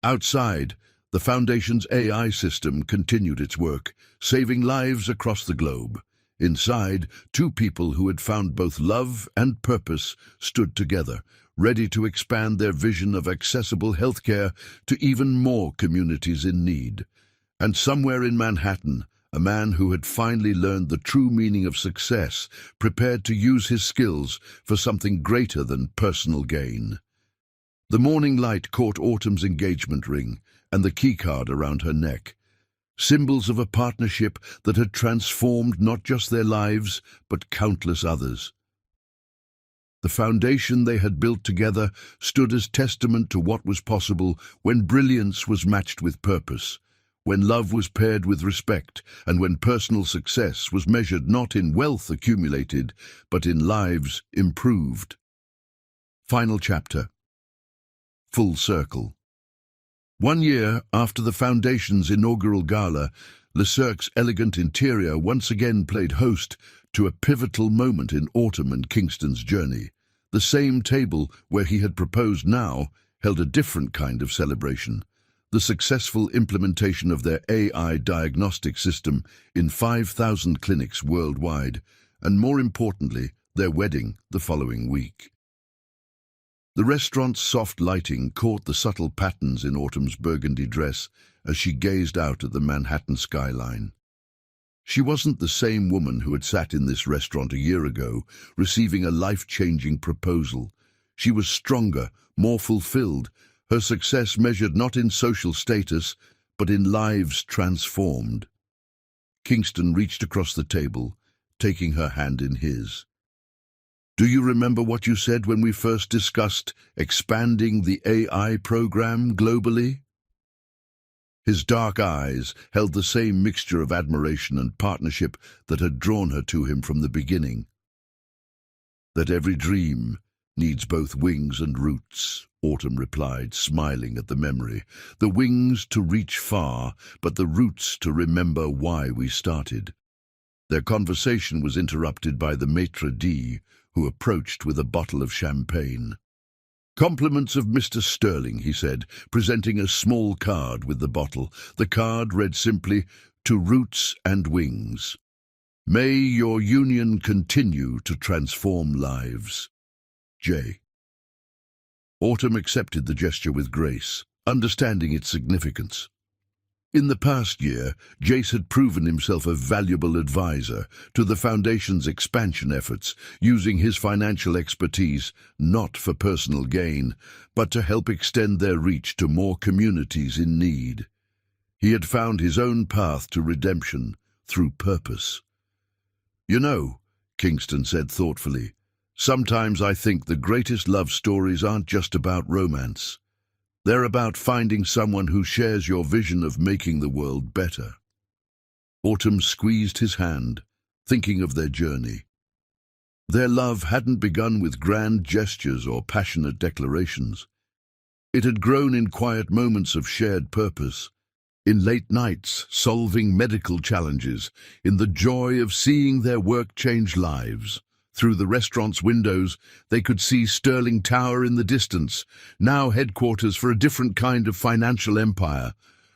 Outside, the Foundation's AI system continued its work, saving lives across the globe. Inside, two people who had found both love and purpose stood together, ready to expand their vision of accessible healthcare to even more communities in need. And somewhere in Manhattan, a man who had finally learned the true meaning of success, prepared to use his skills for something greater than personal gain. The morning light caught Autumn's engagement ring and the keycard around her neck, symbols of a partnership that had transformed not just their lives, but countless others. The foundation they had built together stood as testament to what was possible when brilliance was matched with purpose, when love was paired with respect, and when personal success was measured not in wealth accumulated, but in lives improved. Final chapter. Full circle. 1 year after the Foundation's inaugural gala, Le Cirque's elegant interior once again played host to a pivotal moment in Autumn and Kingston's journey. The same table where he had proposed now held a different kind of celebration. The successful implementation of their AI diagnostic system in 5,000 clinics worldwide, and more importantly, their wedding the following week. The restaurant's soft lighting caught the subtle patterns in Autumn's burgundy dress as she gazed out at the Manhattan skyline. She wasn't the same woman who had sat in this restaurant a year ago, receiving a life-changing proposal. She was stronger, more fulfilled, her success measured not in social status, but in lives transformed. Kingston reached across the table, taking her hand in his. Do you remember what you said when we first discussed expanding the AI program globally? His dark eyes held the same mixture of admiration and partnership that had drawn her to him from the beginning. That every dream, Needs both wings and roots, Autumn replied, smiling at the memory. The wings to reach far, but the roots to remember why we started. Their conversation was interrupted by the maitre d', who approached with a bottle of champagne. "Compliments of Mr. Sterling," he said, presenting a small card with the bottle. The card read simply, "To Roots and Wings. May your union continue to transform lives. J." Autumn accepted the gesture with grace, understanding its significance. In the past year, Jace had proven himself a valuable advisor to the Foundation's expansion efforts, using his financial expertise not for personal gain, but to help extend their reach to more communities in need. He had found his own path to redemption through purpose. "You know," Kingston said thoughtfully, "sometimes I think the greatest love stories aren't just about romance. They're about finding someone who shares your vision of making the world better." Autumn squeezed his hand, thinking of their journey. Their love hadn't begun with grand gestures or passionate declarations. It had grown in quiet moments of shared purpose, in late nights solving medical challenges, in the joy of seeing their work change lives. Through the restaurant's windows, they could see Sterling Tower in the distance, now headquarters for a different kind of financial empire,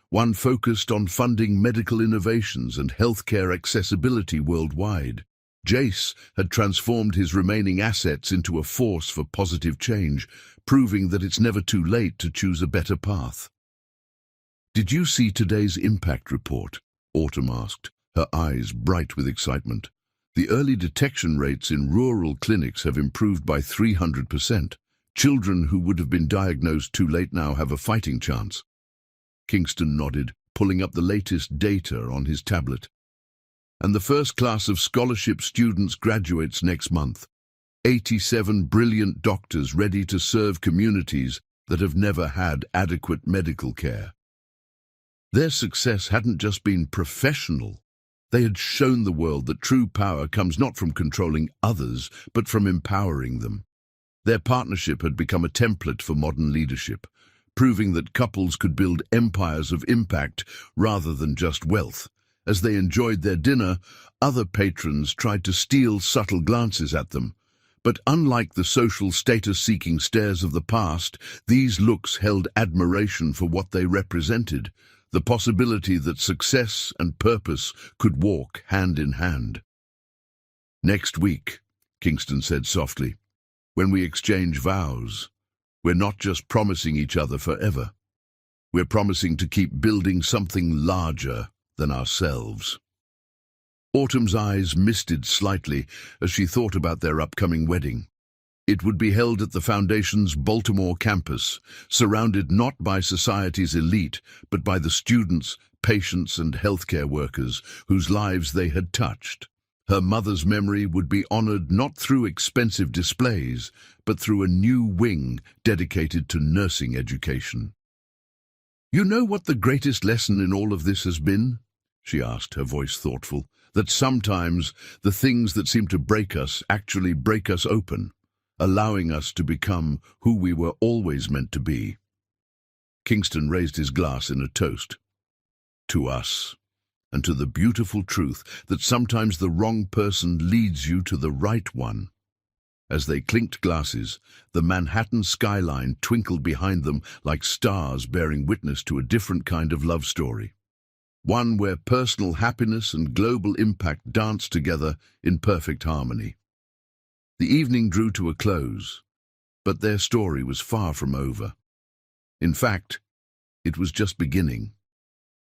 one focused on funding medical innovations and healthcare accessibility worldwide. Jace had transformed his remaining assets into a force for positive change, proving that it's never too late to choose a better path. "Did you see today's impact report?" Autumn asked, her eyes bright with excitement. "The early detection rates in rural clinics have improved by 300%. Children who would have been diagnosed too late now have a fighting chance." Kingston nodded, pulling up the latest data on his tablet. "And the first class of scholarship students graduates next month. 87 brilliant doctors ready to serve communities that have never had adequate medical care." Their success hadn't just been professional. They had shown the world that true power comes not from controlling others, but from empowering them. Their partnership had become a template for modern leadership, proving that couples could build empires of impact rather than just wealth. As they enjoyed their dinner, other patrons tried to steal subtle glances at them. But unlike the social status-seeking stares of the past, these looks held admiration for what they represented, the possibility that success and purpose could walk hand in hand. "Next week," Kingston said softly, "when we exchange vows, we're not just promising each other forever. We're promising to keep building something larger than ourselves." Autumn's eyes misted slightly as she thought about their upcoming wedding. It would be held at the Foundation's Baltimore campus, surrounded not by society's elite, but by the students, patients, and healthcare workers whose lives they had touched. Her mother's memory would be honored not through expensive displays, but through a new wing dedicated to nursing education. "You know what the greatest lesson in all of this has been?" she asked, her voice thoughtful. "That sometimes the things that seem to break us actually break us open, allowing us to become who we were always meant to be." Kingston raised his glass in a toast. "To us, and to the beautiful truth that sometimes the wrong person leads you to the right one." As they clinked glasses, the Manhattan skyline twinkled behind them like stars bearing witness to a different kind of love story. One where personal happiness and global impact danced together in perfect harmony. The evening drew to a close, but their story was far from over. In fact, it was just beginning.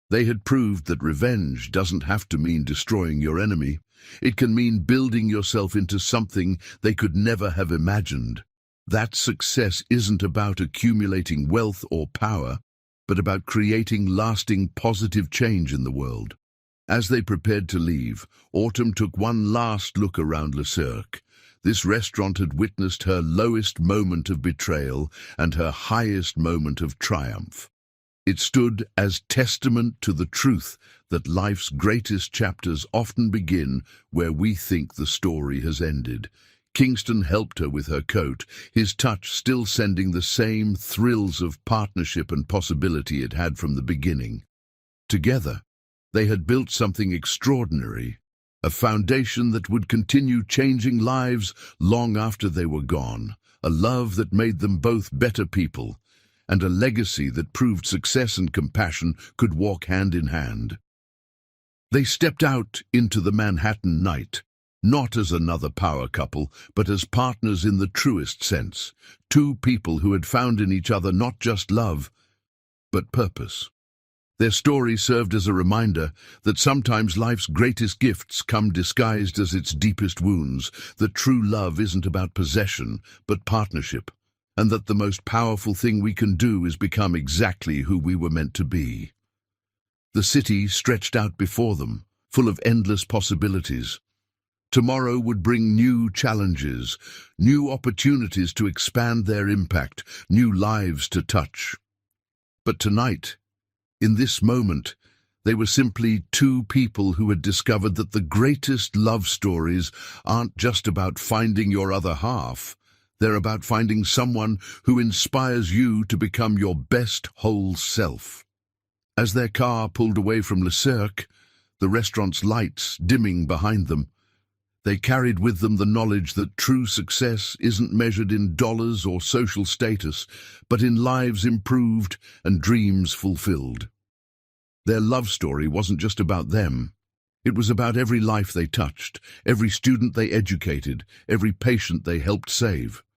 They had proved that revenge doesn't have to mean destroying your enemy. It can mean building yourself into something they could never have imagined. That success isn't about accumulating wealth or power, but about creating lasting positive change in the world. As they prepared to leave, Autumn took one last look around Le Cercle. This restaurant had witnessed her lowest moment of betrayal and her highest moment of triumph. It stood as testament to the truth that life's greatest chapters often begin where we think the story has ended, Kingston helped her with her coat, his touch still sending the same thrills of partnership and possibility it had from the beginning. Together, they had built something extraordinary, a foundation that would continue changing lives long after they were gone, a love that made them both better people, and a legacy that proved success and compassion could walk hand in hand. They stepped out into the Manhattan night, not as another power couple, but as partners in the truest sense, two people who had found in each other not just love, but purpose. Their story served as a reminder that sometimes life's greatest gifts come disguised as its deepest wounds, that true love isn't about possession, but partnership, and that the most powerful thing we can do is become exactly who we were meant to be. The city stretched out before them, full of endless possibilities. Tomorrow would bring new challenges, new opportunities to expand their impact, new lives to touch. But tonight, in this moment, they were simply two people who had discovered that the greatest love stories aren't just about finding your other half. They're about finding someone who inspires you to become your best whole self. As their car pulled away from Le Cirque, the restaurant's lights dimming behind them, they carried with them the knowledge that true success isn't measured in dollars or social status, but in lives improved and dreams fulfilled. Their love story wasn't just about them. It was about every life they touched, every student they educated, every patient they helped save.